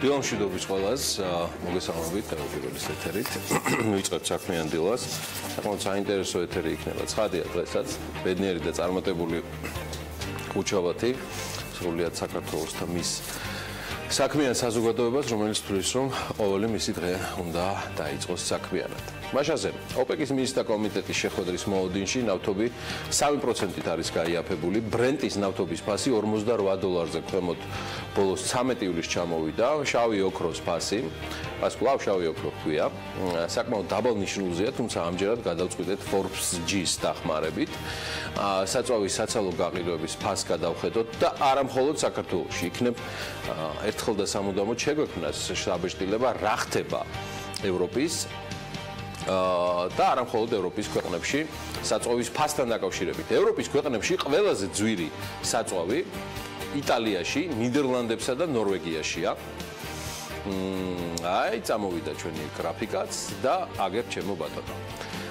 დილა მშვიდობის ყველას, მოგესალმებით Pirvelis ეთერით. Ვიწყებთ საქმიან დილას. საკმაოდ საინტერესო ეთერი იქნება. ცხადია დღესაც ბედნიერი და წარმატებული კუჩაბათი სრულიად საქართველოს და მის საქმიან საზოგადოებას, რომელიც თვლის, რომ ყოველი მისი დღე უნდა დაიწყოს საქმიანად. მაშაზე, ოპეკის მინისტრთა კომიტეტის შეხვედრის მოუდინში ნავთობი 3%-ით არის გაიაფებული. ბრენტის ნავთობის ფასი $48-ზე ქვემოთ ბოლოს 13 ივლისს ჩამოვიდა. შავი ოქროს ფასი, კვლავ შავი ოქრო ჰქვია, საკმაოდ დაბალ ნიშნულზეა, თუმცა ამჯერად გადავწყვიტეთ Forbes-G-ს დახმარებით. საწვავის საცალო გაყიდვების ფასს გადავხედოთ და არა მხოლოდ საქართველოში. იქნებ ერთხელ და სამუდამოდ შეგვექმნას შთაბეჭდილება რა ხდება ევროპის და არა მხოლოდ ევროპის ქვეყნებში საწვავის ფასთან დაკავშირებით. ევროპის ქვეყნებში ყველაზე ძვირი საწვავი იტალიაში, ნიდერლანდებსა და ნორვეგიაშია. წამოვიდა ჩვენი გრაფიკაც და აგერ ჩემო ბატონო.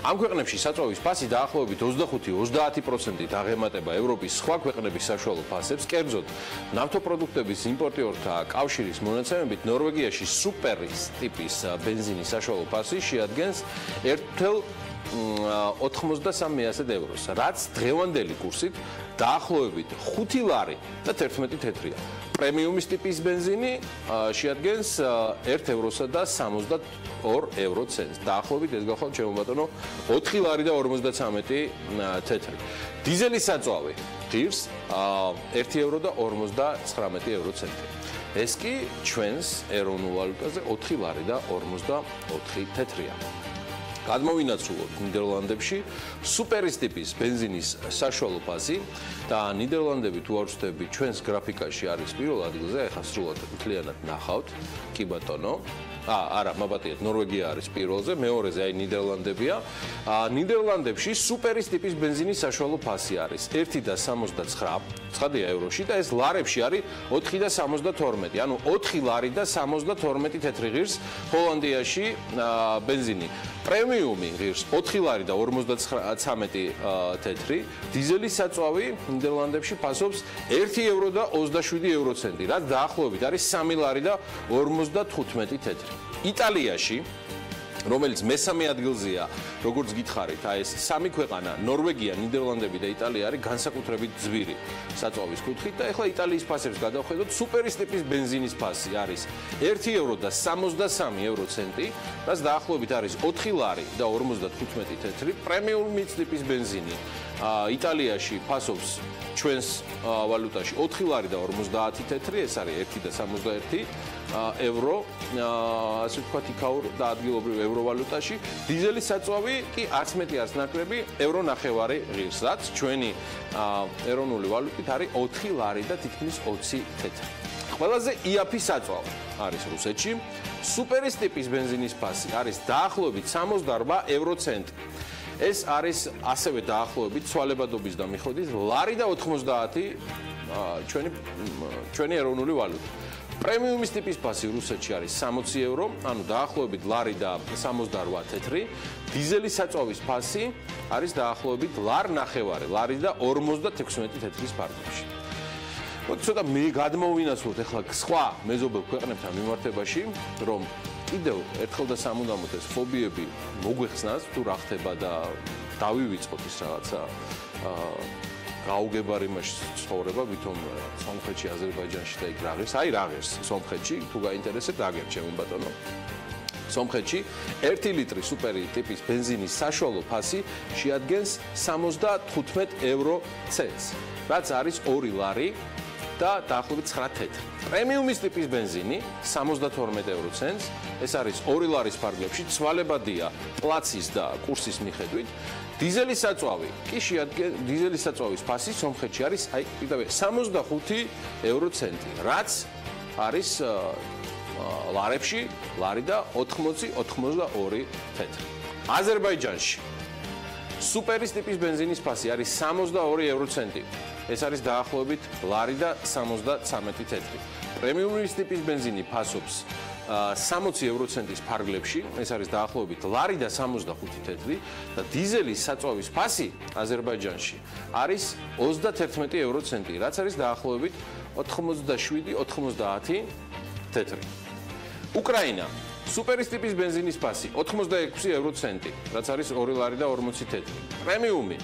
ამ ქვეყნებში საწვავის ფასი დაახლოებით 25-30%-ით აღემატება ევროპის სხვა ქვეყნების საშუალო ფასებს. კერძოდ, ნავთობპროდუქტების იმპორტიორთა კავშირის მონაცემებით ნორვეგიაში სუპერის ტიპის ბენზინის საშუალო ფასი შეადგენს 1,83 ევროს, რაც დღევანდელი კურსით დაახლოებით 5 ლარი და 11 თეთრია. პრემიუმის ტიპის ბენზინი შეადგენს 1 ევროსა და 72 ევროცენტს. დაახლოებით ეს გახლავთ ჩემო ბატონო 4 ლარი და 53 თეთრი. დიზელის საწვავი ღირს 1 евро და 59 ევროცენტი. ეს კი ჩვენს ეროვნულ ვალუტაზე 4 ლარი და 54 თეთრია. გადმოვინაცვლოთ ნიდერლანდებში სუპერის ტიპის ბენზინის საშუალო ფასი და ნიდერლანდები თუ არ ვწდები ჩვენს გრაფიკაში არის პირველ ადგილზე, ეხლა სრულად მთლიანად ნახავთ. კი ბატონო. არა, მაბატიეთ, ნორვეგია არის პირველზე, მეორეზე აი ნიდერლანდებია. ნიდერლანდებში სუპერის ტიპის ბენზინის საშუალო ფასი არის 1,79 ცხადია ევროში და ეს ლარებში არის 4,72. ანუ 4 ლარი და 72 თეთრი ღირს. ჰოლანდიაში ბენზინი პრემიუმი ღირს 4 ლარი და 59 თეთრი. დიზელის საწვავი ნიდერლანდებში ფასობს 1 евро და 27 ევროცენტი, რაც დაახლოებით არის 3 ლარი და 55 თეთრი. იტალიაში, რომელიც მესამე ადგილზეა, როგორც გითხარით, ეს სამი ქვეყანა, ნორვეგია, ნიდერლანდები და იტალია არის განსაკუთრებით ძვირი საწვავის კუთხით და ეხლა იტალიის ფასებს გადავხედოთ. სუპერის ტიპის ბენზინის ფასი არის 1 евро და 63 ევროცენტი, რაც დაახლოებით არის 4 ლარი და 55 თეთრი. პრემიუმის ტიპის ბენზინი იტალიაში ფასობს ჩვენს ვალუტაში 4 ლარი და 50 თეთრი, ეს არის 1,61 ევრო, ასე ვთქვათ, იქაურ და ადგილობრივ ევროვალუტაში. დიზელის საწვავი კი არც მეტი არც ნაკლები ევრო ნახევარი ღირს, რაც ჩვენი ეროვნული ვალუტით არის 4 ლარი და თითქმის 20 თეთრი. ყველაზე იაფი საწვავი არის რუსეთში. სუპერის ტიპის ბენზინის ფასი არის დაახლოებით 68 ევროცენტი. ეს არის ასევე დაახლოებით ცვალებადობის და მიხედვის ლარი და 90 ჩვენი ეროვნული ვალუტა. პრემიუმის ტიპის ფასი რუსეთში არის 60 ევრო, ანუ დაახლოებით ლარი და 68 თეთრი. დიზელის საწვავის ფასი არის დაახლოებით ლარ ნახევარი, ლარი და 56 თეთრის ფარგლებში. ცოტა მე გადმოვინაცვლოთ ახლა სხვა მეზობელ ქვეყნებთან მიმართებაში, რომ კიდევ ერთხელ და სამუდამოდ ეს ფობიები მოგვეხსნას, თუ რა ხდება და დავივიწყოთ ის რაღაცა გაუგებარი იმაში ცხოვრება, ვითომ სომხეთში, აზერბაიჯანში და იქ რა ღირს, აი რა ღირს სომხეთში, თუ გაინტერესებთ, აგერ ჩემო ბატონო. სომხეთში 1 ლიტრი სუპერი ტიპის ბენზინის საშუალო ფასი შეადგენს 75 ევროცენტს, რაც არის 2 ლარი და დაახლოებით 9 თეთრი. პრემიუმის ტიპის ბენზინი 72 ევროცენტს, ეს არის 2 ლარის ფარგლებში, ცვალებადია პლაცის და კურსის მიხედვით. დიზელის საწვავი კი დიზელის საწვავის ფასი სომხეთში არის აი კიდევ 65 ევროცენტი, რაც არის ლარებში ლარი და 80-82 თეთრი. აზერბაიჯანში სუპერის ტიპის ბენზინის ფასი არის 62 ევროცენტი. ეს არის დაახლოებით ლარი და 73 თეთრი. პრემიუმის ტიპის ბენზინი ფასობს 60 ევროცენტის ფარგლებში, ეს არის დაახლოებით ლარი და 65 თეთრი და დიზელის საწვავის ფასი აზერბაიჯანში არის 31 ევროცენტი, რაც არის დაახლოებით 87-90 თეთრი. უკრაინა სუპერის ტიპის ბენზინის ფასი 86 евро ცენტი, რაც არის 2 ლარი და 40 თეთრი. პრემიუმი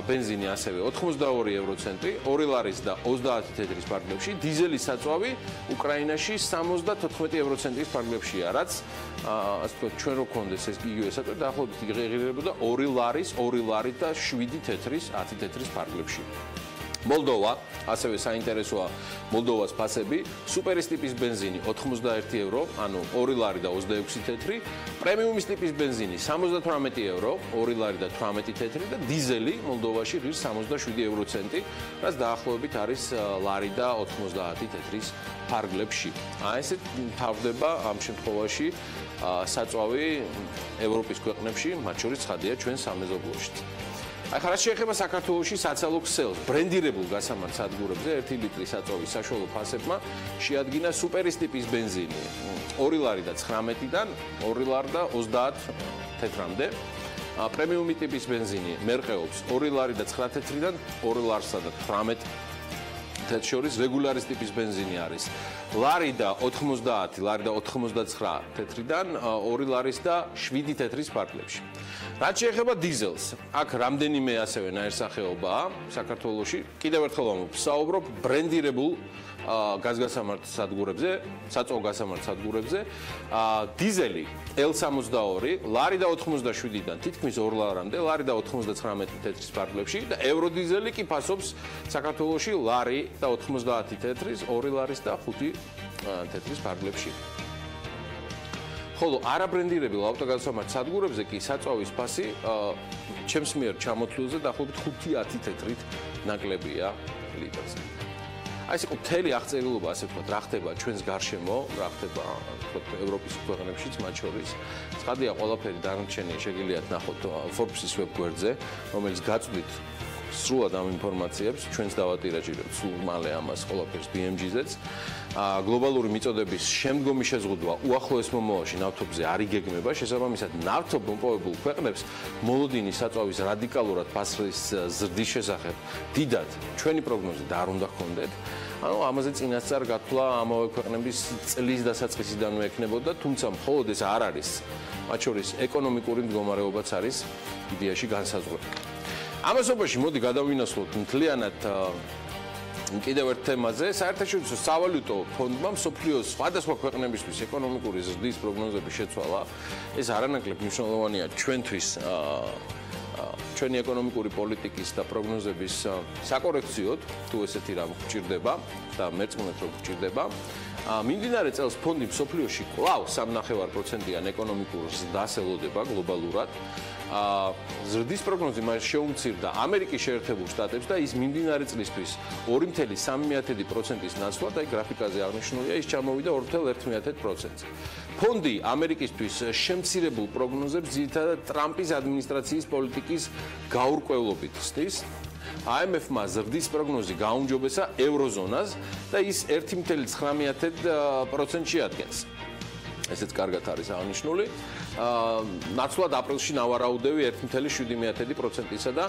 ბენზინი ასევე 82 евро ცენტი, 2 ლარის და 30 თეთრის ფარგლებში, დიზელის საწვავი უკრაინაში 74 евро ცენტის ფარგლებშია, რაც ასე ვთქვათ, ჩვენ რო გქონდეს ეს იგივე საწვავი, დაახლოებით იღებოდა 2 ლარის, 2 ლარი და 7 თეთრის, 10 თეთრის ფარგლებში. მოლდოვა, ასევე საინტერესოა მოლდოვას ფასები, სუპერის ტიპის ბენზინი 81 евро, ანუ 2 ლარი და 26 თეთრი, პრემიუმის ტიპის ბენზინი 78 евро, 2 ლარი და 18 თეთრი და დიზელი მოლდოვაში ღირს 67 евро ცენტი, რაც დაახლოებით არის ლარი და 90 თეთრის ფარგლებში. ესეთ თავდება ამ შემთხვევაში საწვავი ევროპის ქვეყნებში, მათ შორის ცხადია ჩვენ სამეზობლოშიც. ახლა რაც შეეხება საქართველოში საცალო ქსელს, ბრენდირებულ გასამართ სადგურებზე 1 ლიტრის საწვავის საშუალო ფასებმა შეადგინა სუპერის ტიპის ბენზინი 2 ლარი და 19-დან 2 ლარი და 30 თეთრამდე. პრემიუმი ტიპის ბენზინი მერყეობს 2 ლარი და 9 თეთრიდან 2 ლარსა და 18 თეთრ შორის. რეგულარის ტიპის ბენზინი არის ლარი და 90, ლარი და 99 თეთრიდან 2 ლარის და 7 თეთრის ფარგლებში. რაც შეეხება დიზელს, აქ რამდენიმე ასევე ნაირსახეობაა საქართველოში. კიდევ ერთხელ ვსაუბრობ ბრენდირებულ გაზგასამართ სადგურებზე, საწვავ-გასამართ სადგურებზე. დიზელი L62, ლარი და 87-დან თითქმის 2 ლარამდე, ლარი და 99 თეთრის ფარგლებში და ევროდიზელი კი ფასობს საქართველოში ლარი და 90 თეთრის, 2 ლარის და 5 თეთრის ფარგლებში. ხოლო არაბრენდირებულ ავტოგაზგასამართ სადგურებზე კი საწვავის ფასი ჩემს მიერ ჩამოთვლილზე დაახლოებით 5-10 თეთრით ნაკლებია ლიტრზე. ეს იყო მთელი აღწერილობა, ასე ვთქვათ, რა ხდება ჩვენს გარშემო, რა ხდება ევროპის ქვეყნებშიც, მათ შორის. ცხადია, ყველაფერი დანარჩენი შეგიძლიათ ნახოთ Forbes-ის ვებგვერდზე, რომელიც გაწვდით სრულად ამ ინფორმაციებს, ჩვენს დავატირაჟირებთ სულ მალე ამას ყველაფერს BMG-ზეც. გლობალური მიწოდების შემდგომი შეზღუდვა უახლოეს მომავალში ნავთობზე არ იგეგმება, შესაბამისად ნავთობ მომპოვებულ ქვეყნებს მოლოდინის საწვავის რადიკალურად ფასის ზრდის შესახებ დიდად ჩვენი პროგნოზი და არ უნდა გქონდეთ. ანუ ამაზე წინასწარ გათვლა ამავე ქვეყნების წლის დასაწყისიდანვე ექნებოდა, თუმცა მხოლოდ ეს არ არის. მათ შორის ეკონომიკური მდგომარეობაც არის იდეაში განსაზღვრელი. ამასობაში მოდი გადავინაცვლოთ მთლიანად კიდევ ერთ თემაზე. საერთაშორისო სავალუტო ფონდმა მსოფლიოს სხვადასხვა ქვეყნებისთვის ეკონომიკური ზრდის პროგნოზები შეცვალა. ეს არანაკლებ მნიშვნელოვანია ჩვენთვის ჩვენი ეკონომიკური პოლიტიკის და პროგნოზების საკორექციოდ, თუ ესეთი რამ გვჭირდება და მერწმუნეთ რომ გვჭირდება. მიმდინარე წელს ფონდი მსოფლიოში კვლავ 3.5%-იან ეკონომიკურ ზრდას ელოდება გლობალურად. ზრდის პროგნოზი მას შეუმცირდა ამერიკის შეერთებულ შტატებს და ის მიმდინარე წლისთვის 2.3%-ის ნაცვლად, აი გრაფიკაზე აღნიშნულია, ის ჩამოვიდა 2.1%-ზე. ფონდი ამერიკისთვის შემცირებულ პროგნოზებს ძირითადად ტრამპის ადმინისტრაციის პოლიტიკის გაურკვევლობით ხსნის. IMF-მა ზრდის პროგნოზი გაუმჯობესა ევროზონას და ის 1.9% შეადგენს. ესეც კარგად არის აღნიშნული. ნაცვლად აპრილში ნავარაუდევი 1.7%-ისა და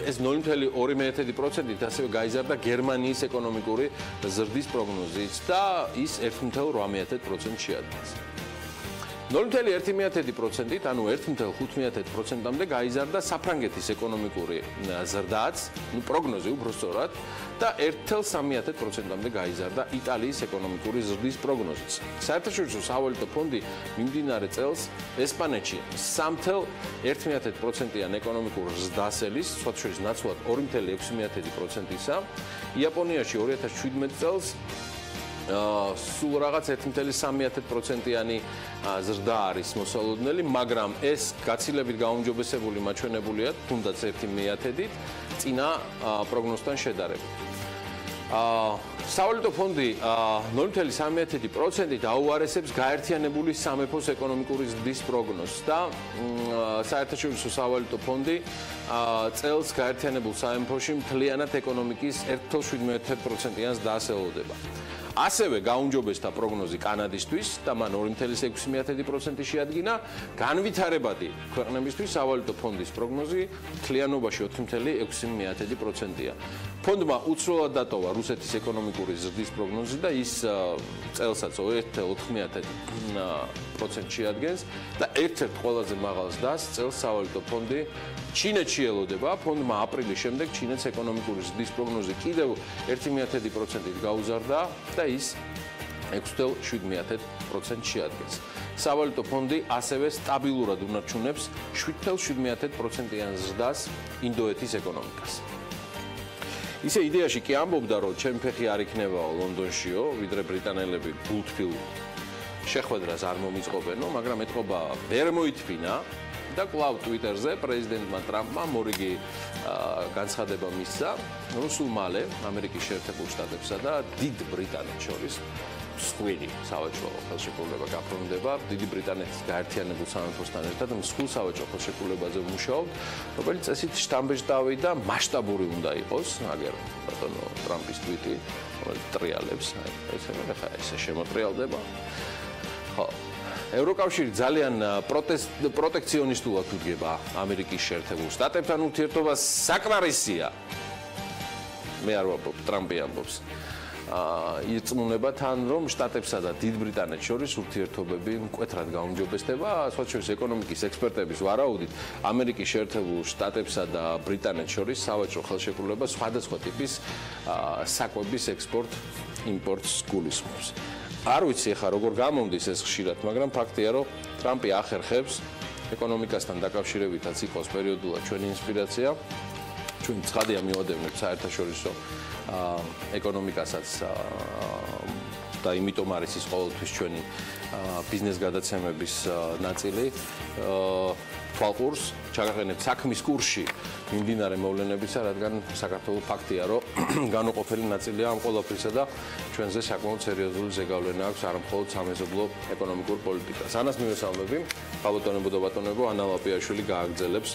ეს 0.2%-ით ასევე გაიზარდა გერმანიის ეკონომიკური ზრდის პროგნოზიც და ის 1.8% შეადგენს. 0.1%-ით, ანუ 1.5%-მდე გაიზარდა საფრანგეთის ეკონომიკური ზრდაც, პროგნოზი უბრალოდ და 1.3%-მდე გაიზარდა იტალიის ეკონომიკური ზრდის პროგნოზიც. საერთაშორისო სავალუტო ფონდი მიმდინარე წელს ესპანეთში 3.1%-იან ეკონომიკურ ზრდას ელის, სხვა შორის ნაცვლად 2.6%-ისა, იაპონიაში 2017 წელს სულ რაღაც 1.3%-იანი ზრდა არის მოსალოდნელი, მაგრამ ეს გაცილებით გაუმჯობესებული მაჩვენებულია, თუნდაც 1.1%-ით წინა პროგნოზთან შედარებით. სავალუტო ფონდი 0.3%-ით აუარესებს გაერთიანებული სამეფოს ეკონომიკური ზრდის პროგნოზს და საერთაშორისო სავალუტო ფონდი წელს გაერთიანებულ სამეფოში მთლიანად ეკონომიკის 1.7%-იან ზრდას ელოდება. ასევე გაუმჯობესდა პროგნოზი კანადისთვის და მან 2.6% შეადგინა. განვითარებადი ქვეყნებისთვის სავალუტო ფონდის პროგნოზი მთლიანობაში 4.6%-ია. ფონდმა უცვლელად დატოვა რუსეთის ეკონომიკური ზრდის პროგნოზი და ის წელსაც 1.4% შეადგენს და ერთ-ერთ ყველაზე მაღალ ზრდას წელს სავალუტო ფონდი ჩინეთში ელოდება. ფონდმა აპრილის შემდეგ ჩინეთის ეკონომიკური ზრდის პროგნოზი კიდევ 1.1%-ით გაუზარდა და ის 6.7% შეადგენს. სავალუტო ფონდი ასევე სტაბილურად უნარჩუნებს 7.7%-იან ზრდას ინდოეთის ეკონომიკას. ისე იდეაში კი ამბობდა, რომ ჩემი ფეხი არ იქნებაო ლონდონშიო, ვიდრე ბრიტანელები ბულთფილ შეხვედრას არ მომიწყობენო, მაგრამ ეთყობა ვერ მოითფინა და კვლავ ტვიტერზე პრეზიდენტმა ტრამპმა მორიგი განცხადება მისცა, რომ სულ მალე ამერიკის შეერთებულ შტატებსა და დიდ ბრიტანეთს შორის მსხვილი სავაჭრო ხელშეკრულება გაფორმდება. დიდი ბრიტანეთის გაერთიანებულ სამეფოსთან ერთად მსხვილ სავაჭრო ხელშეკრულებაზე ვმუშაობთ, რომელიც წესით შთამბეჭდავი და მასშტაბური უნდა იყოს, აგერ ბატონო ტრამპის ტვიტი, რომელიც ტრიალებს, ესე შემოტრიალდება. ხო, ევროკავშირი ძალიან პროტექციონისტულად უდგება ამერიკის შეერთებულ შტატებთან ურთიერთობას. საკმარისია. მე არ ვამბობ, ტრამპი ამბობს. ირწმუნება თან, რომ შტატებსა და დიდ ბრიტანეთს შორის ურთიერთობები მკვეთრად გაუმჯობესდება. სხვა შორის ეკონომიკის ექსპერტების ვარაუდით, ამერიკის შეერთებულ შტატებსა და ბრიტანეთს შორის სავაჭრო ხელშეკრულება სხვადასხვა ტიპის საკვების ექსპორტ-იმპორტს გულისხმობს. არ ვიცი ახლა როგორ გამომდის ეს ხშირად, მაგრამ ფაქტია, რომ ტრამპი ახერხებს ეკონომიკასთან დაკავშირებითაც იყოს პერიოდულად ჩვენი ინსპირაცია. ჩვენ ცხადია მივადევნებთ საერთაშორისო ეკონომიკასაც და იმიტომ არის ის ყოველთვის ჩვენი ბიზნეს გადაცემების ნაწილი. თვალყურს ჩაგაყენებთ საქმის კურსში მიმდინარე მოვლენებისა, რადგან საქართველოს ფაქტია, რომ განუყოფელი ნაწილია ამ ყველაფრისა და ჩვენზე საკმაოდ სერიოზული ზეგავლენა აქვს არა მხოლოდ სამეზობლო ეკონომიკურ პოლიტიკას. ანას მივესალმები, ხალბატონებო და ბატონებო, ანა ლაპიაშვილი გააგრძელებს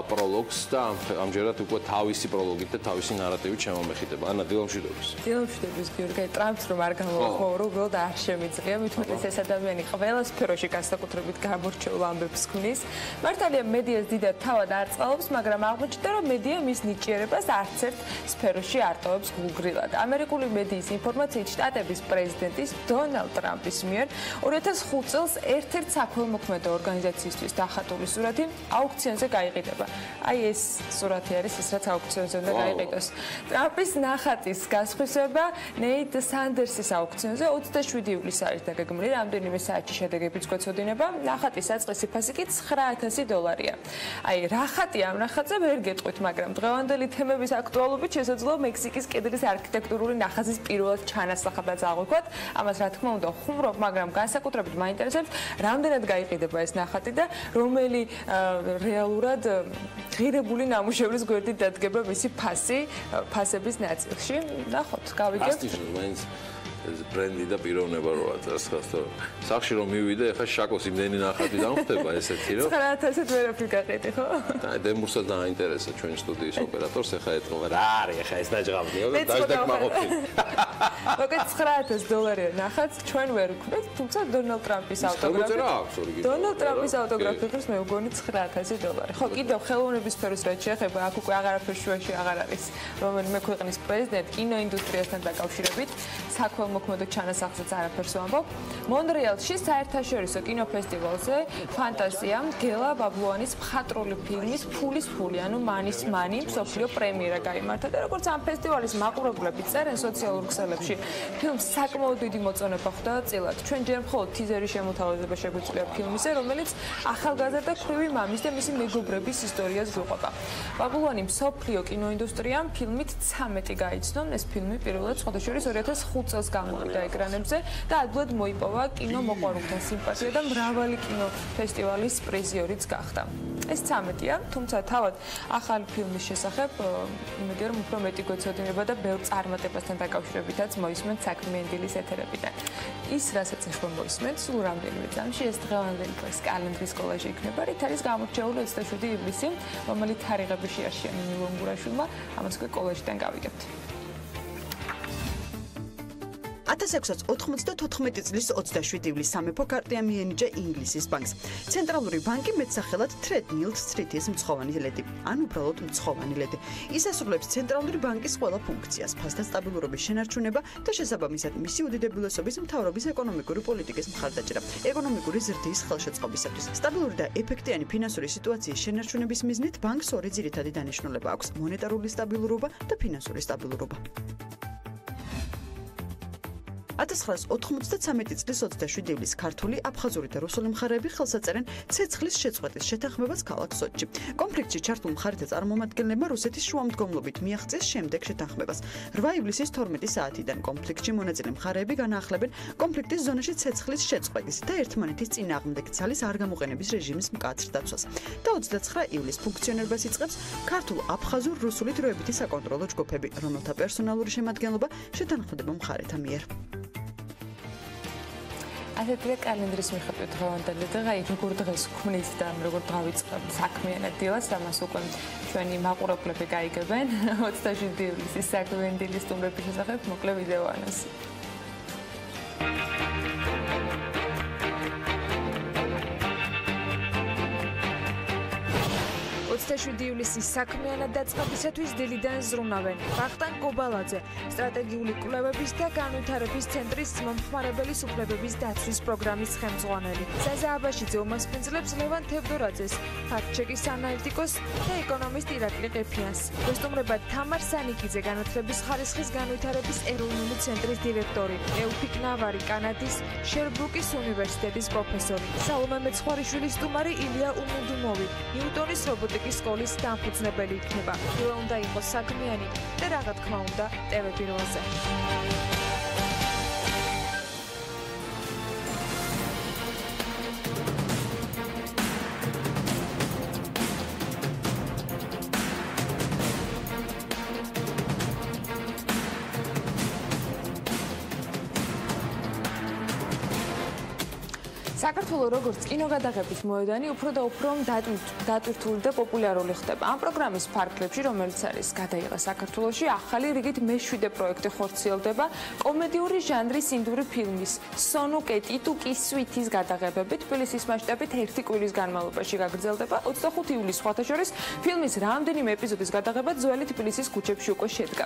პროლოგს და ამჯერად უკვე თავისი პროლოგით და თავისი ნარატივით შემომეხიტება. ანა, დილა მშვიდობის. დილა მშვიდობის, გიორგი. ტრამპს რომ არ გამოვახოვრო, უბრალოდ არ შემიძლია, მithumetes ეს ადამიანი ყველა სფეროში განსაკუთრებით გამორჩეულ ამბებს ქმნის. მართალია მედიას დიდად თავად არ წყალობს, მაგრამ აღმოჩნდა, რომ მედია მის ნიჭიერებას არც ერთ სფეროში არ ტოვებს გულგრილად. ამერიკული მედიის ინფორმაციით შტატების პრეზიდენტის დონალდ ტრამპის მიერ 2005 წელს ერთ-ერთ საქველმოქმედო ორგანიზაციისთვის დახატული სურათი აუქციონზე გაიყიდება. აი ეს სურათი არის ის, რაც აუქციონზე უნდა გაიყიდოს. ტრამპის ნახატის გასხვისება ნეით სანდერსის აუქციონზე 27 ივლისს არის დაგეგმილი, რამდენიმე საათში შედეგებიც გვეცოდინება. ნახატის საწყისი ფასი კი $900. აი, რა ხატია ამ ნახატზე ვერ გეტყვით, მაგრამ დღევანდელი თემების აქტუალობით შესაძლოა მექსიკის კედლის არქიტექტურული ნახაზის პირველად ჩანასახადაც აღვიქვათ. ამას რა თქმა უნდა ხუმრობ, მაგრამ განსაკუთრებით მაინტერესებს, რამდენად გაიყიდება ეს ნახატი და რომელი რეალურად ღირებული ნამუშევრის გვერდით დადგება მისი ფასების ნაწილში. ნახოთ, გავიგებთ. ბრენდი და პიროვნება რო აწას ხასო. სახში რომ მივიდე, ეხა შაკოს იმდენი ნახატი დამხვდება ესეთი რომ 900-ით ვერაფრით გაყიდი, ხო? და დემურსაც დააინტერესა ჩვენი სტუდიის ოპერატორს, ეხა ეთქვა რა არის ეხა ეს ნაჯღავნიო და დაждაკმაყოფილი. მოგეთ $900 ნახატს ჩვენ ვერ ვქნეთ, თუმცა დონალდ ტრამპის ავტოგრაფი. დონალდ ტრამპის ავტოგრაფი ხრის მე ვგონი $900. ხო, კიდევ ხელოვნების სფეროს რაც შეეხება, აქ უკვე აღარაფერ შუაში აღარ არის რომელიმე ქვეყნის პრეზიდენტ კინოინდუსტრიასთან დაკავშირებით. მოქმედო ჩანასახზეც არაფერს ვამბობ. მონრეალში საერთაშორისო კინოფესტივალზე ფანტაზია გელა ბაბლუანის მხატვრული ფილმის ფულის ფული, ანუ მანის მანი მსოფლიო პრემიერა გაიმართა და როგორც ამ ფესტივალის მაყურებლები წერენ სოციალურ ქსელებში, ფილმს საკმაოდ დიდი მოწონება ხვდა წილად. ჩვენ ჯერ მხოლოდ თიზერის შემოთავაზება შეგვიძლია ფილმზე, რომელიც ახალგაზრდა ქვრივი მამის და მისი მეგობრების ისტორიას გვიყვება. ბაბლუანი მსოფლიო კინოინდუსტრიამ ფილმით 13 გაიცნო. ეს ფილმი პირველად სხვადასხვა 2005 წელს გამოვიდა ეკრანებზე და ადვილად მოიპოვა კინომოყვარულთა სიმპათია და მრავალი კინოფესტივალის პრიზიორიც გახდა. ეს 13-ია, თუმცა თავად ახალი ფილმის შესახებ იმედია რომ უფრო მეტი გვეცოდინება და ბევრ წარმატებასთან დაკავშირებითაც მოისმენთ საქმიანი დილის ეთერებიდან. ის, რასაც ახლა მოისმენთ, სულ რამდენიმე წამში ეს დღევანდელი კალენდრის სკოლაში იქნება, რით არის გამორჩეული 27 ივლისი, რომელიც თარიღების შეარჩია ნინილონგურაშვილმა, ამას უკვე კოლეჯიდან გავიგებთ. 1694 წლის 27 ივლისს სამეფო კარტია მიენიჭა ინგლისის ბანკს. ცენტრალური ბანკი მეტსახელად treadmill street-ის მცხოვანი ლედი, ან უბრალოდ მცხოვანი ლედი. ის ასრულებს ცენტრალური ბანკის ყველა ფუნქციას, ფასთა სტაბილურობის შენარჩუნება და შესაბამისად მისი უდიდებულესობის მთავრობის ეკონომიკური პოლიტიკის მხარდაჭერა, ეკონომიკური ზრდის ხელშეწყობისათვის. სტაბილური და ეფექტიანი ფინანსური სიტუაციის შენარჩუნების მიზნით ბანკს ორი ძირითადი დანიშნულება აქვს: მონეტარული სტაბილურობა და ფინანსური სტაბილურობა. 1993 წლის 27 ივლისს ქართული, აფხაზური და რუსული მხარეები ხელს აწერენ ცეცხლის შეწყვეტის შეთანხმებას ქალაქ სოჩში. კონფლიქტში ჩართულ მხარეთა წარმომადგენლებმა რუსეთის შუამდგომლობით მიაღწიეს შემდეგ შეთანხმებას. 8 ივლისის 12 საათიდან კონფლიქტში მონაწილე მხარეები განაახლებენ კონფლიქტის ზონაში ცეცხლის შეწყვეტის და ერთმანეთის წინააღმდეგ ძალის არ გამოყენების რეჟიმის მკაცრ დაცვას. და 29 ივლისს ფუნქციონირებას იწყებს ქართულ-აფხაზურ-რუსული დროებითი საკონტროლო ჯგუფები, რომელთა პერსონალური შემადგენლობა შეთანხმდება მხარეთა მიერ. ასეთია კალენდრის მიხედვით დღევანდელი დღე, როგორ დღეს ქმნით და როგორ დავიწყებთ საქმიანად დილას, ამას უკვე ჩვენი მაყურებლები გაიგებენ. 27 ივლისის საქმიანი დილის სტუმრების შესახებ მოკლე ვიდეო ანონსი. 27 ივლისის საქმიანად დაწყებისათვის დილიდან ზრუნავენ ვახტანგ გობალაძე, სტრატეგიული კვლევების და განვითარების ცენტრის მომხმარებელი უფლებების დაცვის პროგრამის ხელმძღვანელი. საზა აბაშიძე უმასპინძლებს ლევან თევდორაძეს, ფაქტ-ჩეკის ანალიტიკოს და ეკონომისტ ირაკლი ყიფიანს. გასტუმრებად თამარ სანიკიძე, განათლების ხარისხის განვითარების ეროვნული ცენტრის დირექტორი, ეუფიკ ნავარი, კანადის შერბრუკის უნივერსიტეტის პროფესორი, სალომე მეცხვარიშვილის სტუმარი ილია უმუდუმოვი, ნიუტონის რობოტიკის სკოლის დამფუძნებელი იქნება. დილა უნდა იყოს საქმიანი და რა თქმა უნდა TV პირველზე. საქართველოს როგორც კინოგადაღების მოედანი უფრო და უფრო დატვირთული და პოპულარული ხდება. ამ პროგრამის ფარგლებში, რომელიც არის გადაიღება საქართველოში, ახალი რიგით მე-7 პროექტი ხორციელდება კომედიური ჟანრის ინდური ფილმის სონუ კეტიტუკის სვითის გადაღებებით. თბილისის მასშტაბით 1 კვირის განმავლობაში გაგრძელდება. 25 ივლისს სხვათა შორის ფილმის რამდენიმე ეპიზოდის გადაღება ძველი თბილისის ქუჩებში უკვე შედგა.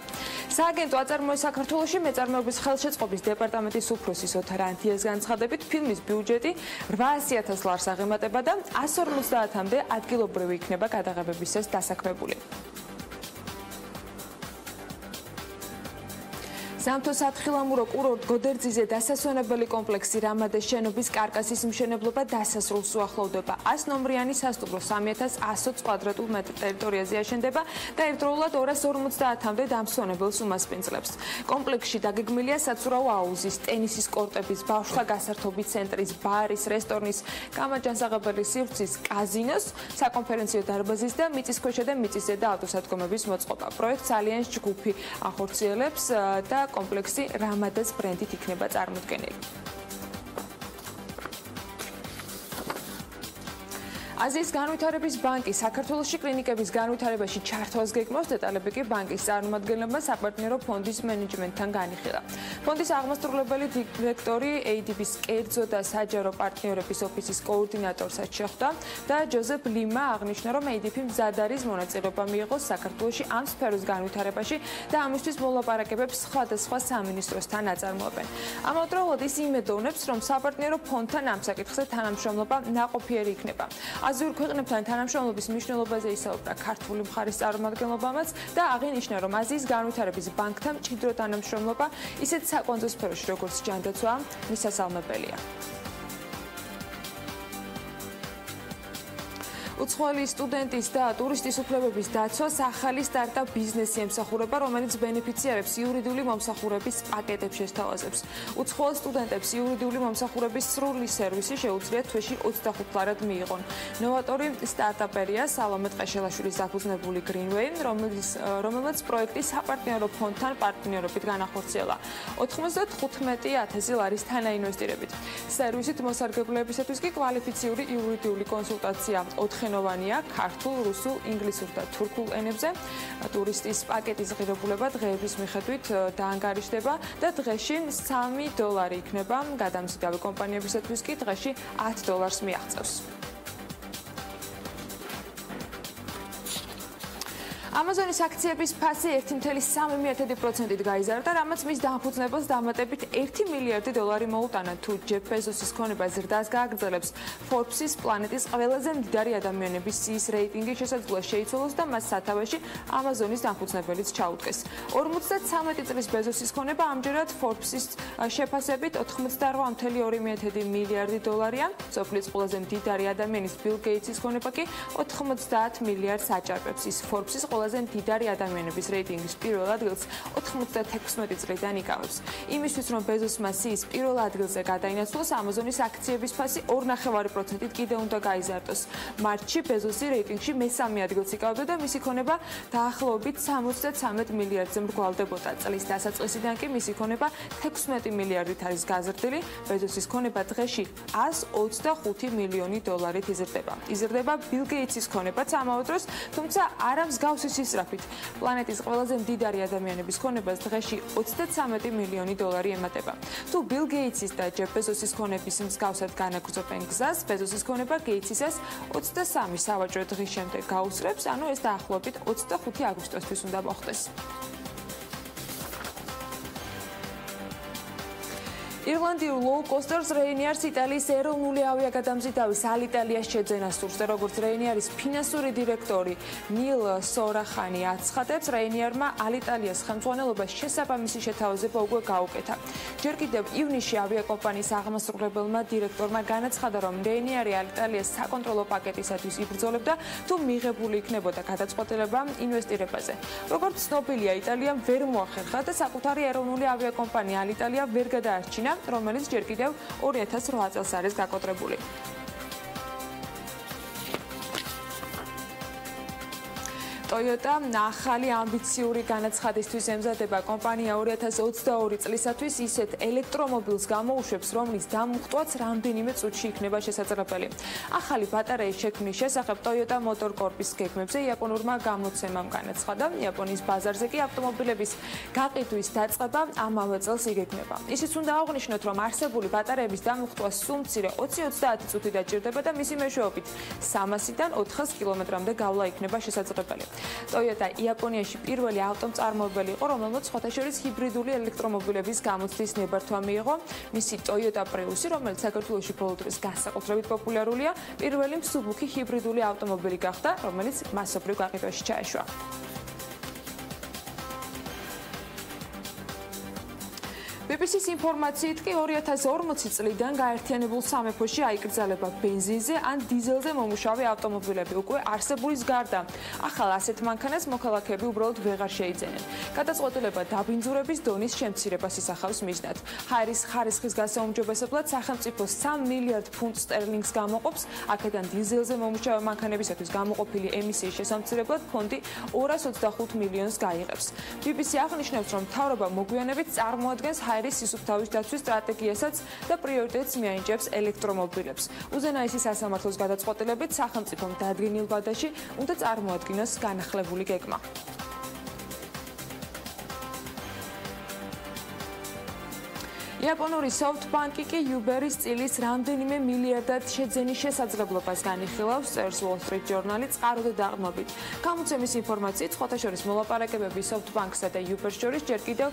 სააგენტო აწარმოეს საქართველოში მეწარმეობის ხელშეწყობის დეპარტამენტის უფროსის ოთარ ანთიას განცხადებით, ფილმის ბიუჯეტი 800.000 ლარს აღემატება და 150-მდე ადგილობრივი იქნება გადაღებებისას დასაქმებული. სამთო სათხილამურო კურორტ გოდერძიზე დასასვენებელი კომპლექსი რამადეს შენობის კარკასის მშენებლობა დასასრულს უახლოვდება. 100 ნომრიანი სასტუმრო 3120 კვადრატულ მეტრ ტერიტორიაზე აშენდება და ერთდროულად 250-მდე დამსვენებელს უმასპინძლებს. კომპლექსში დაგეგმილია საცურაო აუზის, ტენისის კორტების, ბავშვთა გასართობი ცენტრის, ბარის, რესტორნის, გამაჯანსაღებელი სივრცის, კაზინოს, საკონფერენციო დარბაზის და მიწისქვეშა და მიწისზედა ავტოსადგომების მოწყობა. პროექტს ალიანს ჯგუფი ახორციელებს და კომპლექსი რამადეს ბრენდით იქნება წარმოდგენილი. აზიის განვითარების ბანკი საქართველოში კლინიკების განვითარებაში ჩართვას გეგმავს, დეტალები კი ბანკის წარმომადგენლებმა საპარტნიორო ფონდის მენეჯმენტთან განიხილა. ფონდის აღმასრულებელი დირექტორი ADB-ის კერძო და საჯარო პარტნიორების ოფისის კოორდინატორსაც შეხვდა და ჯოზეფ ლიმა აღნიშნა, რომ ADB მზად არის მონაწილეობა მიიღოს საქართველოში ამ სფეროს განვითარებაში და ამისთვის მოლაპარაკებებს სხვადასხვა სამინისტროსთან აწარმოებენ. ამავდროულად ის იმედოვნებს, რომ საპარტნიორო ფონდთან ამ საკითხზე თანამშრომლობა ნაყოფიერი იქნება. აზიურ ქვეყნებთან თანამშრომლობის მნიშვნელობაზე ისაუბრა ქართული მხარის წარმომადგენლობამაც და აღინიშნა, რომ აზიის განვითარების ბანკთან მჭიდრო თანამშრომლობა ისეთ საკონცერტო სფეროში, როგორც ჯანდაცვა, მისასალმებელია. უცხოელი სტუდენტის და ტურისტის უფლებების დაცვას ახალი სტარტაპ ბიზნესი ემსახურება, რომელიც ბენეფიციარებს იურიდიული მომსახურების პაკეტებს შესთავაზებს. უცხოელ სტუდენტებს იურიდიული მომსახურების სრული სერვისი შეუძლიათ თვეში 25 ლარად მიიღონ. ნოვატორი სტარტაპერია სალომე ტყეშელაშვილის დაფუძნებული Greenway, რომელმაც პროექტი საპარტნიორო ფონდთან პარტნიორობით განახორციელა 95,000 ლარის თანაინვესტირებით. სერვისით მოსარგებლეებისათვის კი კვალიფიციური იურიდიული კონსულტაცია 4 ხენოვანია ქართულ, რუსულ, ინგლისურ და თურქულ ენებზე. ტურისტის პაკეტის ღირებულება დღეების მიხედვით დაანგარიშდება და დღეში $3 იქნება. გადამზიდავი კომპანიებისათვის კი დღეში $10 მიაღწევს. Amazonis აქციების ფასი 1.3%-ით გაიზარდა, რამაც მის დამფუძნებას დამატებით $1 მილიარდი მოუტანა. თუ ჯეფ ბეზოსის ქონება ზრდას გააგრძელებს, Forbes-ის პლანეტის ყველაზე მდიდარი ადამიანების სიის რეიტინგი შესაძლოა შეიცვალოს და მას სათავეში Amazonis დამფუძნებელიც ჩაუდგეს. 53 წლის ბეზოსის ქონება ამჯერად Forbes-ის შეფასებით $88.2 მილიარდი. სოფლის ყველაზე მდიდარი ადამიანის Bill Gates-ის ქონება კი 90 მილიარდს აჭარბებს. ის Forbes-ის ყველაზე მდიდარი ადამიანების რეიტინგის პირველ ადგილს 96 წლიდან იკავებს. იმისთვის რომ ბეზოსმა სიის პირველ ადგილზე გადაინაცვლოს, Amazonis აქციების ფასი 2.5%-ით კიდევ უნდა გაიზარდოს. მარტში ბეზოსი რეიტინგში მესამე ადგილს იკავებდა და მისი ქონება დაახლოებით 73 მილიარდზე მრგვალდებოდა. წლის დასაწყისიდან კი მისი ქონება 16 მილიარდით არის გაზრდილი. ბეზოსის ქონება დღეში $125 მილიონი იზრდება. იზრდება Bill Gates-ის ქონებაც ამავე დროს, თუმცა არა მსგავსი ისრაფით. პლანეტის ყველაზე მდიდარი ადამიანების ქონებას დღეში $33 მილიონი ემატება. თუ Bill Gates-ის და ჯეფ ბეზოსის ქონების მსგავსად განაგრძობენ გზას, ბეზოსის ქონება Gates-ისას 23 სავაჭრო დღის შემდეგ გაუსწრებს, ანუ ეს დაახლოებით 25 აგვისტოსთვის უნდა მოხდეს. ირლანდიურ low-coasters Ryanair's იტალიის ეროვნული ავიაგადამზიდავის ალიტალიას შეძენა სურს და როგორც Ryanair's ფინანსური დირექტორი ნილ სორახანი აცხადებს, Ryanair-მა ალიტალიას ხელმძღვანელობას შესაბამისი შეთავაზება უკვე გაუკეთა. ჯერ კიდევ ივნისში ავიაკომპანიის აღმასრულებელმა დირექტორმა განაცხადა, რომ Ryanair ალიტალიას საკონტროლო პაკეტისათვის იბრძოლებდა, თუ მიღებული იქნებოდა გადაწყვეტილება ინვესტირებაზე. როგორც ცნობილია, იტალიამ ვერ მოახერხა და საკუთარი ეროვნული ავიაკომპანია ალიტალია ვერ გადაარჩინა, რომელიც ჯერ კიდევ 2008 წელს არის გაკოტრებული. Toyota ახალი ამბიციური განაცხადისთვის ემზადება. კომპანია 2022 წლისათვის ისეთ ელექტრომობილს გამოუშვებს, რომლის დამუხტვაც რამდენიმე წუთში იქნება შესაძლებელი. ახალი ბატარეის შექმნის შესახებ Toyota Motor Corp-ის გეგმებზე იაპონურმა გამოცემამ განაცხადა. იაპონიის ბაზარზე კი ავტომობილების გაყიდვის დაწყება ამავე წელს იგეგმება. ისიც უნდა აღვნიშნოთ, რომ არსებული ბატარეების დამუხტვა სულ მცირე 20-30 წუთი დაჭირდება და მისი მეშვეობით 300-დან 400 კილომეტრამდე გავლა იქნება შესაძლებელი. Toyota იაპონიაში პირველი ავტომწარმოებელი იყო, რომელმაც სხვათა შორის ჰიბრიდული ელექტრომობილების გამოცდის ნებართვა მიიღო. მისი Toyota Prius, რომელიც საქართველოში ბოლო დროს განსაკუთრებით პოპულარულია, პირველი მსუბუქი ჰიბრიდული ავტომობილი გახდა, რომელიც მასობრივ გაყიდვაში ჩაეშვა. BBC-ის ინფორმაციით კი 2040 წლიდან გაერთიანებულ სამეფოში აიკრძალება ბენზინზე ან დიზელზე მომუშავე ავტომობილები. უკვე არსებულის გარდა ახალ ასეთ მანქანას მოქალაქეები უბრალოდ ვეღარ შეიძენენ. გადაწყვეტილება დაბინძურების დონის შემცირებას ისახავს მიზნად. ჰაერის ხარისხის გასაუმჯობესებლად სახელმწიფო $3 მილიარდ სტერლინგს გამოყოფს. აქედან დიზელზე მომუშავე მანქანებისათვის გამოყოფილი ემისიის შესამცირებლად ფონდი 225 მილიონს გაიღებს. BBC აღნიშნავს, რომ მთავრობა მოგვიანებით წარმოადგენს ჰაერის სისუფთავის დაცვის სტრატეგიასაც და პრიორიტეტს მიანიჭებს ელექტრომობილებს. უზენაესი სასამართლოს გადაწყვეტილებით სახელმწიფომ დადგენილ ვადაში უნდა წარმოადგინოს განახლებული გეგმა. იაპონური SoftBank კი Uber-ის წილის რამდენიმე მილიარდად შეძენის შესაძლებლობას განიხილავს, წერს Wall Street Journal-ი წყაროდ დაყრდნობით. გამოცემის ინფორმაციით, სხვათა შორის მოლაპარაკებები SoftBank-სა და Uber-ს შორის ჯერ კიდევ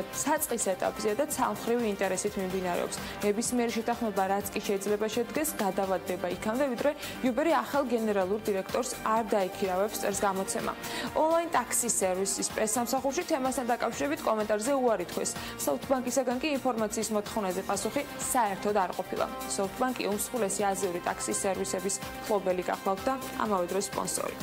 საწყის ეტაპზეა და ცალმხრივი ინტერესით მიმდინარეობს. ნებისმიერი შეთანხმება, რაც კი შეიძლება შედგეს, გადავადდება იქამდე, ვიდრე Uber-ი ახალ გენერალურ დირექტორს არ დაიქირავებს, წერს გამოცემა. Online taxi service-ის პრესსამსახურში თემასთან დაკავშირებით კომენტარზე უარი თქვეს. SoftBank-ისაგან კი ინფორმაციის მოთხოვნაზე პასუხი საერთოდ არ ყოფილა. SoftBank-ი უმსხვილესი აზიური ტაქსის სერვისების მფლობელი გახლავთ და ამავე დროს სპონსორი.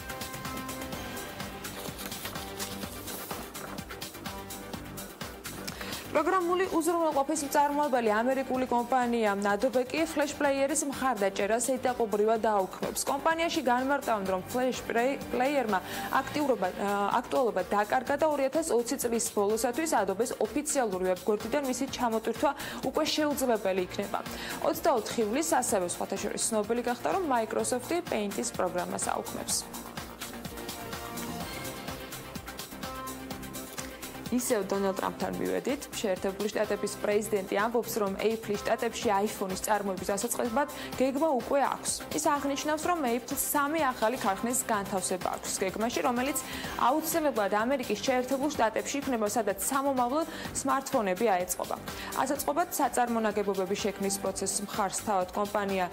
პროგრამული უზრუნველყოფის მწარმოებელი ამერიკული კომპანია ნადობეკი ფლეშ პლეიერის მხარდაჭერას ეტაპობრივად დაუქმებს. კომპანიაში განმარტავენ, რომ ფლეშ პლეიერმა აქტუალობა დაკარგა და 2020 წლის ბოლოსათვის Adobe-ს ოფიციალური ვებგვერდიდან მისი ჩამოტვირთვა უკვე შეუძლებელი იქნება. 24 ივლისს ასევე სხვათა შორის ცნობილი გახდა, რომ Microsoft-ი Paint-ის პროგრამას აუქმებს. ისევ დონალდ ტრამპთან მივედით, შეერთებული შტატების პრეზიდენტი ამბობს, რომ Apple-ის შტატებში iPhone-ის წარმოების დასაწყებად გეგმა უკვე აქვს. ის აღნიშნავს, რომ Apple-ს 3 ახალი ქარხნის განთავსება აქვს გეგმაში, რომელიც აუცილებლად ამერიკის შეერთებულ შტატებში იქნება, სადაც სამომავლო smartphone-ები აეწყობა. ასაწყობად საწარმო ნაგებობების შექმნის პროცესს მხარს თავად კომპანია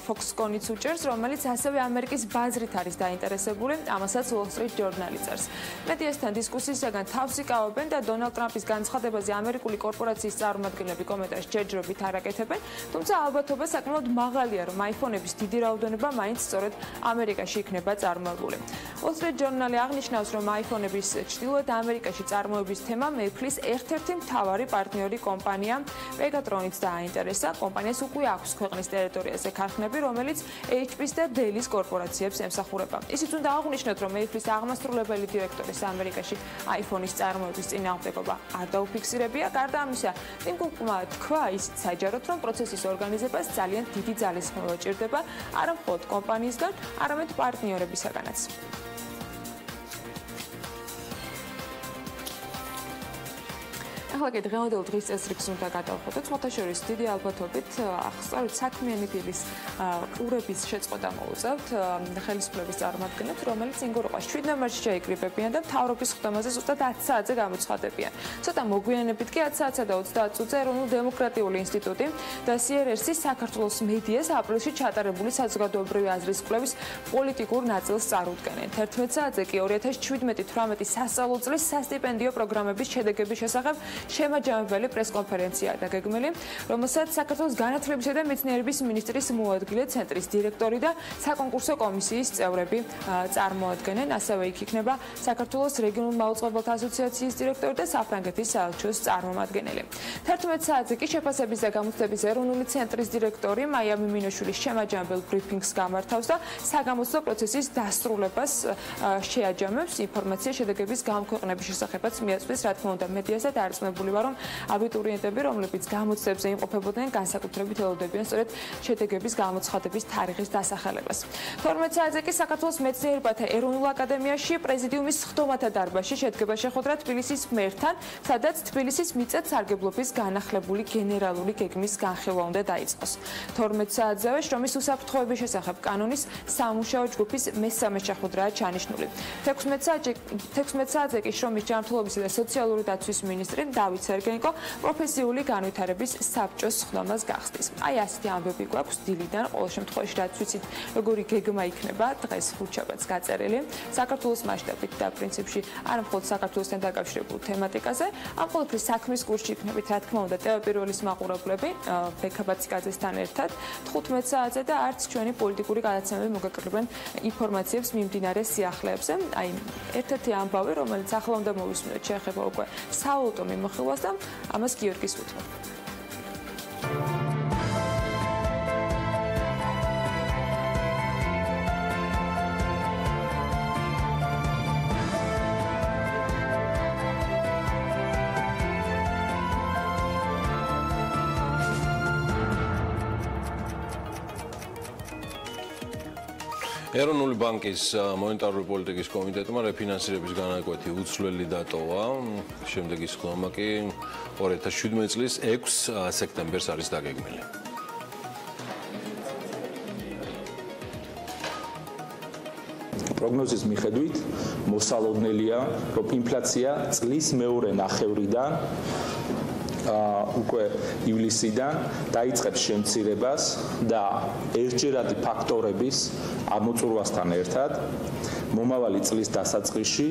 Foxconn-იც უჭერს, რომელიც ასევე ამერიკის ბაზრით არის დაინტერესებული, ამასაც Wall Street Journal-ი წერს. მედიასთან დისკუსიისაგან თავს იკავებენ და დონალდ ტრამპის განცხადებაზე ამერიკული კორპორაციის წარმომადგენლები კომენტარს ჯერჯერობით არ აკეთებენ, თუმცა ალბათობა საკმაოდ მაღალია, რომ iPhone-ების დიდი რაოდენობა მაინც სწორედ ამერიკაში იქნება წარმოებული. Wall Street Journal-ი აღნიშნავს, რომ iPhone-ების ჩრდილოეთ ამერიკაში წარმოების თემამ Apple-ის ერთ-ერთი მთავარი პარტნიორი კომპანია Pegatron's დააინტერესა. კომპანიას უკვე აქვს ქვეყნის ტერიტორიაზე ქარხნები, რომელიც HP-ს და Dell-ის კორპორაციებს ემსახურება. ისიც უნდა აღვნიშნოთ, რომ Apple-ის აღმასრულებელი დირექტორის ამერიკაში iPhone-ის წარმოების წინააღმდეგობა არ დაუფიქსირებია. გარდა ამისა, Tim Cook-მა თქვა ისიც საჯაროდ, რომ პროცესის ორგანიზებას ძალიან დიდი ძალისხმევა ჭირდება არა მხოლოდ კომპანიისგან, არამედ პარტნიორებისაგანაც. ახლა კი დღევანდელ დღის წესრიგს უნდა გადავხოთ. სხვათა შორის დიდი ალბათობით სწორედ საქმიანი დილის ყურების შეწყვეტა მოუწევთ ხელისუფლების წარმომადგენლებს, რომელიც ინგოროყას 7 მარტს შეიკრიბებიან და მთავრობის ხდომაზე ზუსტად 10 საათზე გამოცხადებიან. ცოტა მოგვიანებით კი 10 საათსა და 30 წუთზე ეროვნულ დემოკრატიული ინსტიტუტი და CRRC საქართველოს მედიას აპრილში ჩატარებული საზოგადოებრივი აზრის კვლევის პოლიტიკურ ნაწილს წარუდგენენ. 11 საათზე კი 2017-18 სასწავლო წლის სასტიპენდიო პროგრამების შედეგების შესახებ შემაჯამებელი პრესკონფერენცია დაგეგმილი, რომელსაც საქართველოს განათლებისა და მეცნიერების მინისტრის მოადგილე ცენტრის დირექტორი და საკონკურსო კომისიის წევრები წარმოადგენენ. ასევე იქ იქნება საქართველოს რეგიონულ მაუწყებელთა ასოციაციის დირექტორი და საფრანგეთის საელჩოს წარმომადგენელი. 11 საათზე კი შეფასების და გამოცდების ეროვნული ცენტრის დირექტორი მაია მიმინოშვილის შემაჯამებელ ბრიფინგს გამართავს და საგამოცდო პროცესის დასრულებას შეაჯამებს. ინფორმაცია შედეგების გამოქვეყნების შესახებაც მიაწვდის, რა თქმა უნდა, მედიასა და არწმუნებული ვარ, რომ აბიტურიენტები, რომლებიც გამოცდებზე იმყოფებოდნენ, განსაკუთრებით ელოდებიან სწორედ შედეგების გამოცხადების თარიღის დასახელებას. 12 საათზე კი საქართველოს მეცნიერებათა ეროვნულ აკადემიაში პრეზიდიუმის სხდომათა დარბაზში შედგება შეხვედრა თბილისის მერთან, სადაც თბილისის მიწათსარგებლობის განახლებული გენერალური გეგმის განხილვა უნდა დაიწყოს. 12 საათზევე შრომის უსაფრთხოების შესახებ კანონის სამუშაო ჯგუფის მესამე შეხვედრაა ჩანიშნული. 16 საათზე კი შრომის ჯანმრთელობისა და სოციალური დაცვის მინისტრი დავით სერგენიკო პროფესიული განვითარების საბჭოს სხდომას გახსნის. აი ასეთი ამბები გვაქვს დილიდან, ყოველ შემთხვევაში რაც ვიცით, როგორი გეგმა იქნება დღეს ხუთშაბათს გაწერილი საქართველოს მასშტაბით და პრინციპში არა მხოლოდ საქართველოსთან დაკავშირებულ თემატიკაზე, ამ ყოველთვის საქმის კურსში იქნებით, რა თქმა უნდა, Pirvelis მაყურებლები ბექა ბაციკაძესთან ერთად 15 საათზე და არც ჩვენი პოლიტიკური გადაცემები მოგაკრიბებენ ინფორმაციებს მიმდინარე სიახლეებზე. აი ერთ-ერთი ამბავი, რომელიც ახლა უნდა მოვისმინოთ, შეეხება უკვე საავტო მიმოხილვას და ამას გიორგის უთმობ. ეროვნული ბანკის მონეტარული პოლიტიკის კომიტეტმა რეფინანსირების განაკვეთი უცვლელი დატოვა. შემდეგი სხდომა კი 2017 წლის 6 სექტემბერს არის დაგეგმილი. პროგნოზის მიხედვით მოსალოდნელია, რომ ინფლაცია წლის მეორე ნახევრიდან უკვე ივლისიდან დაიწყებს შემცირებას და ერთჯერადი ფაქტორების ამოწურვასთან ერთად მომავალი წლის დასაწყისში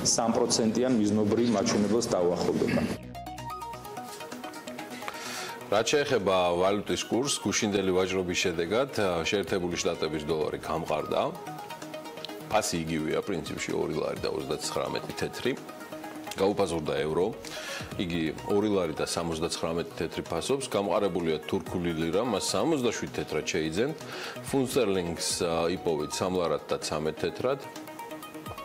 3%-იან მიზნობრივ მაჩვენებელს დაუახლოვდება. რაც შეეხება ვალუტის კურსს, გუშინდელი ვაჭრობის შედეგად შეერთებული შტატების დოლარი გამყარდა. ფასი იგივეა, პრინციპში 2 ლარი და 39 თეთრი. გაუფასურდა ევრო. იგი 2 ლარი და 79 თეთრი ფასობს, გამყარებულია თურქული ლირა, მას 67 თეთრად შეიძენთ. ფუნტ სტერლინგს იპოვეთ 3 ლარად და 13 თეთრად.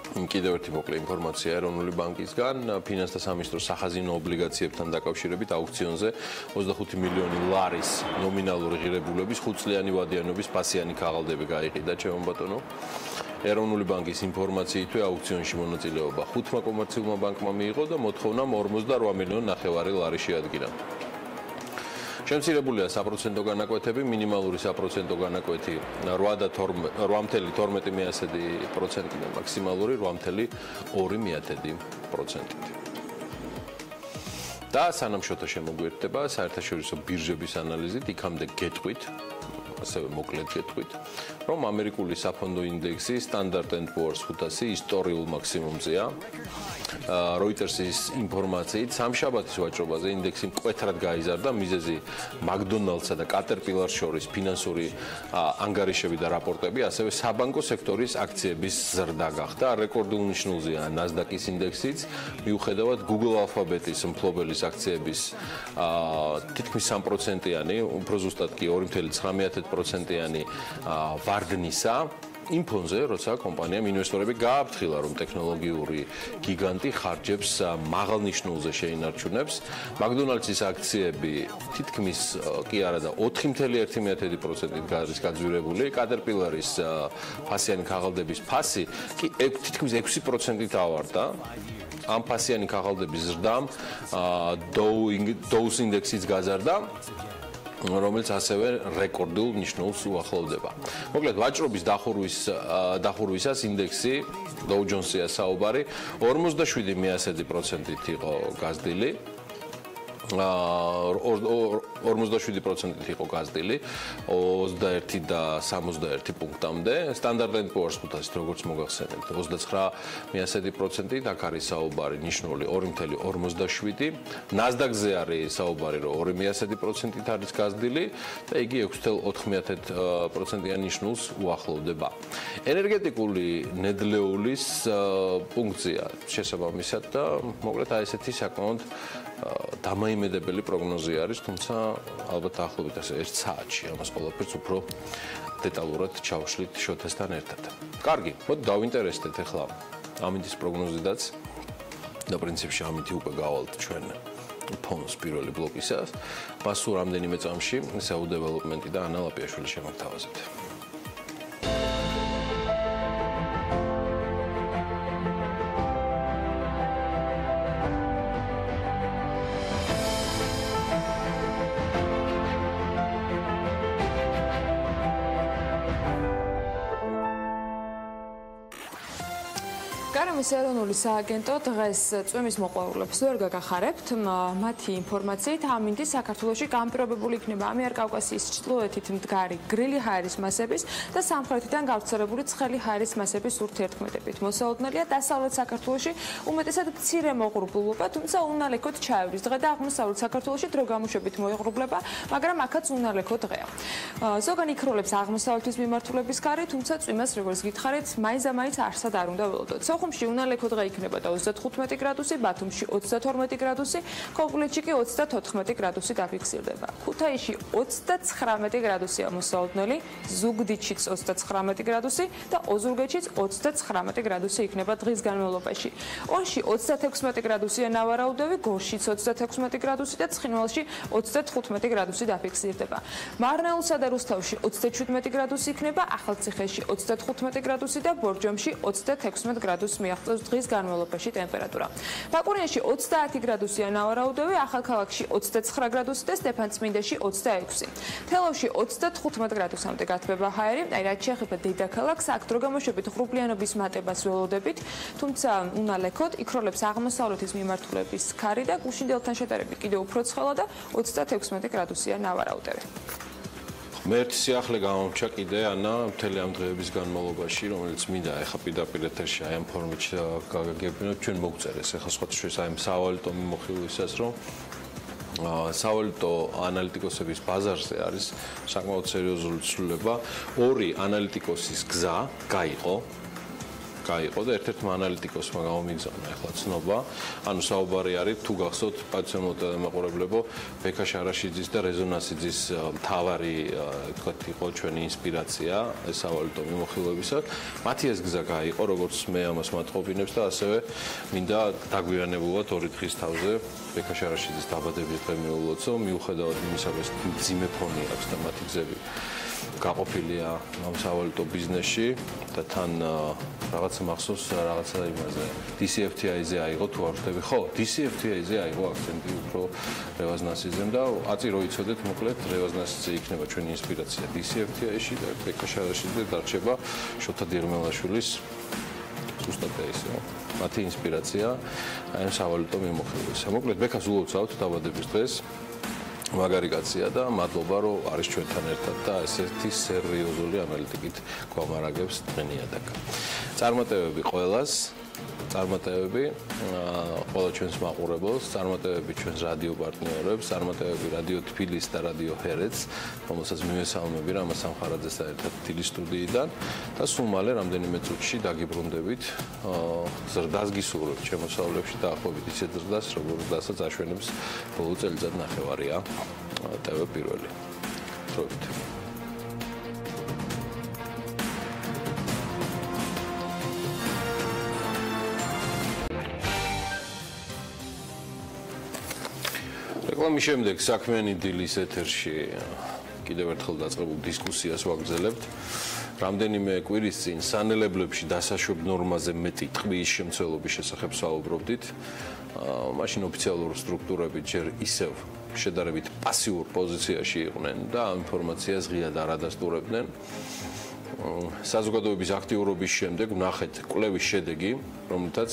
კიდევ ერთი მოკლე ინფორმაცია ეროვნული ბანკისგან, ფინანსთა სამინისტროს სახაზინო ობლიგაციებთან დაკავშირებით აუქციონზე 25 მილიონი ლარის ნომინალური ღირებულების 5 წლიანი ვადიანობის ფასიანი ქაღალდები გაიყიდა, ჩემო ბატონო. ეროვნული ბანკის ინფორმაციითვე აუქციონში მონაწილეობა 5 კომერციულმა ბანკმა მიიღო და მოთხოვნამ 48 მილიონ 9 ლარი შეადგინა. შემცირებულია საპროცენტო განაკვეთები, მინიმალური საპროცენტო განაკვეთი 8.12% და მაქსიმალური 8.2%. და სანამ შოთა შემოგვიერთდება საერთაშორისო ბირჟების ანალიზით, იქამდე გეტყვით, ასევე მოკლედ გეტყვით, რომ ამერიკული საფონდო ინდექსი Standard & Poor's 500 ისტორიულ მაქსიმუმზეა. Reuters-ის ინფორმაციით, სამშაბათის ვაჭრობაზე ინდექსი მკვეთრად გაიზარდა, მიზეზი McDonald's-სა და Caterpillar-ს შორის ფინანსური ანგარიშები და რაპორტები, ასევე საბანკო სექტორის აქციების ზრდა გახდა. რეკორდულ ნიშნულზეა NASDAQ-ის ინდექსიც, მიუხედავად Google Alphabet-ის მფლობელის აქციების თითქმის 3%-იანი, უფრო ზუსტად კი 2.9%-იანი ვარდნისა. იმ ფონზე, როცა კომპანიამ ინვესტორები გააფრთხილა, რომ ტექნოლოგიური გიგანტი ხარჯებს მაღალ ნიშნულზე შეინარჩუნებს, McDonald's-ის აქციები თითქმის კი არა და 4.1%-ით არის გაძვირებული, Caterpillar-ის ფასიანი ქაღალდების ფასი კი თითქმის 6%-ით ავარდა. ამ ფასიანი ქაღალდების ზრდამ Dow-ს ინდექსიც გაზარდა, რომელიც ასევე რეკორდულ ნიშნულს უახლოვდება. მოკლედ, ვაჭრობის დახურვისას ინდექსი Dow Jones-ია საუბარი 47% იყო გაზრდილი. 47% იყო გაზრდილი 21 და 61 პუნქტამდე. Standard & Poor's 500-ით როგორც მოგახსენებთ 29%-ით, აქ არის საუბარი ნიშნული 2.47. NASDAQ-ზე არის საუბარი, რომ 2.1%-ით არის გაზრდილი და იგი 6.4%-იან ნიშნულს უახლოვდება. ენერგეტიკული ნედლეულის პუნქტია შესაბამისად და მოკლედ აი ესეთი საკმაოდ დამაიმედებელი პროგნოზი არის, თუმცა ალბათ ახლობით ასე 1 საათში ამას ყველაფერს უფრო დეტალურად ჩავშლით შოთასთან ერთად. კარგი, მოდი დავინტერესდეთ ახლა ამინდის პროგნოზიდაც და პრინციპში ამითი უკვე გავალთ ჩვენ ფონს პირველი ბლოკისას. მას სულ რამდენიმე წამში SEO დეველოპმენტი და ანა ლაპიაშვილი შემოგთავაზებთ. გარემოს ეროვნული სააგენტო დღეს წვიმის მოყვარულებს ვერ გაგახარებთ. მათი ინფორმაციით ამინდის საქართველოში განპირობებული იქნება ამიერკავკასიის ჩრდილოეთით მდგარი გრილი ჰაერის მასების და სამხრეთიდან გავრცელებული ცხელი ჰაერის მასების ურთიერთქმედებით. მოსალოდნელია დასავლეთ საქართველოში უმეტესად მცირე მოღრუბლობა, თუმცა უნალექოდ ჩაევრის. დღე და აღმოსავლეთ საქართველოში დრო გამოშვებით მოიღრუბლება, მაგრამ აქაც უნალექო დღეა. ზოგან იქროლებს აღმოსავლეთის მიმართულების კარი, თუმცა წვიმას როგორც გითხარით, მაინც არსად არ უნდა ველოდოთ. სოხუმში უნალექო დღე იქნება და 35 გრადუსი, ბათუმში 32 გრადუსი, ქობულეთში კი 34 გრადუსი დაფიქსირდება. ქუთაისში 29 გრადუსია მოსალოდნელი, ზუგდიდშიც 29 გრადუსი და ოზურგეთშიც 29 გრადუსი იქნება დღის განმავლობაში. ორში 36 გრადუსია ნავარაუდევი, გორშიც 36 გრადუსი და ცხინვალში 35 გრადუსი დაფიქსირდება. მარნეულსა და რუსთავში 37 გრადუსი იქნება, ახალციხეში 35 გრადუსი და ბორჯომში 36 გრადუსი მიაღწევს დღის განმავლობაში ტემპერატურა. ბაკურიანში 30 გრადუსია ნავარაუდევი, ახალქალაქში 29 გრადუსი და სტეფანწმინდაში 26. თელავში 35 გრადუსამდე გათბება ჰაერი, აი რაც შეეხება დედაქალაქს, აქ დრო გამოშვებით ღრუბლიანობის მატებას ველოდებით, თუმცა უნალექოდ იქროლებს აღმოსავლეთის მიმართულების ქარი და გუშინდელთან შედარებით კიდევ უფრო ცხელა და 36 გრადუსია ნავარაუდევი. მე ერთი სიახლე გამომჩა კიდე ანა მთელი ამ დღეების განმავლობაში, რომელიც მინდა ეხა პირდაპირ ეთერში აი ამ ფორმით გაგებინოთ, ჩვენ მოგწერეს ეხა სხვა შეს აი სავალუტო მიმოხილვისას, რომ სავალუტო ანალიტიკოსების ბაზარზე არის საკმაოდ სერიოზული ცვლილება. 2 ანალიტიკოსის გზა გაიყო გაიყო და ერთ-ერთმა ანალიტიკოსმა გამომიგზავნა ახლა ცნობა, ანუ საუბარი არის თუ გახსოვთ პაციენტთა დამაყურებლებო ბექა შარაშიძის და რეზონანსიძის მთავარი თქვათ იყო ჩვენი ინსპირაცია ეს სავალუტო მიმოხილვებისას. მათი ეს გზა გაიყო, როგორც მე ამას მათყოფინებს და ასევე მინდა დაგვიანებულად 2 დღის თავზე ბექა შარაშიძის დაბადების დღე მიულოცო, მიუხედავად იმისა, რომ ძიმე ფონი აქვს და მათი გზები გაყოფილია ამ სავალუტო ბიზნესში და თან რაღაცა მახსოვს რაღაცა იმაზე DCFTI-ზე აიღო თუ არ ვხვდები ხო DCFTI-ზე აიღო აქცენტი უფრო რევაზნასიზე და აწი რო იცოდეთ მოკლედ რევაზნასიზე იქნება ჩვენი ინსპირაცია DCFTI-ში და ბექა შარაშიძე დარჩება შოთა დირმელაშვილის ზუსტად ისე მათი ინსპირაცია აი ამ სავალუტო მიმოხილვისა მოკლედ ბექას ულოცავთ დაბადების დღეს მაგარი კაცია და მადლობა რომ არის ჩვენთან ერთად და ესეთი სერიოზული ანალიტიკით გვამარაგებს დღენიადაკ. წარმატებები ყველას, წარმატებები ყველა ჩვენს მაყურებელს, წარმატებები ჩვენს რადიო პარტნიორებს, წარმატებები რადიო თბილისს და რადიო ჰერეთს, რომელსაც მივესალმები რა მას სამხარაძესთან ერთად დილის სტუდიიდან და სულ მალე რამდენიმე წუთში დაგიბრუნდებით ზრდას გისურვებთ შემოსავლებში და ახლობით ისე ზრდას, როგორცაც აშვენებს ბოლო წელიწად ნახევარია TV Pirveli. დროებით. რეკლამის შემდეგ საქმიანი დილის ეთერში კიდევ ერთხელ დაწყებულ დისკუსიას ვაგრძელებთ. რამდენიმე კვირის წინ სანელებლებში დასაშვებ ნორმაზე მეტი ტყვის შემცველობის შესახებ საუბრობდით. მაშინ ოფიციალური სტრუქტურები ჯერ ისევ შედარებით პასიურ პოზიციაში იყვნენ და ამ ინფორმაციას ღიად არ ადასტურებდნენ. საზოგადოების აქტიურობის შემდეგ ვნახეთ კვლევის შედეგი, რომლითაც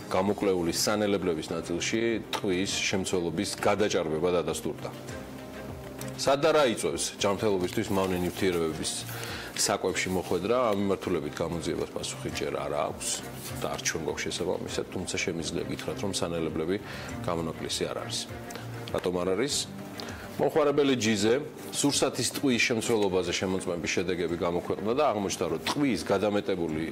გამოკლეული სანელებლების ნაწილში ტყვის შემცველობის გადაჭარბება დადასტურდა. სად და რა იწვევს ჯანმრთელობისთვის მავნე ნივთიერებების საკვებში მოხვედრა, ამ მიმართულებით გამოძიებას პასუხი ჯერ არ აქვს და არ ჩვენ გვაქვს შესაბამისად, თუმცა შემიძლია გითხრათ, რომ სანელებლები გამონაკლისი არ არის. რატომ არ არის? მომხმარებელი ჯიზე სურსათის ტყვის შემცველობაზე შემოწმების შედეგები გამოქვეყნდა და აღმოჩნდა, რომ ტყვის გადამეტებული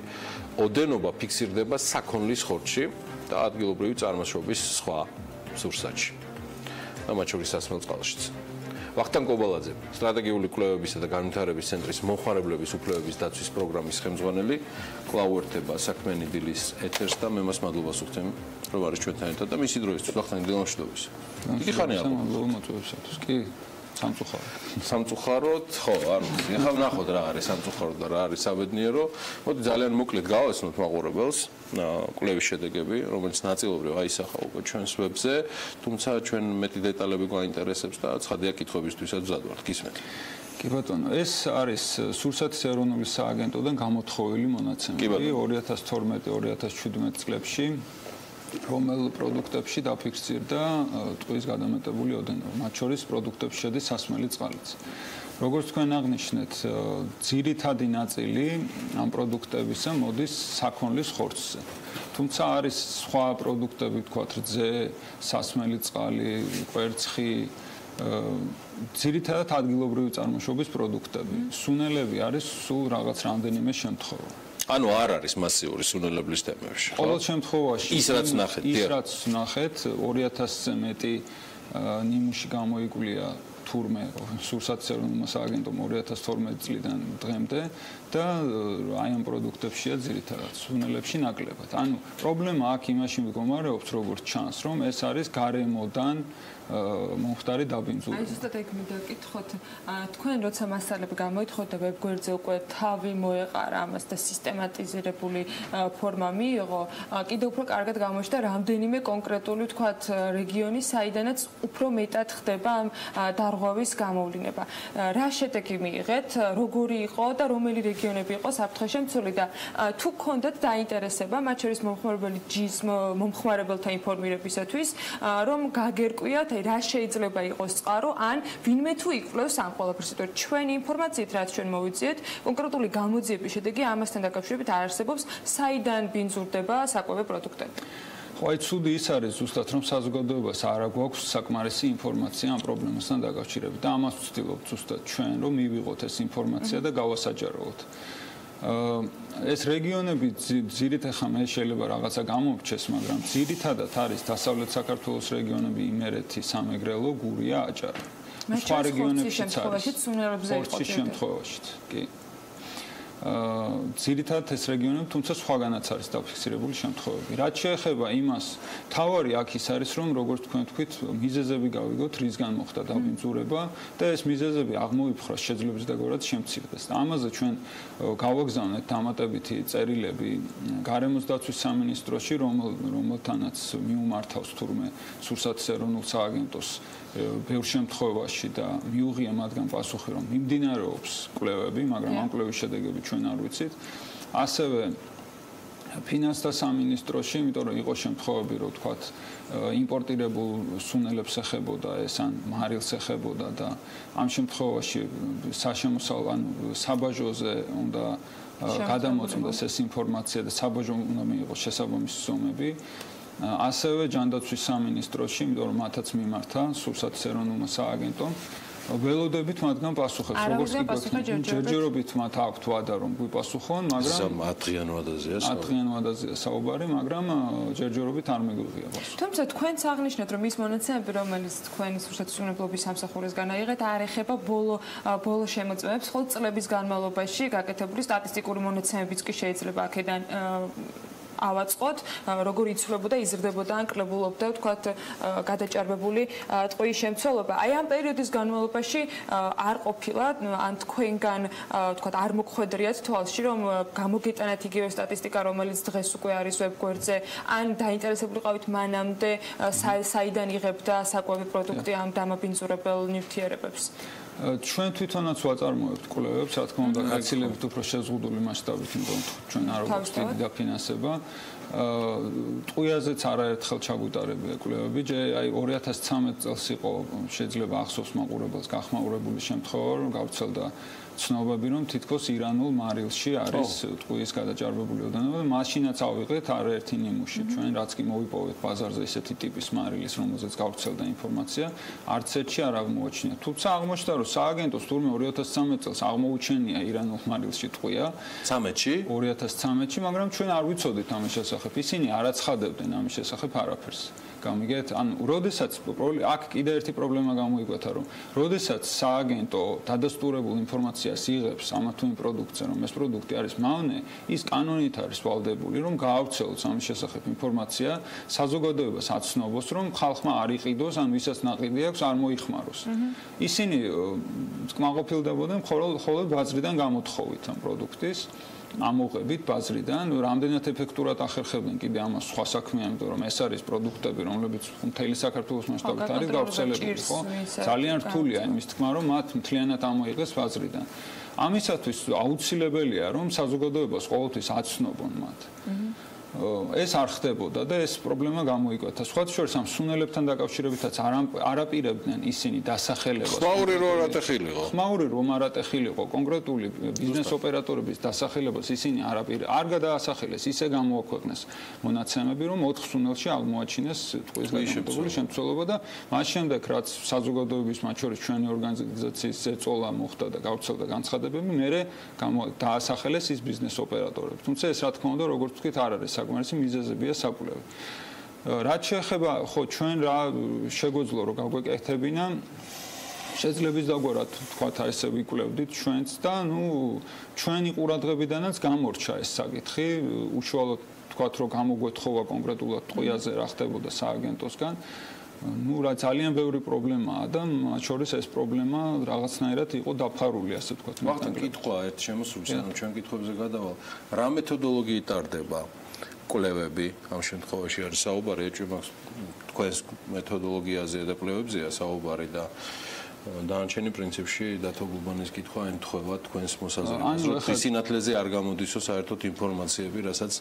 ოდენობა ფიქსირდება საქონლის ხორცში და ადგილობრივი წარმოშობის სხვა სურსათში. და მათ შორის სასმელ წყალშიც. ვახტანგ კობალაძე, სტრატეგიული კვლევებისა და განვითარების ცენტრის მომხმარებლების უფლებების დაცვის პროგრამის ხელმძღვანელი, კვლავ ერთება საქმიანი დილის ეთერს და მე მას მადლობას ვუხდები, რომ არის ჩვენთან ერთად და მისი დროისთვის ვახტანგ დილა მშვიდობის. დიდი ხანია არ მადლობა მოწვევისათვის. კი, სამწუხაროდ. სამწუხაროდ, ხო, არ ვიცი. ეხლა ვნახოთ რა არის სამწუხაროდ და რა არის საბედნიერო. მოდი ძალიან მოკლედ გავაცნოთ მაყურებელს კვლევის შედეგები, რომელიც ნაწილობრივ აისახა უკვე ჩვენს ვებზე, თუმცა ჩვენ მეტი დეტალები გვაინტერესებს და ცხადია კითხვებისთვისაც მზად ვართ. გისმენთ. კი ბატონო, ეს არის სურსათის ეროვნული სააგენტოდან გამოთხოვილი მონაცემები 2012-2017 წლებში. რომელ პროდუქტებში დაფიქსირდა ტყვის გადამეტებული ოდენობა, მათ შორის პროდუქტებში შედის სასმელი წყალიც. როგორც თქვენ აღნიშნეთ, ძირითადი ნაწილი ამ პროდუქტებისა მოდის საქონლის ხორცზე. თუმცა არის სხვა პროდუქტები, თქვათ რძე, სასმელი წყალი, კვერცხი, ძირითადად ადგილობრივი წარმოშობის პროდუქტები. სუნელები არის სულ რაღაც რამდენიმე შემთხვევა. ანუ არ არის მასიური სუნელებლის თემებში. ყოველ შემთხვევაში ის რაც ნახეთ, ის რაც ნახეთ 2000-ზე მეტი ნიმუში გამოიკვლია თურმე სურსათის ეროვნულმა სააგენტომ 2012 წლიდან დღემდე და აი ამ პროდუქტებშია ძირითადად სუნელებში ნაკლებად. ანუ პრობლემა აქ იმაში მდგომარეობს, როგორც ჩანს, რომ ეს არის გარემოდან მომხდარი დაბინძურება. აი ზუსტად ეგ მივეკითხოთ, თქვენ როცა მასალები გამოითხოვთ და ვებგვერდზე უკვე თავი მოეყარა ამას და სისტემატიზირებული ფორმა მიიღო, კიდევ უფრო კარგად გამოჩნდა რამდენიმე კონკრეტული თქვათ რეგიონი, საიდანაც უფრო მეტად ხდება ამ დარღვევის გამოვლინება. რა შედეგი მიიღეთ, როგორი იყო და რომელი რეგიონები იყო საფრთხე შემცველი და თუ გქონდათ დაინტერესება, მათ შორის მომხმარებელი ჯის მომხმარებელთა ინფორმირებისათვის, რომ გაგერკვიათ რა შეიძლება იყოს წყარო ან ვინმე თუ იკვლევს ამ ყველაფერს. ჩვენი ინფორმაციით რაც ჩვენ მოვიძიეთ, კონკრეტული გამოძიების შედეგი ამასთან დაკავშირებით არ არსებობს, საიდან ბინძურდება საკვები პროდუქტები. ხო, აი ცუდი ის არის ზუსტად, რომ საზოგადოებას არ აქვს საკმარისი ინფორმაცია ამ პრობლემასთან დაკავშირებით და ამას ვცდილობთ ზუსტად ჩვენ, რომ მივიღოთ ეს ინფორმაცია და გავასაჯაროოთ. ეს რეგიონები ძირითადად ხა მე შეიძლება რაღაცა გამომრჩეს, მაგრამ ძირითადად არის დასავლეთ საქართველოს რეგიონები, იმერეთი, სამეგრელო, გურია, აჭარა. სხვა რეგიონებშიც არის. შემთხვევაშიც, კი. ძირითადად ეს რეგიონები, თუმცა სხვაგანაც არის დაფიქსირებული შემთხვევები. რაც შეეხება იმას, თავარი აქ ის არის, რომ როგორც თქვენ თქვით, მიზეზები გავიგოთ, რისგან მოხდა დაბინძურება და ეს მიზეზები აღმოიფხრას შეძლებს და შემცირდეს. და ამაზე ჩვენ გავაგზავნეთ დამატებითი წერილები გარემოს დაცვის სამინისტროში, რომელთანაც მიუმართავს თურმე სურსათის ეროვნულ სააგენტოს ბევრ შემთხვევაში და მიუღია მათგან პასუხი, რომ მიმდინარეობს კვლევები, მაგრამ ამ კვლევის შედეგები ჩვენ არ ვიცით. ასევე ფინანსთა სამინისტროში, იმიტომ რომ იყო შემთხვევები, რომ თქვათ იმპორტირებულ სუნელებს ეხებოდა ეს ან მარილს ეხებოდა და ამ შემთხვევაში საბაჟოზე უნდა გადამოწმდეს ეს ინფორმაცია და საბაჟო უნდა მიიღოს შესაბამისი ზომები. ასევე ჯანდაცვის სამინისტროში, იმიტომ რომ მათაც მიმართა სურსათის ეროვნულმა სააგენტომ, ველოდებით მათგან პასუხებს, როგორც კი ჯერჯერობით მათ აქვთ ვადა რომ გვიპასუხონ, მაგრამ 10 დღიან ვადაზეა 10 დღიან ვადაზეა საუბარი, მაგრამ ჯერჯერობით არ მიგვიღია პასუხი. თუმცა თქვენც აღნიშნეთ, რომ ის მონაცემები, რომელიც თქვენი სურსათის უნებლობის სამსახურისგან აიღეთ, არ ეხება ბოლო შემოწმებებს, ხოლო წლების განმავლობაში გაკეთებული სტატისტიკური მონაცემებიც კი შეიძლება აქედან ავაწყოთ, როგორ იცვლებოდა, იზრდებოდა ან კლებულობდა, თქვათ, გადაჭარბებული ტყუის შემცველობა. აი ამ პერიოდის განმავლობაში არ ყოფილა, ან თქვენგან, თქვათ, არ მოგხვედრიათ თვალში, რომ გამოგეტანათ იგივე სტატისტიკა, რომელიც დღეს უკვე არის ვებგვერდზე, ან დაინტერესებულიყავით მანამდე, საიდან იღებდა საკვები პროდუქტი ამ დამაბინძურებელ ნივთიერებებს? ჩვენ თვითონაც ვაწარმოებთ კვლევებს, რა თქმა უნდა, გაცილებით უფრო შეზღუდული მასშტაბით, იმიტომ ჩვენ არ გვაქვს დიდი დაფინანსება. ტყუიაზეც არაერთხელ ჩაგვიტარებია კვლევები, აი 2013 წელს იყო შეიძლება ახსოვს მაყურებელს გახმაურებული შემთხვევა, რომ გავრცელდა ცნობები, რომ თითქოს ირანულ მარილში არის ტყუის გადაჭარბებული ოდენობა და მაშინაც ავიღეთ არაერთი ნიმუში. ჩვენ რაც კი მოვიპოვეთ ბაზარზე ისეთი ტიპის მარილის, რომელზეც გავრცელდა ინფორმაცია, არც ერთში არ აღმოაჩინა. თუმცა აღმოჩნდა, რომ სააგენტოს თურმე 2013 წელს აღმოუჩენია ირანულ მარილში ტყუია. 13-ში? 2013-ში, მაგრამ ჩვენ არ ვიცოდით ამის შესახებ. ისინი არ აცხადებდნენ ამის შესახებ არაფერს. გამიგეთ? ანუ, როდესაც აქ კიდე ერთი პრობლემა გამოიკვეთა, რომ როდესაც სააგენტო დადასტურებულ ინფორმაციას იღებს ამა თუ იმ პროდუქტზე, რომ ეს პროდუქტი არის მავნე, ის კანონით არის ვალდებული, რომ გაავრცელოს ამის შესახებ ინფორმაცია, საზოგადოებას აცნობს, რომ ხალხმა არ იყიდოს, ან ვისაც ნაყიდი აქვს, არ მოიხმაროს. ისინი კმაყოფილდებოდნენ მხოლოდ ბაზრიდან გამოთხოვით ამ პროდუქტის. ამოღებით ბაზრიდან, რამდენად ეფექტურად ახერხებდნენ კიდე ამას სხვა საქმეა, იმიტომ რომ ეს არის პროდუქტები, რომლებიც მთელი საქართველოს მასშტაბით არის გავრცელებული, ხო? ძალიან რთულია იმის თქმა, რომ მათ მთლიანად ამოიღეს ბაზრიდან. ამისათვის აუცილებელია, რომ საზოგადოებას ყოველთვის აცნობონ მათ. ეს არ ხდებოდა და ეს პრობლემა გამოიკვეთა. სხვათა შორის ამ სუნელებთან დაკავშირებითაც არაპირებდნენ ისინი დასახელებას. ხმაური რომ არატეხილიყო. ხმაური რომ არატეხილიყო, კონკრეტული ბიზნეს ოპერატორების დასახელებას ისინი არ გადაასახელეს, ისე გამოაქვეყნეს მონაცემები, რომ 4 სუნელში აღმოაჩინეს ტყუის გადამეტებული შემცველობა და მას შემდეგ რაც საზოგადოების მათ შორის ჩვენი ორგანიზაციის ეწოლა მოხდა და გავრცელდა განცხადებები, მერე დაასახელეს ის ბიზნეს ოპერატორები. თუმცა ეს რა თქმა უნდა, როგორც ვთქვით, არ არის საკმარისი მიზეზებია საკვლევი. რაც შეეხება, ხო, ჩვენ რა შეგვეძლო რომ გავგვეკეთებინა, შეძლებს დაგვარად თქვათ ესე ვიკვლევდით ჩვენც და ჩვენი ყურადღებიდანაც გამორჩა ეს საკითხი, უშუალოდ თქვათ რომ გამოგვეთხოვა კონკრეტულად ტყუიაზე რა ხდებოდა სააგენტოსგან. რა ძალიან ბევრი პრობლემაა და მათ შორის ეს პრობლემა რაღაცნაირად იყო დაფარული, ასე თქვათ. მაგთან კითხვა ერთ შემოსულს, ანუ ჩვენ კითხვებზე გადავალ, რა მეთოდოლოგიით ტარდება კვლევები, ამ შემთხვევაში არის საუბარი ეჭვმაგს თქვენს მეთოდოლოგიაზე და კვლევებზეა საუბარი და დანარჩენი პრინციპში დათო გუბანის კითხვა ემთხვევა თქვენს მოსაზრებას, რომ სინათლეზე არ გამოდისო საერთოდ ინფორმაციები, რასაც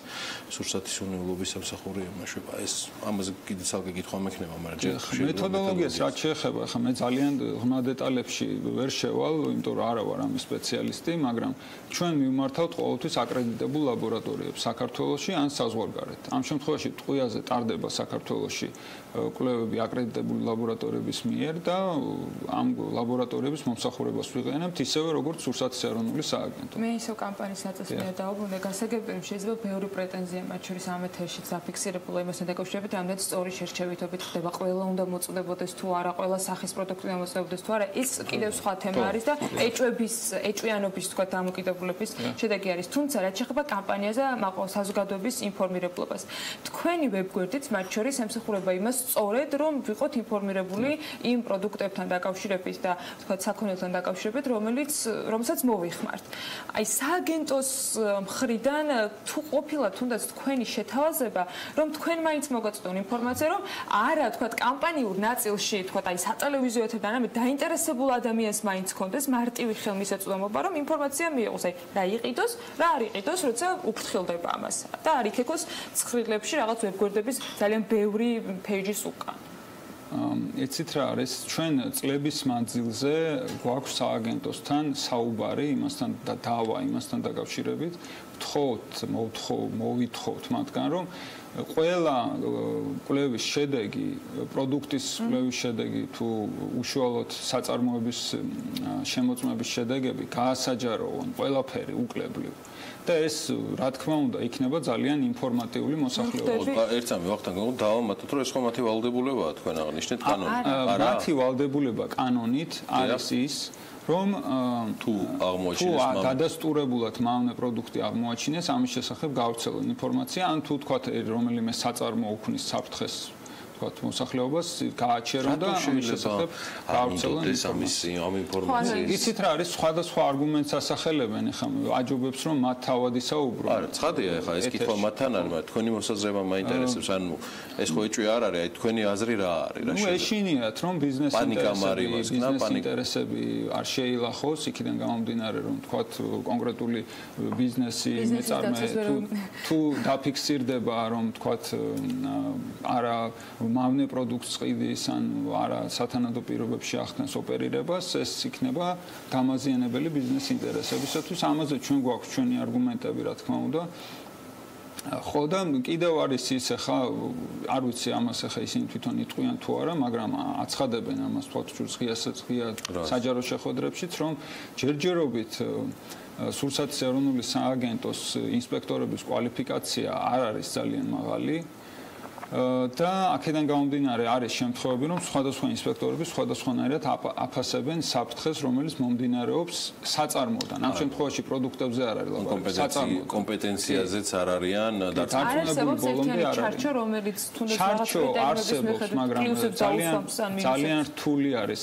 სურსათის უნებლობის სამსახური ემაშვება. ეს ამაზე კიდე ცალკე კითხვა მექნება, მაგრამ ჯერ მეთოდოლოგიას რაც შეეხება, ხა მე ძალიან ღრმა დეტალებში ვერ შევალ, იმიტომ რომ არა ვარ ამის სპეციალისტი, მაგრამ ჩვენ მიმართავთ ყოველთვის აკრედიტებულ ლაბორატორიებს საქართველოში ან საზღვარგარეთ. ამ შემთხვევაში ტყუიაზე ტარდება საქართველოში კვლევები აკრედიტებული ლაბორატორიების მიერ და ამ ლაბორატორიების მომსახურებას ვიყენებთ, ისევე როგორც სურსათის ეროვნული სააგენტო. მე ისო კამპანიის ნაწილია დაუბრუნდა გასაგებია, შეიძლება ბევრი პრეტენზია მათ შორის ამ ეთერშიც დაფიქსირებულა იმასთან დაკავშირებით, ამდენ სწორი შერჩევითობით ხდება, ყველა უნდა მოწოდებოდეს თუ არა, ყველა სახის პროდუქტი უნდა მოწოდებოდეს თუ არა, ის კიდევ სხვა თემა არის და ეჭვიანობის თქვა დამოკიდებულების შედეგი არის. თუმცა რაც შეეხება კამპანიაზე, საზოგადოების ინფორმირებლობას. თქვენი ვებგვერდით მათ შორის ემსახურება იმას სწორედ, რომ ვიყოთ ინფორმირებული იმ პროდუქტებთან დაკავშირებით და თქვა საქონელთან დაკავშირებით, რომელსაც მოვიხმართ. აი სააგენტოს მხრიდან თუ ყოფილა თუნდაც თქვენი შეთავაზება, რომ თქვენ მაინც მოგაწოდონ ინფორმაცია, რომ არა, თქვა კამპანიურ ნაწილში, თქვა აი სატელევიზიო ეთერთან ამით დაინტერესებულ ადამიანს მაინც კონდეს მარტივი ხელმისაწვდომობა, რომ ინფორმაცია მიიღოს, აი რა იყიდოს, რა არ იყიდოს, როცა უფრთხილდება ამას. და არ იქეკოს ცხრილებში რაღაც ვებგვერდების ძალიან ბევრი პეიჯის უკან. იცით რა არის, ჩვენ წლების მანძილზე გვაქვს სააგენტოსთან საუბარი იმასთან და დავა იმასთან დაკავშირებით, მოვითხოვთ მათგან, რომ ყველა კვლევის შედეგი, პროდუქტის კვლევის შედეგი თუ უშუალოდ საწარმოების შემოწმების შედეგები გაასაჯაროონ ყველაფერი უკლებლივ. და ეს რა თქმა უნდა იქნება ძალიან ინფორმატიული მოსახლეობა. ერთ სამი ვახტანგ დავამატოთ, რომ ეს ხო მათი ვალდებულებაა თქვენ აღნიშნეთ კანონით. მათი ვალდებულება კანონით არის ის, რომ თუ აღმოაჩინეს დადასტურებულად მავნე პროდუქტი აღმოაჩინეს, ამის შესახებ გავრცელონ ინფორმაცია, ან თუ თქვათ რომელიმე საწარმო უქმნის საფრთხეს თქვათ მოსახლეობას გააჩერონ და ამის შესახებ გავრცელონ ამ ინფორმაციას. იცით რა არის, სხვადასხვა არგუმენტს ასახელებენ, ეხლა აჯობებს რომ მათ თავად ისაუბრონ. არა, ცხადია, ეხლა ეს კითხვა მათთან არის, მაგრამ თქვენი მოსაზრება მაინტერესებს, ანუ ეს ხო ეჭვი არ არის, აი თქვენი აზრი რა არის, რა შეიძლება. ეშინიათ რომ ბიზნეს ინტერესები არ შეილახოს, იქიდან გამომდინარე რომ თქვათ კონკრეტული ბიზნესი მეწარმე თუ დაფიქსირდება რომ თქვათ არა მავნე პროდუქტს ყიდის ან არა სათანადო პირობებში ახდენს ოპერირებას, ეს იქნება გამაზიანებელი ბიზნეს ინტერესებისათვის. ამაზე ჩვენ გვაქვს ჩვენი არგუმენტები, რა თქმა უნდა. ხო და კიდევ არის ის ახლა არ ვიცი ამას ახლა ისინი თვითონ იტყვიან თუ არა, მაგრამ აცხადებენ ამას თქვათ ღია საჯარო შეხვედრებშიც, რომ ჯერჯერობით სურსათის ეროვნული სააგენტოს ინსპექტორების კვალიფიკაცია არ არის ძალიან მაღალი. და აქედან გამომდინარე არის შემთხვევები, რომ სხვადასხვა ინსპექტორები სხვადასხვანაირად აფასებენ საფრთხეს, რომელიც მომდინარეობს საწარმოდან. ამ შემთხვევაში პროდუქტებზე არ არის ლაპარაკი, კომპეტენციაზეც არ არიან დაწუნებული ბოლომდე არ არის. ჩარჩო, რომელიც თუნდაც ჩარჩო არსებობს, მაგრამ ძალიან რთული არის.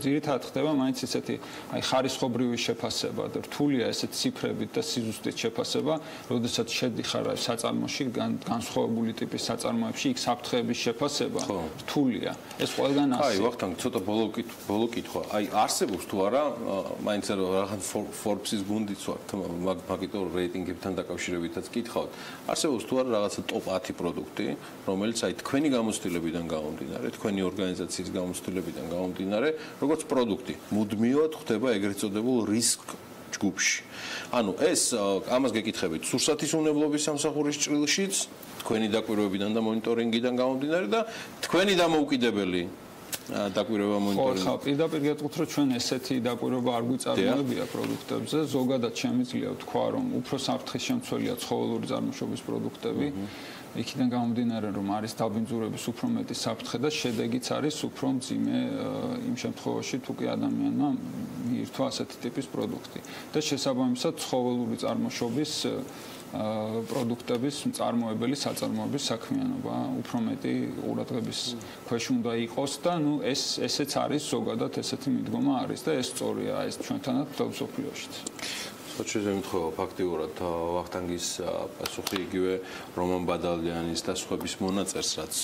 ძირითადად ხდება მაინც ესეთი აი ხარისხობრივი შეფასება და რთულია ესეთ ციფრებით და სიზუსტით შეფასება, როდესაც შედიხარ საწარმოში განსხვავებული ტიპის საწარმოებში იქ საფრთხეების შეფასება რთულია. ეს ყველგან ასე. აი, ვახტანგ, ცოტა ბოლო კითხვა. აი, არსებობს თუ არა, მაინც რაღაც Forbes-ის გუნდიც ვართ, მაგიტო რეიტინგებთან დაკავშირებითაც კითხავთ. არსებობს თუ არა რაღაცა ტოპ 10 პროდუქტი, რომელიც აი თქვენი გამოცდილებიდან გამომდინარე, თქვენი ორგანიზაციის გამოცდილებიდან გამომდინარე, როგორც პროდუქტი, მუდმივად ხდება ეგრეთ წოდებულ რისკ ჯგუფში. ანუ ეს ამას გეკითხებით სურსათის უნებლობის სამსახურის ჭრილშიც, თქვენი დაკვირვებიდან და მონიტორინგიდან გამომდინარე და თქვენი დამოუკიდებელი დაკვირვება მონიტორინგი. ხო, პირდაპირ გეტყვით, რომ ჩვენ ესეთი დაკვირვება არ გვიწარმოებია პროდუქტებზე, ზოგადად შემიძლია ვთქვა, რომ უფრო საფრთხის შემცველია ცხოველური წარმოშობის პროდუქტები. იქიდან გამომდინარე, რომ არის დაბინძურების უფრო მეტი საფრთხე და შედეგიც არის უფრო მძიმე იმ შემთხვევაში, თუ კი ადამიანმა მიირთვა ასეთი ტიპის პროდუქტი. და შესაბამისად ცხოველური წარმოშობის პროდუქტების მწარმოებელი საწარმოების საქმიანობა უფრო მეტი ყურადღების ქვეშ უნდა იყოს და ნუ ესეც არის ზოგადად ესეთი მიდგომა არის და ეს სწორია ეს ჩვენთანაც მთელ მსოფლიოშიც. შემთხვევა ფაქტიურად ვახტანგის პასუხი იგივე რომან ბადალიანის და სხვების მონაწერს, რაც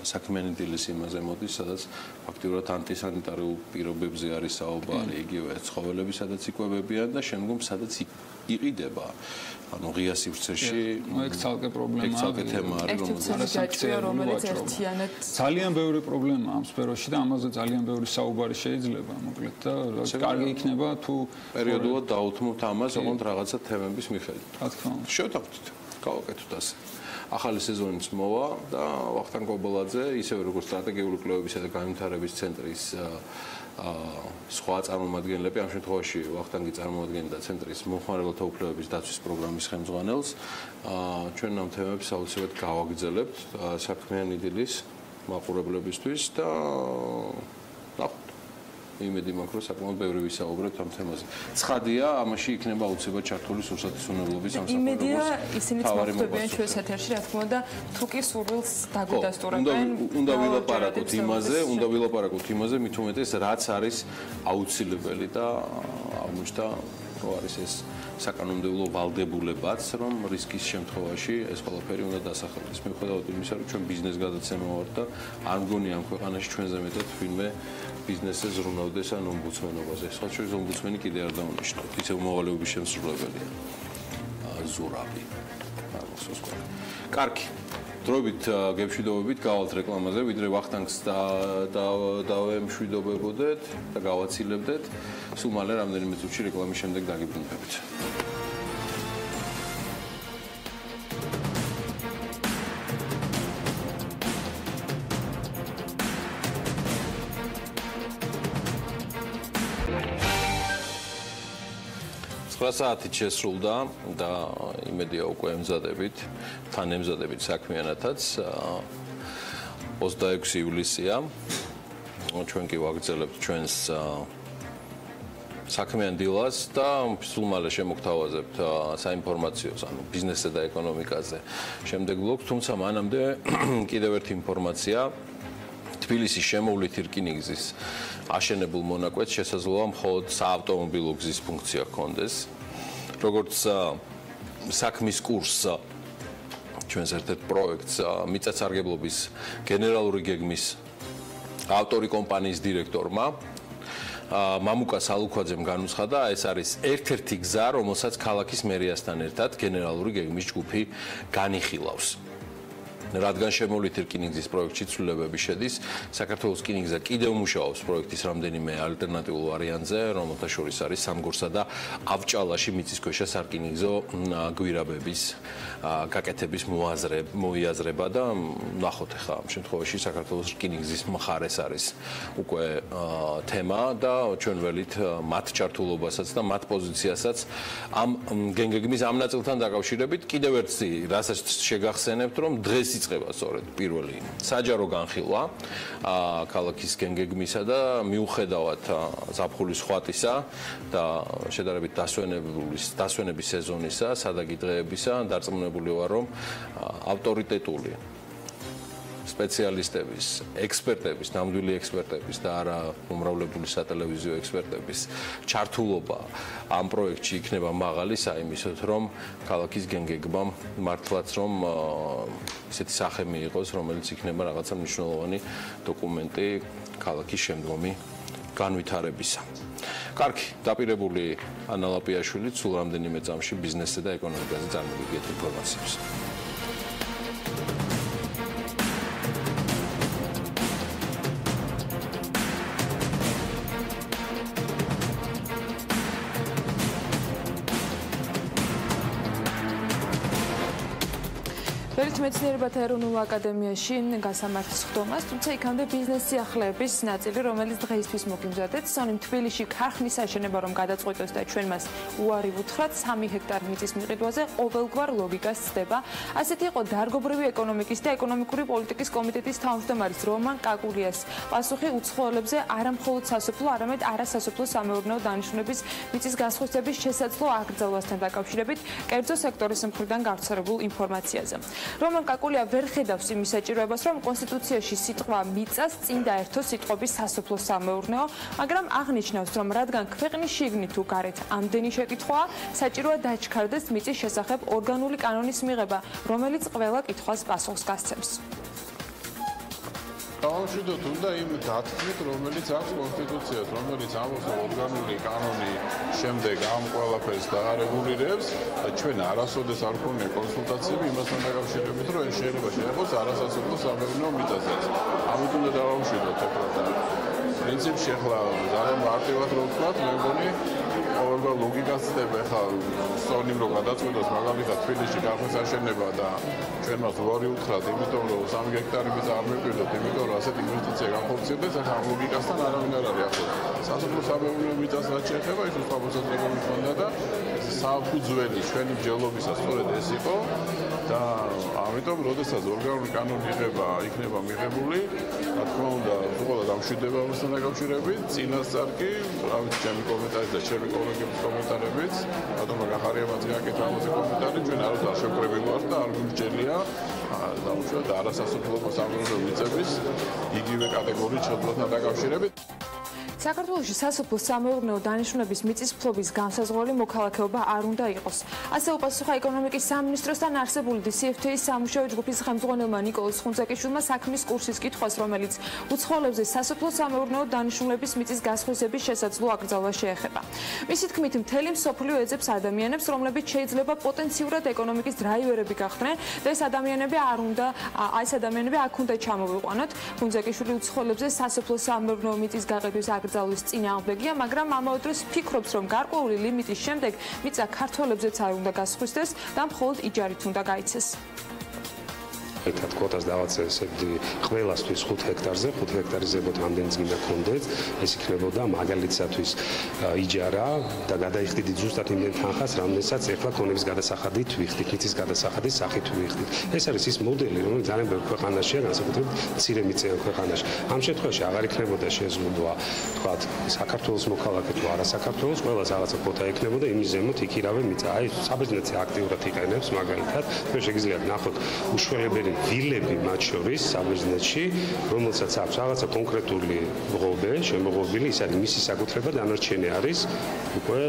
საქმიანი დილის იმაზე მოდის, სადაც ფაქტიურად ანტისანიტარულ პირობებზე არის საუბარი, იგივე ცხოველები, სადაც იკვებებიან და შემდგომ სადაც იყიდება. ანუ ღია სივრცეში ეგ ცალკე პრობლემაა. ეგ ცალკე თემა არის, რომელიც ერთიანად ძალიან ბევრი პრობლემაა ამ სფეროში და ამაზე ძალიან ბევრი საუბარი შეიძლება, მოკლედ და კარგი იქნება თუ პერიოდულად დაუთმოთ ამას, ოღონდ რაღაცა თემების მიხედვით. რა თქმა უნდა. შევთანხმდით. გავაკეთოთ ასე. ახალი სეზონიც მოვა და ვახტანგ კობოლაძე, ისევე როგორც სტრატეგიული კვლევებისა და განვითარების ცენტრის სხვა წარმომადგენლები, ამ შემთხვევაში ვახტანგი წარმოადგენდა ცენტრის მომხმარებელთა უფლებების დაცვის პროგრამის ხელმძღვანელს. ჩვენ ამ თემებს აუცილებლად გავაგრძელებთ საქმიანი დილის მაყურებლებისთვის და ნახოთ. იმედი მაქვს, რომ საკმაოდ ბევრი ვისაუბრებთ ამ თემაზე. ცხადია, ამაში იქნება აუცილებლად ჩართული სურსათისმრებლობის ამ საკითხში. იმედია, ისინიც მოხდებიან ჩვენს ეთერში, რა თქმა უნდა, თუ კი სურვილს დაგვიდასტურებენ. უნდა ვილაპარაკოთ იმაზე, მით უმეტეს რაც არის აუცილებელი და აღმოჩნდა, რომ არის ეს საკანონმდებლო ვალდებულებაც, რომ რისკის შემთხვევაში ეს ყველაფერი უნდა დასახელდეს. მიუხედავად იმისა, რომ ჩვენ ბიზნეს-გადაცემა ვართ და არ მგონია ამ ქვეყანაში ჩვენზე მეტად ვინმე ბიზნესზე ზრუნავდეს ან ომბუდსმენობაზე. სხვა შორის ომბუდსმენი კიდე არ დაუნიშნავთ, ისევ მოვალეობის შემსრულებელია. ზურაბი. კარგი. დროებით გემშვიდობებით გავალთ რეკლამაზე, ვიდრე ვახტანგს დავემშვიდობებოდეთ და გავაცილებდეთ. სულ მალე რამდენიმე წუთში რეკლამის შემდეგ დაგიბრუნდებით. საათით შესრულდა და იმედია უკვე ემზადებით, თან ემზადებით საქმიანათაც 26 ივლისია. ჩვენ კი ვაგრძელებთ ჩვენს საქმიან დილას და სულ მალე შემოგთავაზებთ საინფორმაციო, ანუ ბიზნესზე და ეკონომიკაზე შემდეგ ბლოკს, თუმცა მანამდე კიდევ ერთი ინფორმაცია. თბილისის შემოვლით რკინიგზის აშენებულ მონაკვეთს შესაძლოა მხოლოდ საავტომობილო გზის ფუნქცია ჰქონდეს. როგორც საქმის კურსს ჩვენს ერთ-ერთ პროექტს მიწათსარგებლობის გენერალური გეგმის ავტორი კომპანიის დირექტორმა მამუკა სალუქვაძემ განუცხადა, ეს არის ერთ-ერთი გზა, რომელსაც ქალაქის მერიასთან ერთად გენერალური გეგმის ჯგუფი განიხილავს. რადგან შემოვლით რკინიგზის პროექტში ცვლილებები შედის, საქართველოს რკინიგზა კიდევ მუშაობს პროექტის რამდენიმე ალტერნატიულ ვარიანტზე, რომელთა შორის არის სამგორსა და ავჭალაში მიწისქვეშა სარკინიგზო გვირაბების გაკეთების მოიაზრება და ნახოთ ახლა ამ შემთხვევაში საქართველოს რკინიგზის მხარეს არის უკვე თემა და ჩვენ ველით მათ ჩართულობასაც და მათ პოზიციასაც ამ გეგმის ამ ნაწილთან დაკავშირებით კიდევ ერთი რასაც შეგახსენებთ, რომ დღეს იწყება სწორედ პირველი საჯარო განხილვა ქალაქის გეგმისა და მიუხედავად ზაფხულის ხვატისა და შედარებით დასვენების სეზონისა, სადაგი დღეებისა, დარწმუნებული ვარ, რომ ავტორიტეტული სპეციალისტების, ექსპერტების, ნამდვილი ექსპერტების და არა უმრავლებული სატელევიზიო ექსპერტების ჩართულობა ამ პროექტში იქნება მაღალი საიმისოდ, რომ ქალაქის გეგმამ მართლაც რომ ისეთი სახე მიიღოს, რომელიც იქნება რაღაცა მნიშვნელოვანი დოკუმენტი ქალაქის შემდგომი განვითარებისა. კარგი, დაპირებული ანა ლაპიაშვილი სულ რამდენიმე წამში ბიზნესზე და ეკონომიკაზე წარმოგიდგეთ ინფორმაციებს. მეცნიერებათა ეროვნულ აკადემიაში გასამართს ხდომას, თუმცა იქამდე ბიზნეს სიახლეების ნაწილი, რომელიც დღეისთვის მოგიმზადეთ, სანამ თბილისში ქარხნის აშენება რომ გადაწყვიტოს და ჩვენ მას უარი ვუთხრათ, 3 ჰექტარი მიწის მიყიდვაზე ყოველგვარ ლოგიკას ცდება. ასეთი იყო დარგობრივი ეკონომიკის და ეკონომიკური პოლიტიკის კომიტეტის თავმჯდომარის რომან კაკულიას პასუხი უცხოელებზე არამხოლოდ სასოფლო, არამედ არასასოფლო სამეურნეო დანიშნულების მიწის გასხვისების შესაძლო აკრძალვასთან დაკავშირებით კერძო სექტორის მხრიდან გავრცელებულ ინფორმაციაზე. რომან კაკულია ვერ ხედავს იმის საჭიროებას, რომ კონსტიტუციაში სიტყვა მიწას წინ დაერთოს სიტყვების სასოფლო სამეურნეო, მაგრამ აღნიშნავს, რომ რადგან ქვეყნის შიგნით თუ გარეთ ამდენი შეკითხვაა, საჭიროა დაჩქარდეს მიწის შესახებ ორგანული კანონის მიღება, რომელიც ყველა კითხვას პასუხს გასცემს. დავამშვიდოთ უნდა იმ დათქმით, რომელიც აქვს კონსტიტუციას, რომელიც ამბობს, რომ ორგანული კანონი შემდეგ ამ ყველაფერს დაარეგულირებს და ჩვენ არასოდეს არ გქონია კონსულტაციები იმასთან დაკავშირებით, რომ ეს შეიძლება შეეხოს არასასოფლო სამეურნეო მიწასაც. ამით უნდა დავამშვიდოთ ახლა და პრინციპში ახლა ძალიან მარტივად რო ვთქვათ, მე მგონი ყოველგვარ ლოგიკას ცდება ხა სწორნიმ რო გადაწყვეტოს მაგალითად თბილისში გარკვეულ აშენება და ჩვენ მას ვარი უთხრათ იმიტომ რომ 3 გექტარიც არ მეკვირდოთ იმიტომ რომ ასეთ ინვესტიცია განხორციელდეს ახლა ამ ლოგიკასთან არავინ არ არის ახლოს სასოფლო-სამეურნეო მიწას რაც შეეხება ის უცხოებრივი ფონდა და საფუძველი ჩვენი ბრძოლობისა სწორედ ეს იყო და ამიტომ როდესაც ორგანული კანონი იქნება მიღებული რა თქმა უნდა უყურა დამშვიდდება ამასთან დაკავშირებით წინასწარ კი რა ვიცი ჩემი კომენტარი და ჩემი კოლეგების კომენტარებიც რატომ გახარიამაც გააკეთა ამაზე კომენტარი ჩვენ არ ვარ შეკრებილი ვარ და არ მიმჯელია დაუშვათ არასასოფლო-სამეურნეო მიწების იგივე კატეგორიის შეფლოსთან დაკავშირებით საქართველოში სასოფლო-სამეურნეო დანიშნულების მიწისფლობის განსაზღვრელი მოქალაქეობა არ უნდა იყოს. ასე უპასუხა ეკონომიკის სამინისტროსთან არსებული CFT-ის სამუშაო ჯგუფის ხელმძღვანელმა ნიკოლოზ ხუნძაკიშვილმა საქმის კურსის კითხვას, რომელიც უცხოელებზე სასოფლო-სამეურნეო დანიშნულების მიწის გასხვისების შესაძლო აკრძალვას შეეხება. მისი თქმით, მთელი მსოფლიო ეძებს ადამიანებს, რომლებიც შეიძლება პოტენციურად ეკონომიკის დრაივერები გახდნენ და ეს ადამიანები აქ უნდა ჩამოვიყვანოთ. ხუნძაკიშვილი უცხოელებზე სასოფლო-სამეურნეო მიწის გაყიდვის აკრძალვის წინააღმდეგია, მაგრამ ამავე დროს ფიქრობს, რომ გარკვეული ლიმიტის შემდეგ მიწა ქართველებზეც არ უნდა გასხვისდეს და მხოლოდ იჯარით უნდა გაიცეს. ერთად კვოტას დავაწესებდი ყველასთვის 5 ჰექტარზე, 5 ჰექტარის ზემოთ ამდენიც გინდა კონდეთ, ეს იქნებოდა მაგალითსათვის იჯარა და გადაიხდით ზუსტად იმდენ თანხას, რამდენსაც ეხლა კონების გადასახადით ვიხდით, მიწის გადასახადის სახით ვიხდით. ეს არის ის მოდელი, რომელიც ძალიან ბევრ ქვეყანაშია, განსაკუთრებით მცირე მიწიან ქვეყანაში. ამ შემთხვევაში აღარ იქნებოდა შეზღუდვა, თქვათ, საქართველოს მოქალაქე თუ არა საქართველოს, ყველას რაღაცა კვოტა იქნებოდა იმის ზემოთ იქირავე მიწა. აი, საბერძნეთი აქტიურად იყენებს მაგალითად, თქვენ შეგიძლიათ ნახოთ უშველებელი ვილები მათ შორის საბერძნეთში, რომელსაც აქვს რაღაცა კონკრეტული ღობე, შემოღობილი, ის არის მისი საკუთრება, დანარჩენი არის უკვე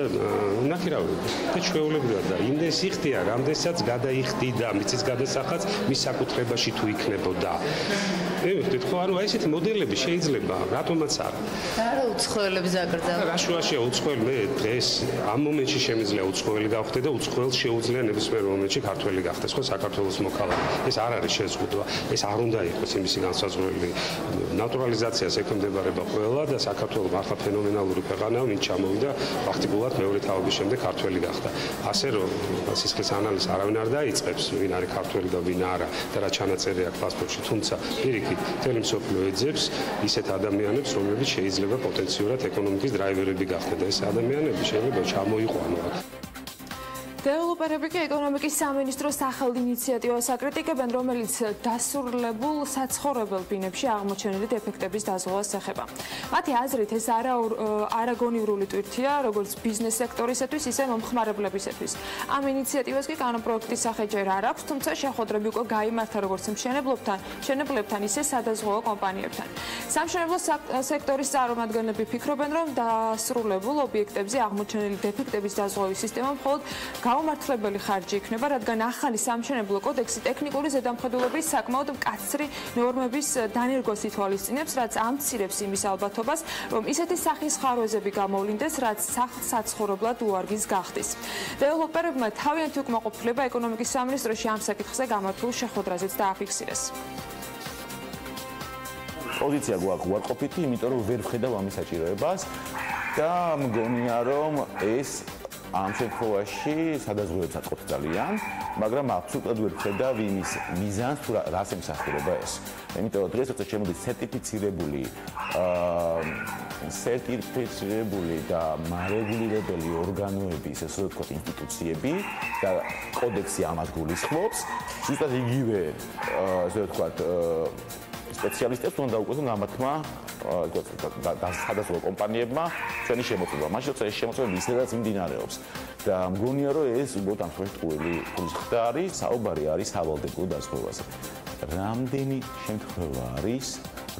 ნახირავები. და ჩვეულებრივად და იმდენს იხდია, რამდენსაც გადაიხდიდა მიწის გადასახადს მის საკუთრებაში თუ იქნებოდა. მივხვდით ხო, ანუ აი ესეთი მოდელები შეიძლება, რატომაც არა. და რა უცხოელებს აკრძალვა? რა შუაშია უცხოელი, მე დღეს ამ მომენტში შემიძლია უცხოელი გავხდე და უცხოელს შეუძლია ნებისმიერ მომენტში ქართველი გახდეს, ხო, საქართველოს მოქალაქე. ეს არ არის შეზღუდვა, ეს არ უნდა იყოს იმისი განსაზღვრელი. ნატურალიზაციას ექვემდებარება ყველა და საქართველოს მართლა ფენომენალური ქვეყანაა, ვინც ჩამოვიდა პრაქტიკულად მეორე თაობის შემდეგ ქართველი გახდა. ასე რომ სისხლის ანალიზს არავინ არ დაიწყებს, ვინ არის ქართველი და ვინ არა და რა ჩანაწერი აქვს პასპორტში, თუმცა პირიქით, მთელი მსოფლიო ეძებს ისეთ ადამიანებს, რომლებიც შეიძლება პოტენციურად ეკონომიკის დრაივერები გახდნენ და ეს ადამიანები შეიძლება ჩამოიყვანონ. დეველოპერები კი ეკონომიკის სამინისტროს ახალ ინიციატივას აკრიტიკებენ, რომელიც დასრულებულ საცხოვრებელ ბინებში აღმოჩენილი დეფექტების დაზღვევას ეხება. მათი აზრით, ეს არაგონივრული ტვირთია, როგორც ბიზნეს სექტორისათვის, ისე მომხმარებლებისათვის. ამ ინიციატივას კი კანონპროექტის სახე ჯერ არ აქვს, თუმცა შეხვედრები უკვე გაიმართა როგორც მშენებლებთან, ისე სადაზღვევო კომპანიებთან. სამშენებლო სექტორის წარმომადგენლები ფიქრობენ, რომ დასრულებულ ობიექტებზე აღმოჩენილი დეფექტების დაზღვევის სისტემა მხოლოდ გაუმართლებელი ხარჯი იქნება, რადგან ახალი სამშენებლო კოდექსი ტექნიკური ზედამხედველობის საკმაოდ მკაცრი ნორმების დანერგვას ითვალისწინებს, რაც ამცირებს იმის ალბათობას, რომ ისეთი სახის ხარვეზები გამოვლინდეს, რაც სახლს საცხოვრებლად უარგის გახდის. დეველოპერებმა თავიანთი უკმაყოფილება ეკონომიკის სამინისტროში ამ საკითხზე გამართულ შეხვედრაზეც დააფიქსირეს. პოზიცია გვაქვს უარყოფითი, იმიტომ რომ ვერ ვხედავ ამის საჭიროებას და მგონია რომ ეს ამ შემთხვევაში სადაზღვევებს აწყობთ ძალიან, მაგრამ absolუტურად ვერ ვხედავ იმის მიზანს თუ რას ემსახურება ეს. იმიტომ რომ დღეს როცა შემოდის სერტიფიცირებული და მარეგულირებელი ორგანოების, ესე ვთქვათ, ინსტიტუციები და კოდექსი ამას გულისხმობს, ზუსტად იგივე, ესე ვთქვათ, სპეციალისტებს უნდა დაუკვირდონ ამათმა სადაზღვევო კომპანიებმა ჩვენი შემოწმება. მაშინ როცა ეს შემოწმება ისედაც მიმდინარეობს და მგონია რომ ეს უბრალოდ ამ შემთხვევაში ტყუილი ხდა არის, საუბარი არის სავალდებულო დაზღვევაზე. რამდენი შემთხვევა არის,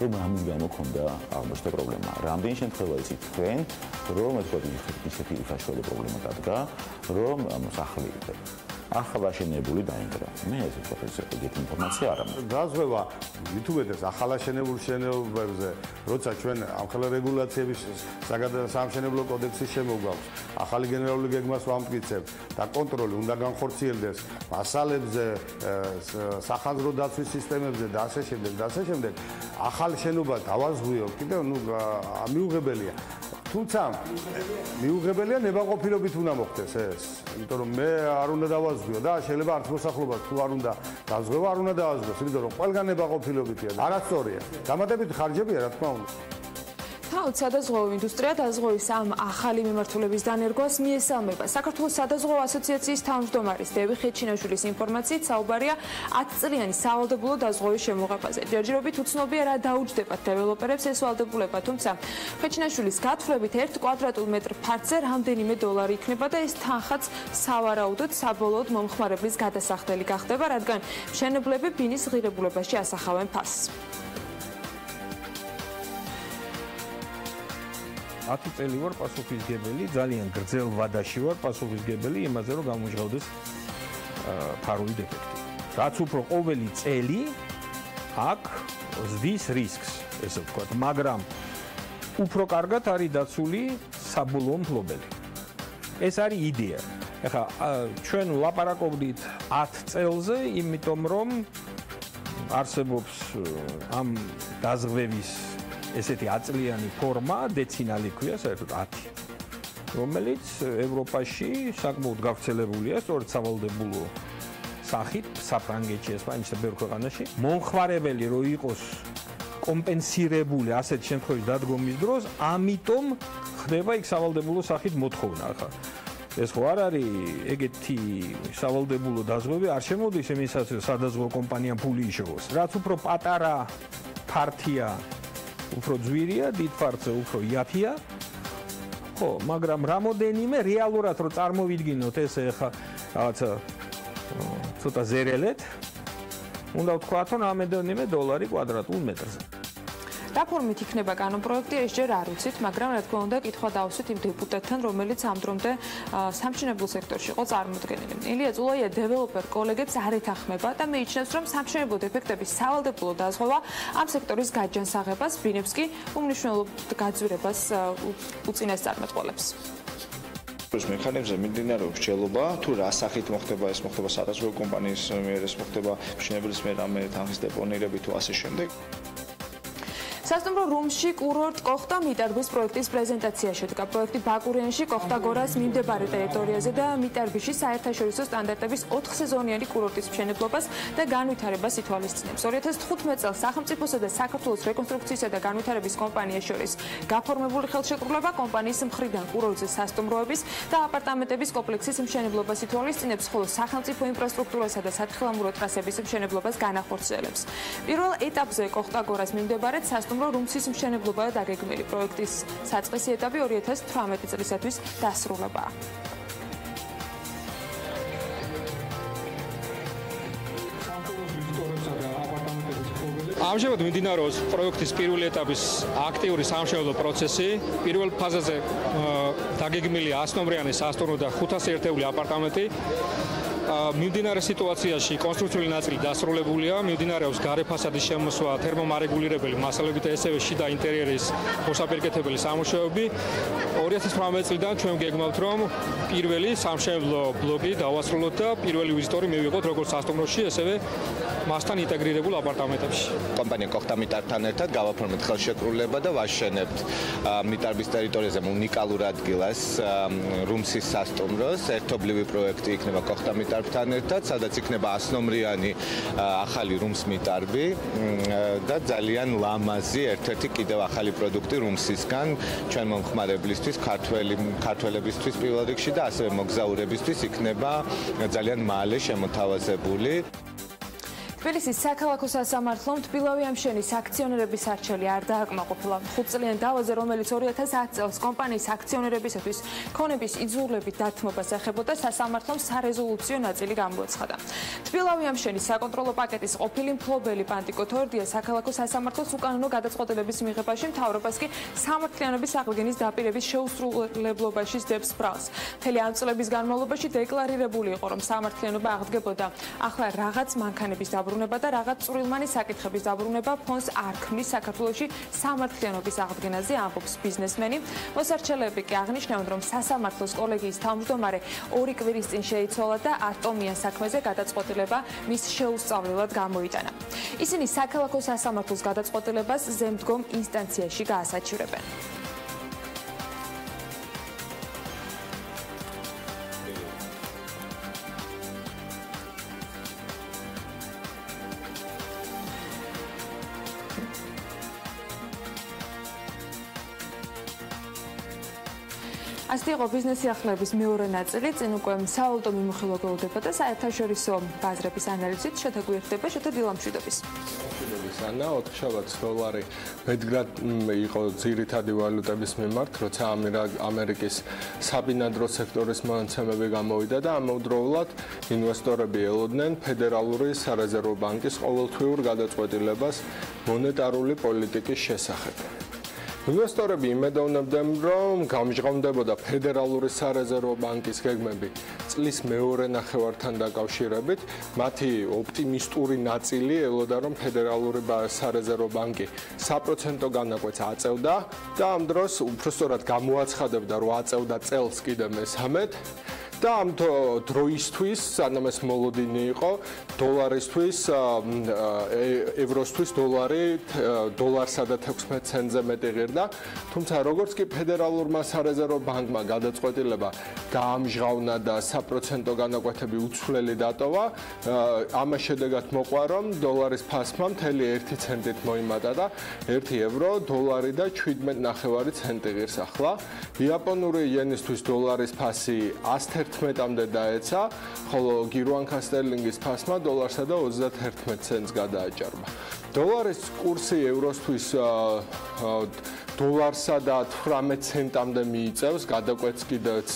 რომ ამის გამო ქონდა აღმოჩნდა პრობლემა. რამდენი შემთხვევა იცით თქვენ, რომ თქვა ისეთი უშუალო პრობლემა დადგა, რომ სახლი ახალაშენებული დაინგრა. მე ეს ეგეთი ინფორმაცია არ მაქვს. დაზღვევა ვითუბედეს ახალაშენებულ შენობებზე, როცა ჩვენ ახალი რეგულაციების სამშენებლო კოდექსის შემოგვაქვს, ახალი გენერალური გეგმას ვამტკიცებთ და კონტროლი უნდა განხორციელდეს მასალებზე, სახანძრო დაცვის სისტემებზე და ასე შემდეგ. ახალ შენობა დავაზღვიო, კიდევ მიუღებელია. თუ თუმცა მიუღებელია ნებაყოფილობით უნდა მოხდეს ეს. იმიტომ რომ მე არ უნდა დავაზღვიო და შეიძლება არც მოსახლეობას თუ არ უნდა დაზღვევა, არ უნდა დააზღვიოს, იმიტომ რომ ყველგან ნებაყოფილობითია. არასწორია. დამატებით ხარჯებია, რა თქმა უნდა. თავად სადაზღვევო ინდუსტრია დაზღვევის ამ ახალი მიმართულების დანერგვას მიესალმება. საქართველოს სადაზღვევო ასოციაციის თავმჯდომარის დევი ხეჩინაშვილის ინფორმაციით საუბარია 10 წლიანი სავალდებულო დაზღვევის შემოღებაზე. ჯერჯერობით უცნობია რა დაუჯდებათ დეველოპერებს ეს ვალდებულება, თუმცა ხეჩინაშვილის გათვლებით 1 კვადრატულ მეტრ ფართზე რამდენიმე $. იქნება და ეს თანხაც სავარაუდოდ საბოლოოდ მომხმარებლის გადასახდელი გახდება, რადგან მშენებლები ბინის ღირებულებაში ასახავენ ფასს. 10 წელი ვარ პასუხისგებელი, ძალიან გრძელ ვადაში ვარ პასუხისგებელი იმაზე, რომ გამოჟღავდეს ფარული დეფექტი. რაც უფრო ყოველი წელი აქ ზდის რისკს, ესე ვთქვათ, მაგრამ უფრო კარგად არის დაცული საბოლოო მფლობელი. ეს არის იდეა. ეხლა ჩვენ ვლაპარაკობდით 10 წელზე, იმიტომ რომ არსებობს ამ დაზღვევის ესეთი 10 წლიანი ფორმა, დეცინალი ქვია, საერთოდ 10, რომელიც ევროპაში საკმაოდ გავრცელებულია, სწორედ სავალდებულო სახით, საფრანგეთში, ესპანეთში და ბევრ ქვეყანაში. მომხმარებელი რო იყოს კომპენსირებული ასეთ შემთხვევაში დადგომის დროს, ამიტომ ხდება იქ სავალდებულო სახით მოთხოვნა. ახლა ეს ხო არ არის ეგეთი სავალდებულო დაზღვევი, არ შემოდის იმისაც, რომ სადაზღვევო კომპანიამ ფული იშოვოს. რაც უფრო პატარა ფართია, უფრო ძვირია, დიდ ფართზე უფრო იაფია. ხო, მაგრამ რამოდენიმე რეალურად რო წარმოვიდგინოთ ესე ხა რაღაცა ცოტა ზერელეთ, უნდა ვთქვათ, რომ რამოდენიმე $. კვადრატულ მეტრზე. რა ფორმით იქნება კანონპროექტი, ეს ჯერ არ ვიცით, მაგრამ რა თქმა უნდა, კითხვა დავუსვით იმ დეპუტატთან, რომელიც ამ დრომდე სამშენებლო სექტორში იყო წარმოდგენილი. ილია წულაია დეველოპერ კოლეგებს არ ეთანხმება და მიიჩნევს, რომ სამშენებლო დეფექტების სავალდებულო დაზღვევა ამ სექტორის გაჯანსაღებას, ბინებს კი უმნიშვნელოდ გაძვირებას უწინასწარმეტყველებს. მექანიზმზე მიმდინარეობს ჭელობა, თუ რა სახით მოხდება ეს, მოხდება სადაზღვევო კომპანიის მიერ, ეს მოხდება მშენებლის მიერ, ამ თანხის დეპონირებით თუ ასე შემდეგ. სასტუმრო რუმში კურორტ კოხტა მიტარბის პროექტის პრეზენტაცია შედგა. პროექტი ბაკურიანში, კოხტაგორას მიმდებარე ტერიტორიაზე და მიტარბიში საერთაშორისო სტანდარტების 4 სეზონიანი კურორტის მშენებლობას და განვითარებას ითვალისწინებს. 2015 წელს სახელმწიფოსა და საქართველოს რეკონსტრუქციისა და განვითარების კომპანიას შორის გაფორმებული ხელშეკრულება კომპანიის მხრიდან კურორტზე სასტუმროების და აპარტამენტების კომპლექსის მშენებლობას ითვალისწინებს, ხოლო სახელმწიფო ინფრასტრუქტურასა და სათხილამურო ტრასების მშენებლობას განახორციელებს. პირველ ეტაპზე კოხტაგორას მიმდებარე რუმსის მშენებლობაა დაგეგმილი. პროექტის საწყისი ეტაპი 2018 წლისათვის დასრულებაა. ამჟამად მიმდინარეობს პროექტის პირველი ეტაპის აქტიური სამშენებლო პროცესი. პირველ ფაზაზე დაგეგმილი 100 ნომრიანი სასტუმრო და 500 ერთეული აპარტამენტი. მიმდინარე სიტუაციაში კონსტრუქციული ნაწილი დასრულებულია, მიმდინარეობს გარე ფასადის შემოსვა, თერმომარეგულირებელი მასალები და ესევე შიდა ინტერიერის მოსაპირკეთებელი სამუშაოები. 2018 წლიდან ჩვენ გეგმავთ, რომ პირველი სამშენებლო ბლოკი დავასრულოთ და პირველი ვიზიტორი მივიღოთ როგორც სასტუმროში, ესევე მასთან ინტეგრირებულ აპარტამენტებში. კომპანია კოხტა მიტარბთან ერთად გავაფორმეთ ხელშეკრულება და ვაშენებთ მიტარბის ტერიტორიაზე უნიკალურ ადგილას რუმსის სასტუმროს. ერთობლივი პროექტი იქნება კოხტა მიტარბთან ერთად, სადაც იქნება 100 ნომრიანი ახალი რუმს მიტარბი და ძალიან ლამაზი ერთ-ერთი კიდევ ახალი პროდუქტი რუმსისგან ჩვენ მომხმარებლისთვის, ქართველებისთვის პირველ რიგში და ასევე მოგზაურებისთვის იქნება ძალიან მალე შემოთავაზებული. თბილისის საქალაქო სასამართლომ თბილავი ამშენის აქციონერების არჩევანი არ დააკმაყოფილა. 5 წლიან დავაზე, რომელიც 2010 წელს კომპანიის აქციონერებისათვის ქონების იძულებით დათმობას ეხებოდა, სასამართლომ სარეზოლუციო ნაწილი გამოაცხადა. თბილავი ამშენის საკონტროლო პაკეტის ყოფილი მფლობელი პანტიკო თორდია საქალაქო სასამართლოს უკანონო გადაწყვეტილების მიღებაში მთავრობას კი სამართლიანობის აღდგენის დაპირების შეუსრულებლობაში სდებს ბრალს. მთელი ამ წლების განმავლობაში დეკლარირებული იყო, რომ სამართლიანობა აღდგებოდა. ახლა რაღაც მანქანების დაბრუნება და რაღაც წვრილმანი საკითხების დაბრუნება ფონს არ ქმნის საქართველოში სამართლიანობის აღდგენაზე, ამბობს ბიზნესმენი. მოსარჩელეები კი აღნიშნავენ, რომ სასამართლოს კოლეგიის თავმჯდომარე 2 კვირის წინ შეიცვალა და ატომიან საქმეზე გადაწყვეტილება მის შეუსწავლელად გამოიტანა. ისინი საქალაქო სასამართლოს გადაწყვეტილებას ზემდგომ ინსტანციაში გაასაჩივრებენ. ასეთი იყო ბიზნესი ახალების მეორე ნაწილი, წინ უკვე სავალუტო მიმოხილვა გველოდება და საერთაშორისო ბაზრების ანალიზით შეთაგვირდება დილა მშვიდობის. ანა 4 დოლარი მედგრად იყო ძირითადი ვალუტების მიმართ, როცა ამერიკის საბინადრო სექტორის მონაცემები გამოვიდა და ამავდროულად ინვესტორები ელოდნენ ფედერალური სარეზერვო ბანკის ყოველთვიურ გადაწყვეტილებას მონეტარული პოლიტიკის შესახებ. ინვესტორები იმედოვნებდნენ, რომ გამჟღავნდებოდა ფედერალური სარეზერვო ბანკის გეგმები წლის მეორე ნახევართან დაკავშირებით. მათი ოპტიმისტური ნაწილი ელოდა, რომ ფედერალური სარეზერვო ბანკი 3% განაკვეთს აწევდა და ამ დროს უბრალოდ გამოაცხადებდა, რომ აწევდა წელს კიდე მესამედ. და ამ დროისთვის, სანამ ეს მოლოდინი იყო, დოლარისთვის, ევროსთვის დოლარსა და 16 ცენტზე მეტი ღირდა. თუმცა როგორც კი ფედერალურმა სარეზერვო ბანკმა გადაწყვეტილება გაამჟღავნა და 3% განაკვეთები უცვლელი დატოვა, ამას შედეგად მოყვა, რომ დოლარის ფასმა მთელი 1 ცენტით მოიმატა და 1 ევრო დოლარი და 17.9 ცენტი ღირს ახლა. იაპონური იენისთვის დოლარის ფასი 111-მდე დაეცა, ხოლო გირუანქა სტერლინგის ფასმა დოლარსა და 31 ცენტს გადააჭარბა. დოლარის კურსი ევროსთვის დოლარსა და 18 ცენტამდე მიიწევს, გადაკვეთს კიდეც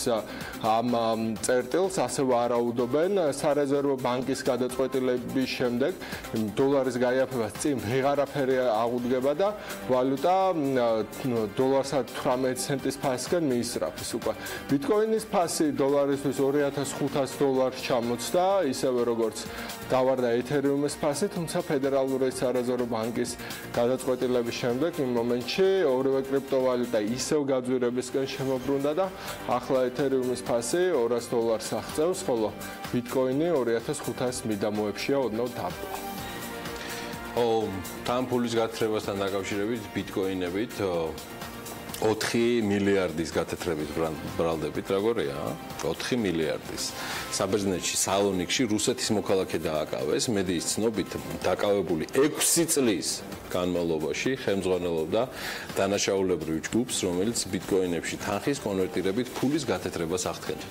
ამ წერტილს, ასე ვარაუდობენ სარეზერვო ბანკის გადაწყვეტილების შემდეგ დოლარის გაიაფებას წინ ვეღარაფერი აღუდგება და ვალუტა დოლარსა 18 ცენტის ფასისკენ მიისწრაფის უკვე. ბიტკოინის ფასი დოლარისთვის 2500 დოლარს ჩამოწდა, ისევე როგორც დავარდა ეთერიუმის ფასი, თუმცა ფედერალური სარეზერვო ბანკის გადაწყვეტილების შემდეგ იმ მომენტში ორივე კრიპტოვალუტა ისევ გაძვირებისკენ შემოbrunდა და ახლა ეთერიუმის ფასი 200 დოლარს აღწევს, ხოლო ბიტკოინი 2500 მიდამოებშია ოდნავ დაბლა. თან ფულის გათხრებასთან დაკავშირებით ბიტკოინებით 4 მილიარდის გათეთრებით ბრალდებით, როგორია? 4 მილიარდის. საბერძნეთში, სალონიკში რუსეთის მოქალაქე დააკავეს, მედიის ცნობით დაკავებული 6 წლის განმავლობაში ხელმძღვანელობდა დანაშაულებრივ ჯგუფს, რომელიც ბიტკოინებში თანხის კონვერტირებით ფულის გათეთრებას აღდგენდა.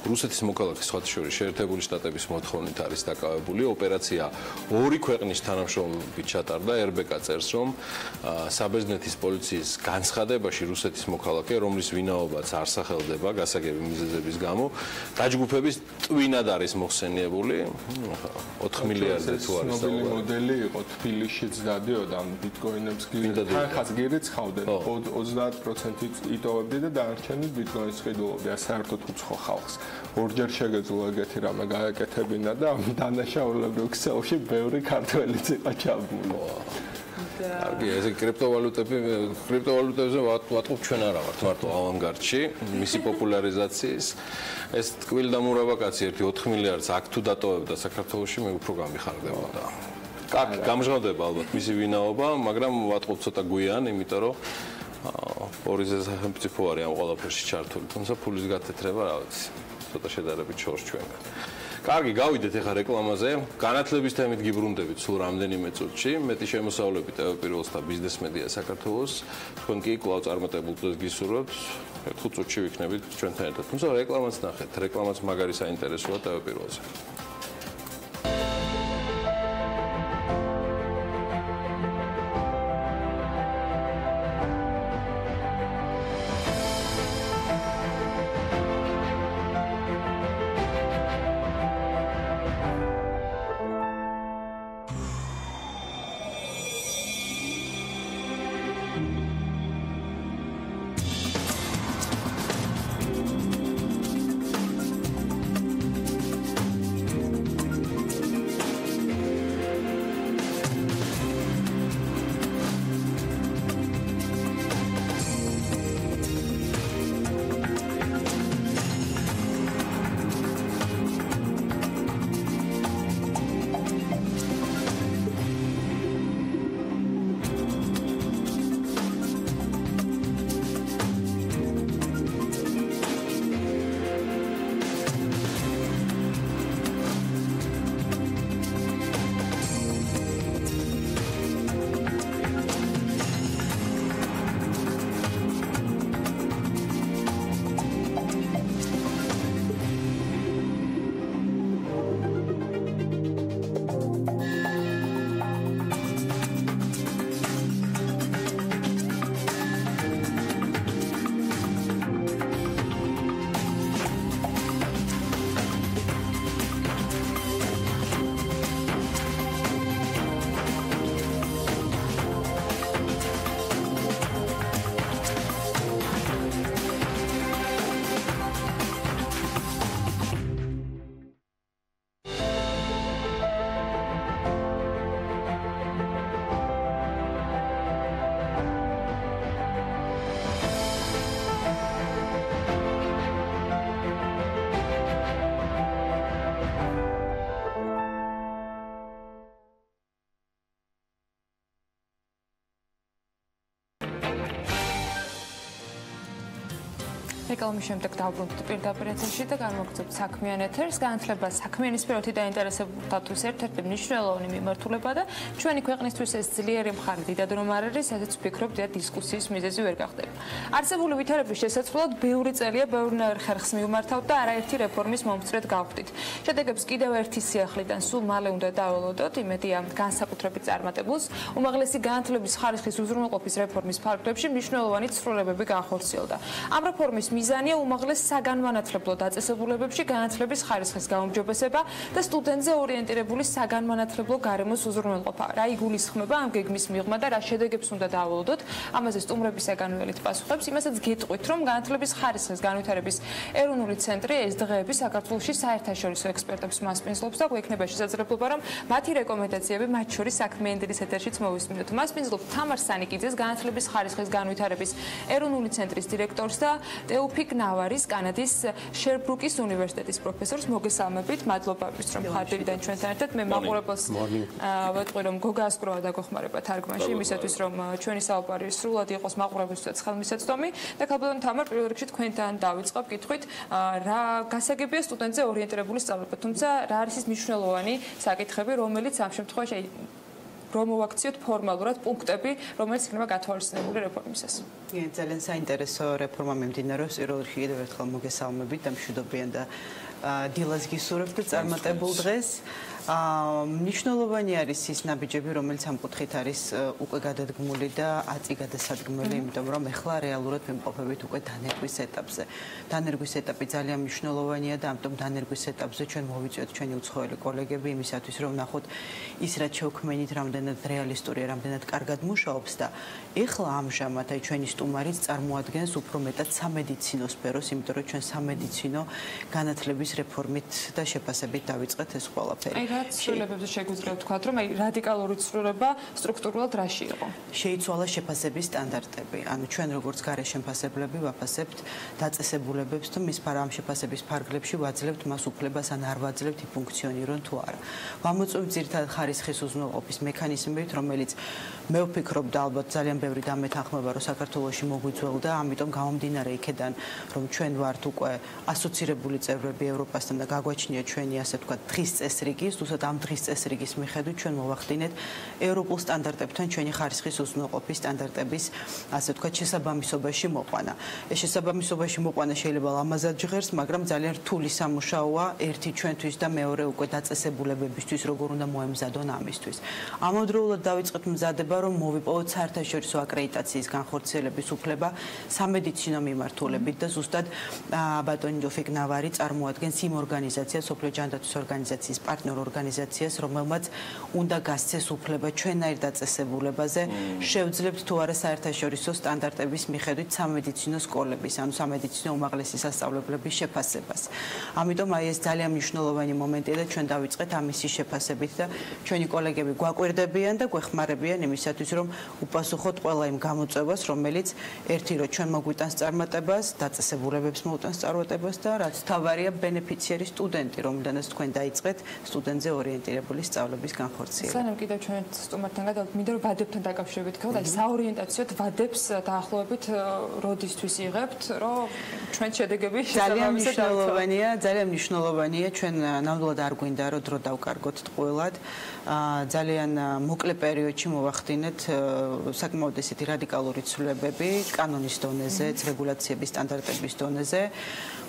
რუსეთის მოქალაქე სხვათა შორის შეერთებული შტატების მოთხოვნით არის დაკავებული. ოპერაცია ორი ქვეყნის თანამშრომლობით ჩატარდა. RBK წერს, რომ საბერძნეთის პოლიციის განცხადებაში რუსეთის მოქალაქე, რომლის ვინაობაც არ სახელდება გასაგები მიზეზების გამო, დაჯგუფების ტვინად არის მოხსენიებული. 4 მილიარდზე თუ არის ცნობილი მოდელი იყო თბილისშიც დადიოდა ამ ბიტკოინებს თანხას გირიცხავდნენ 30% იტოვებდი და დანარჩენი ბიტკოინს ყიდულობდი საერთოდ უცხო ხალხს. ორჯერ შეგეძლო ეგეთი რამე გააკეთებინა და ამ დანაშაულებრივ ქსელში ბევრი ქართველიც იყო ჩაბმული. კარგი, ეს კრიპტოვალუტებზე ვატყობ ჩვენ არა ვართ მარტო ავანგარდში, მისი პოპულარიზაციის ეს ტკბილდამურავა კაცი 4 მილიარდს აქ თუ დატოვებდა საქართველოში, მე უფრო გამიხარდებოდა. კარგი, გამჟღავდება ალბათ მისი ვინაობა, მაგრამ ვატყობ ცოტა გვიან, იმიტომ რომ ორიზე სახელმწიფო არის ამ ყველაფერში ჩართული, თუმცა ფულის გათეთრება რა ვიცი. ცოტა შედარებით შორს ჩვენგან. კარგი, გავიდეთ ახლა რეკლამაზე. განათლების თემით გიბრუნდებით სულ რამდენიმე წუთში. მეტი შემოსავლები ტელეპირველს და ბიზნეს მედია საქართველოს. თქვენ კი კვლავ წარმატებულ დღეს გისურვებთ. 5 წუთში ვიქნებით ჩვენთან ერთად. თუმცა რეკლამაც ნახეთ. რეკლამაც მაგარი საინტერესოა ტელეპირველზე. რეკლამის შემდეგ დავბრუნდით პირდაპირ ეთერში და განმოგცემთ საქმიან ეთერს. განათლება საქმიანის სფეროთი დაინტერესებულთათვის ერთ-ერთი მნიშვნელოვანი მიმართულება და ჩვენი ქვეყნისთვის ეს ძლიერი მხარე დიდად რომ არ არის, ასეც ვფიქრობ, და დისკუსიის მიზეზი ვერ გახდება. არსებული ვითარების შესაძლებლად ბევრი წელია ბევრნაირ ხერხს მივმართავთ და არაერთი რეფორმის მომწრედ გავხდით. შედეგებს კიდევ ერთი სიახლიდან სულ მალე უნდა დაველოდოთ, იმედია განსაკუთრებით წარმატებულს. უმაღლესი განათლების ხარისხის უზრუნველყოფის რეფორმის ფარგლებში მნიშვნელოვანი ცვლილებები განხორციელდა. ამ რეფორმის მიზანია უმაღლეს საგანმანათლებლო დაწესებულებებში განათლების ხარისხის გაუმჯობესება და სტუდენტზე ორიენტირებული საგანმანათლებლო გარემოს უზრუნველყოფა. რა იგულისხმება ამ გეგმის მიღმა და რა შედეგებს უნდა დაავალოდოთ? ამაზე სტუმრების საგანველით პასუხებს. იმასაც გეტყვით, რომ განათლების ხარისხის განვითარების ეროვნული ცენტრი ეს დღეები საქართველოში საერთაშორისო ექსპერტებს მასპინძლობს და გვექნება შესაძლებლობა, რომ მათი რეკომენდაციები მათ შორის საქმიანი დილის ეთერშიც მოვისმინოთ. მასპინძლობთ თამარ სანიკიძეს, განათლების ხარისხის განვითარების ეროვნული ცენტრის დირექტორს და ტეუფიკ ნავარის, კანადის შერბრუკის უნივერსიტეტის პროფესორს. მოგესალმებით, მადლობა იმისთვის, რომ ხარდიდან ჩვენთან ერთად. მე მაყურებელს ვეტყვი, რომ გოგაასკროვა და გოხმარება თარგმანში, იმისათვის, რომ ჩვენი საუბარი სრულად იყოს მაყურებელთვისაც ხელმისაწვდომი. და ქალბატონ თამარ, პირველ რიგში თქვენთან დავიწყებ კითხვით, რა გასაგებია სტუდენტზე ორიენტირებული სწავლება, თუმცა რა არის ის მნიშვნელოვანი საკითხები, რომელიც ამ შემთხვევაში რომ მოვაქციოთ ფორმალურად პუნქტები, რომელიც იქნება გათვალისწინებული რეფორმისას. ძალიან საინტერესო რეფორმა მიმდინარეობს. პირველ რიგში კიდევ ერთხელ მოგესალმებით და მშვიდობიან და დილას გისურვებთ და წარმატებულ დღეს. მნიშვნელოვანი არის ის ნაბიჯები, რომელიც ამ კუთხით არის უკვე გადადგმული და აწი გადასადგმელი, იმიტომ რომ ეხლა რეალურად ვიმყოფებით უკვე დანერგვის ეტაპზე. დანერგვის ეტაპი ძალიან მნიშვნელოვანია და ამიტომ დანერგვის ეტაპზე ჩვენ მოვიწვიოთ ჩვენი უცხოელი კოლეგები იმისათვის, რომ ნახოთ ის რაც შევქმნით, რამდენად რეალისტურია, რამდენად კარგად მუშაობს და ეხლა ამჟამად აი ჩვენი სტუმარიც წარმოადგენს უფრო მეტად სამედიცინო სფეროს, იმიტომ რომ ჩვენ სამედიცინო განათლების რეფორმით და შეფასებით დავიწყეთ ეს ყველაფერი. რაც ცვლილებებზე შეგვიძლია ვთქვათ, რომ აი რადიკალური ცვლილება სტრუქტურულად რაში იყო? შეიცვალა შეფასების სტანდარტები. ანუ ჩვენ როგორც გარეშემფასებლები ვაფასებთ დაწესებულებებს თუ მის ამ შეფასების ფარგლებში ვაძლევთ მას უფლებას ან არ ვაძლევთ ფუნქციონირონ თუ არა. ვამოწმებთ ძირითადად ხარისხის უზრუნველყოფის მექანიზმებით, რომელიც მე ვფიქრობ და ალბათ ძალიან ბევრი დამეთანხმება, რომ საქართველოში მოგვიძველდა, ამიტომ გამომდინარე იქედან, რომ ჩვენ ვართ უკვე ასოცირებული წევრები ევროპასთან და გაგვაჩნია ჩვენი ასე ვთქვათ დღის წესრიგი, თუმცა ამ დღის წესრიგის მიხედვით ჩვენ მოვახდინეთ ევროპულ სტანდარტებთან ჩვენი ხარისხის უზრუნველყოფის სტანდარტების ასე ვთქვათ შესაბამისობაში მოყვანა. ეს შესაბამისობაში მოყვანა შეიძლება ლამაზად ჟღერს, მაგრამ ძალიან რთული სამუშაოა ერთი ჩვენთვის და მეორე უკვე დაწესებულებებისთვის, როგორ უნდა მოემზადონ ამისთვის. ამავდროულად დავიწყეთ მზადება, რომ მოვიპოვოთ საერთაშორისო აკრედიტაციის განხორციელების უფლება სამედიცინო მიმართულებით და ზუსტად ბატონი ტეუფიკ ნავარი წარმოადგენს იმ ორგანიზაციას, სოფლიო ჯანდაცვის ორგანიზაციის პარტნიორ ორგანიზაციას, რომელმაც უნდა გასცეს უფლება ჩვენაირ დაწესებულებაზე, შევძლებთ თუ არა საერთაშორისო სტანდარტების მიხედვით სამედიცინო სკოლების, ანუ სამედიცინო უმაღლესი სასწავლებლების შეფასებას. ამიტომ აი ეს ძალიან მნიშვნელოვანი მომენტია და ჩვენ დავიწყეთ ამისი შეფასებით და ჩვენი კოლეგები გვაკვირდებიან და გვეხმარებიან იმისათვის, რომ უპასუხოთ ყველა იმ გამოწვევას, რომელიც ერთი რომ ჩვენ მოგვიტანს წარმატებას, დაწესებულებებს მოუტანს წარმატებას და რაც თავარია ბენეფიციარი სტუდენტი, რომლიდანაც თქვენ დაიწყეთ სტუდენტზე ორიენტირებული სწავლების განხორციელება. სანამ კიდევ ჩვენ სტუმართან გადავთ, მინდა რომ ვადებთან დაკავშირებით გქონდეთ, აი საორიენტაციოდ ვადებს დაახლოებით როდისთვის იღებთ, რომ ჩვენ შედეგები ძალიან მნიშვნელოვანია, ჩვენ ნამდვილად არ გვინდა რომ დრო დავკარგოთ ტყუილად. ძალიან მოკლე პერიოდში მოვახდინეთ საკმაოდ ესეთი რადიკალური ცვლილებები კანონის დონეზე, რეგულაციების სტანდარტების დონეზე,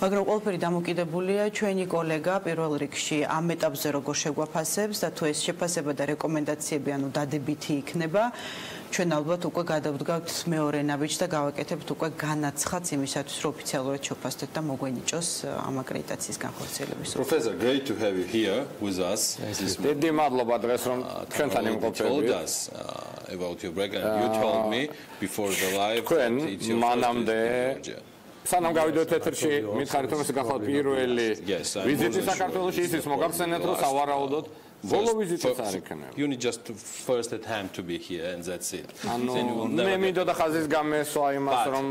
მაგრამ ყველაფერი დამოკიდებულია ჩვენი კოლეგა პირველ რიგში ამ ეტაპზე როგორ შეგვაფასებს და თუ ეს შეფასება და რეკომენდაციები ანუ დადებითი იქნება, ჩვენ ალბათ უკვე გადავდგავთ მეორე ნაბიჯს და გავაკეთებთ უკვე განაცხადს იმისათვის, რომ ოფიციალურად შევფასდეთ და მოგვენიჭოს ამ აკრედიტაციის განხორციელების. Professor, great to have you here with us. დიდი მადლობა დღეს რომ ჩვენთან იმყოფებით. About your background, you told me before the live that it's your first სანამ გავიდოთ ეთერში, მითხარით რომ ეს გახლავთ პირველი ვიზიტი საქართველოში, ისიც მოგახსენეთ რომ სავარაუდოდ ბოლო ვიზიტიც არ იქნება. You need just to first attempt to be here and that's it. მე მინდოდა ხაზის გამესვა იმას რომ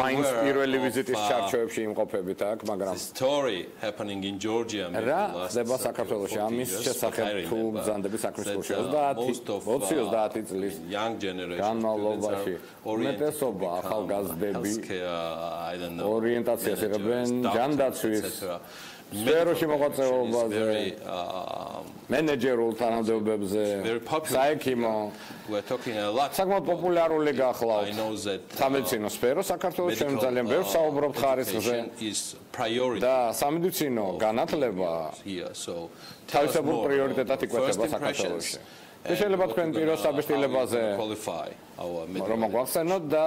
მაინც პირველი ვიზიტის ჩარჩოებში იმყოფებით აქ, მაგრამ story happening in Georgia რა ხდება საქართველოში ამის შესახებ თუ ბრძანდები საქმისკურში 20 წლის young generation განმავლობაში უმეტესობა ახალგაზრდები ორიენტაციას იღებენ ჯანდაცვის სფეროში მოღვაწეობაზე მენეჯერულ თანამდებობებზე საექიმო საკმაოდ პოპულარული გახლავთ სამედიცინო სფერო საქართველოს ჩვენ ძალიან ბევრს საუბრობთ ხარისხზე და სამედიცინო განათლება თავისებურ პრიორიტეტად იკვეთება საქართველოში შეიძლება თქვენ პიროს საბეჭდილებაზე რომ მოგვახსენოთ და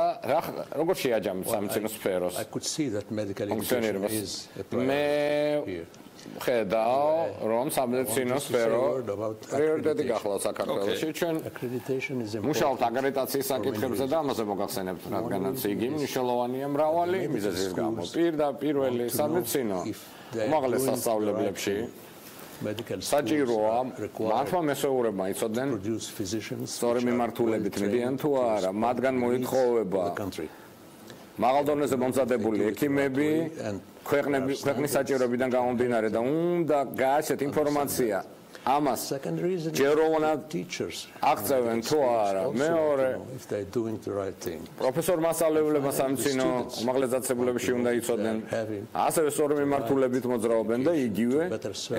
როგორ შეაჯამეთ სამედიცინო სფეროს ფუნქციონირებას მე ხედავ რომ სამედიცინო სფერო პრიორიტეტი გახლავთ საქართველოში ჩვენ მუშაობთ აკრედიტაციის საკითხებზე და ამაზე მოგახსენებთ რადგანაც იგი მნიშვნელოვანია მრავალი მიზეზის გამო პირველი სამედიცინო უმაღლეს სასწავლებლებში საჭიროა მართლა მესეურებმა იცოდნენ სწორი მიმართულებით მიდიან თუ არა მათგან მოითხოვება მაღალ დონეზე მომზადებული ექიმები ქვეყნის საჭიროებიდან გამომდინარე და უნდა გააჩეთ ინფორმაცია ამას ჯეროვანად აღწევენ თუ არა მეორე პროფესორ მასწავლებლებმა სამედიცინო უმაღლესწავლებლებში უნდა იცოდნენ ასევე სწორი მიმართულებით მოძრაობენ და იგივე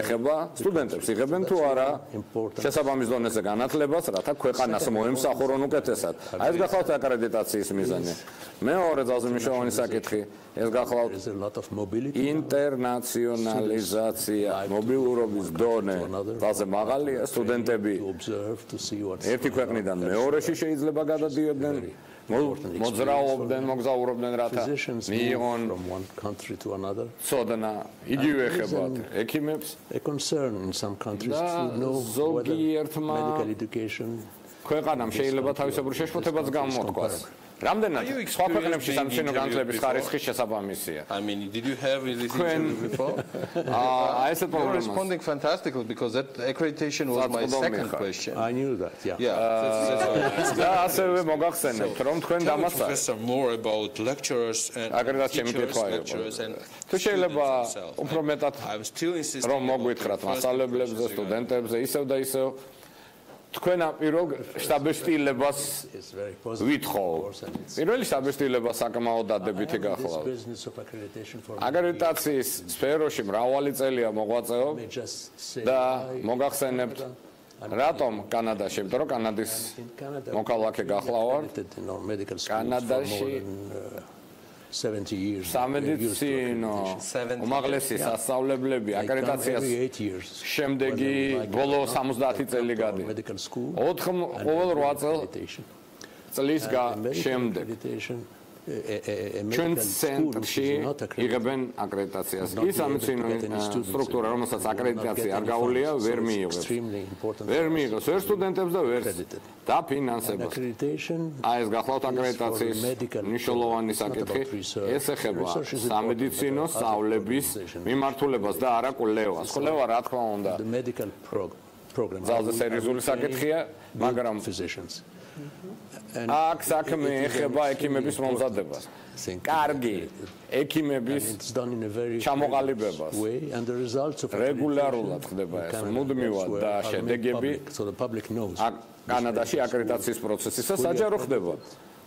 ეხება სტუდენტებს იღებენ თუ არა შესაბამის დონეზე განათლებას რათა ქვეყანას მოემსახურონ უკეთესად აი ეს გახლავთ აკრედიტაციის მიზანი მეორე ძალზე მნიშვნელოვანი საკითხი ეს გახლავთ ინტერნაციონალიზაცია მობილურობის დონე ძალზე მაღალია სტუდენტები ერთი ქვეყნიდან მეორეში შეიძლება გადადიოდნენ მოძრაობდნენ მოგზაურობდნენ რათა მიიღონ ცოდნა იგივე ეხებათ ექიმებს ზოგიერთმა ქვეყანამ შეიძლება თავისებური შეშფოთებაც გამოთქვას რამდენად სხვა ქვეყნებში სამედიცინო განათლების ხარისხი შესაბამისია I mean did you have this interview before I said responding fantastically because that accreditation was my second question I knew that და ასევე მოგახსენებთ რომ თქვენ დამასწავლეთ more about lecturers and lecturers and თუ შეიძლება უფრო მეტად რომ მოგვითხრათ მასწავლებლებზე სტუდენტებზე ისევ და ისევ თქვენ პირველ შტაბეშტილებას ვითხოვ. პირველი შტაბეშტილება საკმაოდ დადებითი გახლავთ. აკრედიტაციის სფეროში მრავალი წელია მოღვაწეობ და მოგახსენებთ რატომ კანადაში, იმიტომ რომ კანადის მოქალაქე გახლავარ. კანადაში 70 years სამედიცინო უმაღლესი სასწავლებლები აკრედიტაციას შემდეგი ბოლო 70 წელი გადი 4 წლის შემდეგ ჩვენ ცენტრში იღებენ აკრედიტაციას ის სამედიცინო სტრუქტურა რომელსაც აკრედიტაცია არ გაუვლია ვერ მიიღებს ვერ სტუდენტებს და ვერ დაფინანსებას აი ეს გახლავთ აკრედიტაციის მნიშვნელოვანი საკითხი ეს ეხება სამედიცინო სწავლების მიმართულებას და არა კვლევას კვლევა რა თქმა უნდა ძალზე სერიოზული საკითხია მაგრამ აქ საქმე ეხება ექიმების მომზადებას. კარგი ექიმების ჩამოყალიბებას. რეგულარულად ხდება ეს მუდმივად და შედეგები კანადაში აკრედიტაციის პროცესისა საჯარო ხდება.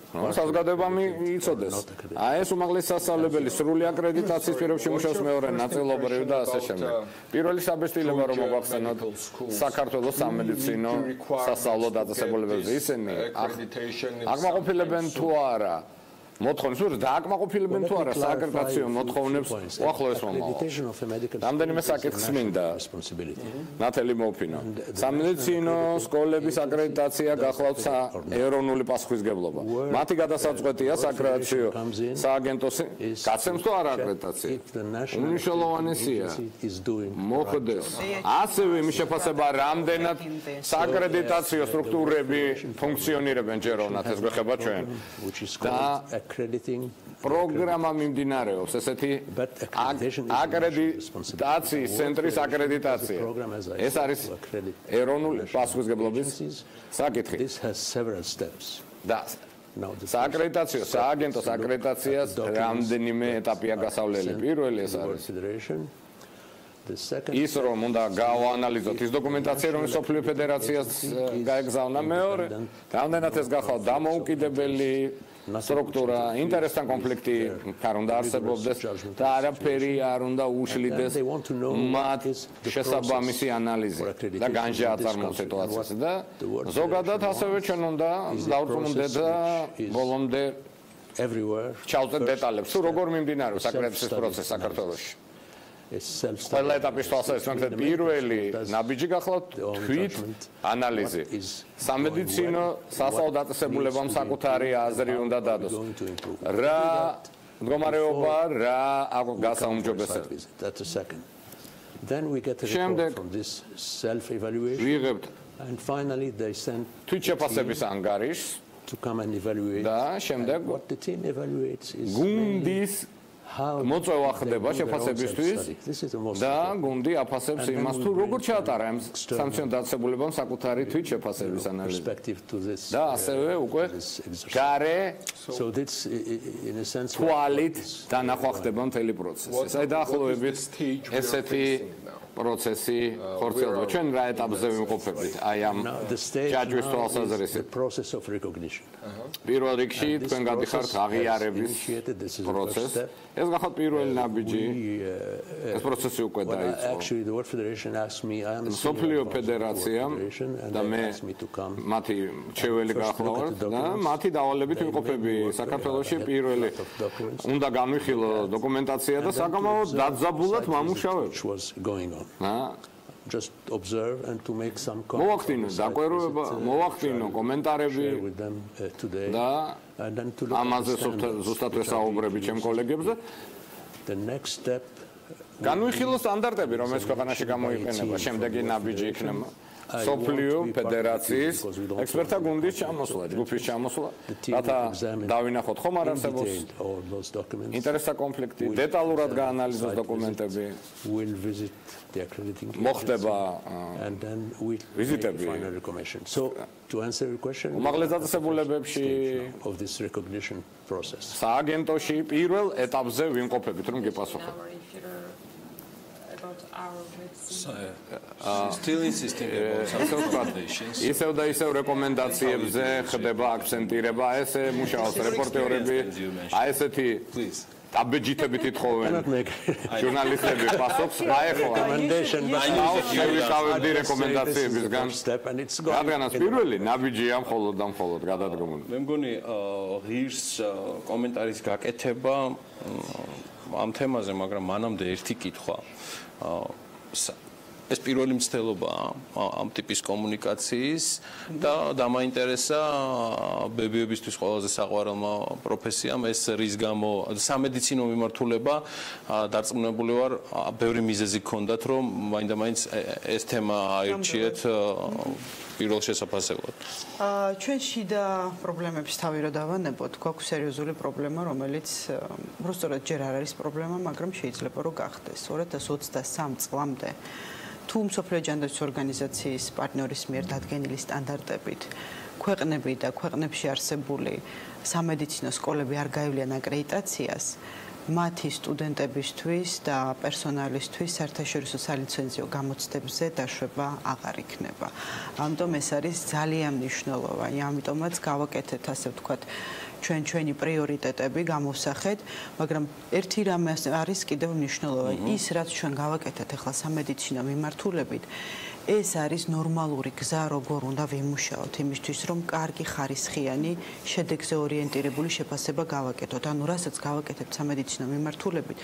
საზოგადოებამ იცოდეს. აი ეს უმაღლესი სასწავლებელი სრული აკრედიტაციის პირობებში მუშაობს მეორე ნაწილობრივ და ასე შემდეგ. პირველი საბეჭდილება რომ მოგვახსენოთ საქართველოს სამედიცინო სასწავლო დაწესებულებებზე ისინი აკმაყოფილებენ თუ არა მოთხოვნებს თუ დააკმაყოფილებენ თუ არა სააკრედიტაციო მოთხოვნებს უახლოეს მომავალში. რამდენიმე საკითხს მინდა ნათელი მოვფინო. სამედიცინო სკოლების აკრედიტაცია გახლავთ ეროვნული პასუხისგებლობა. მათი გადასაწყვეტია საკრედიტაციო სააგენტოს გაცემს თუ არა აკრედიტაცია. უმნიშვნელოვანესია მოხდეს ასევე იმის შეფასება რამდენად საკრედიტაციო სტრუქტურები ფუნქციონირებენ ჯეროვნად ეს გვეხება ჩვენ. და პროგრამა მიმდინარეობს ესეთი აკრედიტაციის ცენტრის აკრედიტაცია. ეს არის ეროვნული პასუხისმგებლობის საკითხი. და სააკრედიტაციო სააგენტოს აკრედიტაციას რამდენიმე ეტაპია გასავლელი. პირველი ეს არის ის რომ უნდა გავაანალიზოთ ის დოკუმენტაცია რომელიც სოფლიო ფედერაციას გაეგზავნა. მეორე რამდენად ეს გახავთ დამოუკიდებელი სტრუქტურა, ინტერესთან კონფლიქტი არ უნდა არსებობდეს და არაფერი არ უნდა უშლიდეს მათ შესაბამისი ანალიზი და განჯა აწარმოოს სიტუაციას და ზოგადად ასევე ჩვენ უნდა დავწმუნდეთ და ბოლომდე ჩავწერ დეტალებს თუ როგორ მიმდინარეობს აკრედიტაციის პროცესი საქართველოში. ყველა ეტაპის თვალსაზრისით პირველი ნაბიჯი გახლავთ თვით ანალიზი. სამედიცინო სასწავლო დაწესებულებამ საკუთარი აზრი უნდა დადოს. რა მდგომარეობა რა გასაუმჯობესება. შემდეგ ვიღებთ თვით შეფასების ანგარიშს და შემდეგ გუნდის მოწვევა ხდება შეფასებისთვის და გუნდი აფასებს იმას თუ როგორ ჩაატარა ამ სამცენო დაწესებულებამ საკუთარი თვით შეფასების ანალიზი და ასევე უკვე გარე თვალით დანახვა ხდება მთელი პროცესი. აი დაახლოებით ესეთი პროცესი ხორციელდება. ჩვენ რა ეტაპზე ვიმყოფებით აი ამ ჯაჯვის თვალსაზრისით. პირველ რიგში თქვენ გადიხართ აღიარების პროცესს. ეს გახავთ პირველი ნაბიჯი. ეს პროცესი უკვე დაიწყო. სოფლიო ფედერაციამ და მე მათი მრჩეველი გახლავართ და მათი დავალებით ვიმყოფები საქართველოში. პირველი უნდა განვიხილო დოკუმენტაცია და საკამაოდ დაძაბულად მამუშავებ. Just observe and to make some comments. მოახდინო მოახდინო კომენტარები და ამაზე ზუსტად ვესაუბრები ჩემ კოლეგებზე. The next step განვიხილო სტანდარტები, რომელიც ქვეყანაში გამოიყენება, შემდეგი ნაბიჯი იქნება სოფლიო ფედერაციის ექსპერტთა გუნდის ჩამოსვლა, ჯგუფის ჩამოსვლა, რათა დავინახოთ ხომ არ არსებობს ინტერესთა კონფლიქტი, დეტალურად გაანალიზოს დოკუმენტები. მოხდება ვიზიტები უმაღლეს დაწესებულებებში სააგენტოში პირველ ეტაპზე ვიმყოფებით რომ გეპასუხოთ. Still insisting about some foundations. ისევ და ისევ რეკომენდაციებზე ხდება აქცენტირება, ესე მუშაობს რეპორტერები, აი ესეთი აბეჯითებით ითხოვენ ჟურნალისტები პასუხს, აეხლა შევიკავებდი რეკომენდაციებისგან. რადგანაც პირველი ნაბიჯია მხოლოდ და მხოლოდ გადადგმული. მე მგონი ღირს კომენტარის გაკეთება ამ თემაზე, მაგრამ მანამდე ერთი კითხვა. ეს პირველი მცდელობაა ამ ტიპის კომუნიკაციის და დამაინტერესა ბებიებისთვის ყველაზე საყვარელმა პროფესიამ ეს რის გამო სამედიცინო მიმართულება დარწმუნებული ვარ ბევრი მიზეზი გქონდათ რომ მაინდა-მაინც ეს თემა აირჩიეთ პირველ შესაფასებლად. ჩვენ შიდა პრობლემების თავი რო დავანებოთ, გვაქვს სერიოზული პრობლემა, რომელიც უბრალოდ ჯერ არ არის პრობლემა, მაგრამ შეიძლება რომ გახდეს. 2023 წლამდე თუ მსოფლიო ჯანდაცვის ორგანიზაციის პარტნიორის მიერ დადგენილი სტანდარტებით ქვეყნები და ქვეყნებში არსებული სამედიცინო სკოლები არ გაივლიან აკრედიტაციას, მათი სტუდენტებისთვის და პერსონალისთვის საერთაშორისო სალიცენზიო გამოცდებზე დაშვება აღარ იქნება. ამიტომ ეს არის ძალიან მნიშვნელოვანი, ამიტომაც გავაკეთეთ ასე ვთქვათ ჩვენი პრიორიტეტები გამოვსახეთ, მაგრამ ერთი რამე არის კიდევ მნიშვნელოვანი. ის რაც ჩვენ გავაკეთეთ ახლა სამედიცინო მიმართულებით, ეს არის ნორმალური გზა, როგორ უნდა ვიმუშაოთ იმისთვის, რომ კარგი ხარისხიანი, შედეგზე ორიენტირებული შეფასება გავაკეთოთ. ანუ რასაც გავაკეთებთ სამედიცინო მიმართულებით,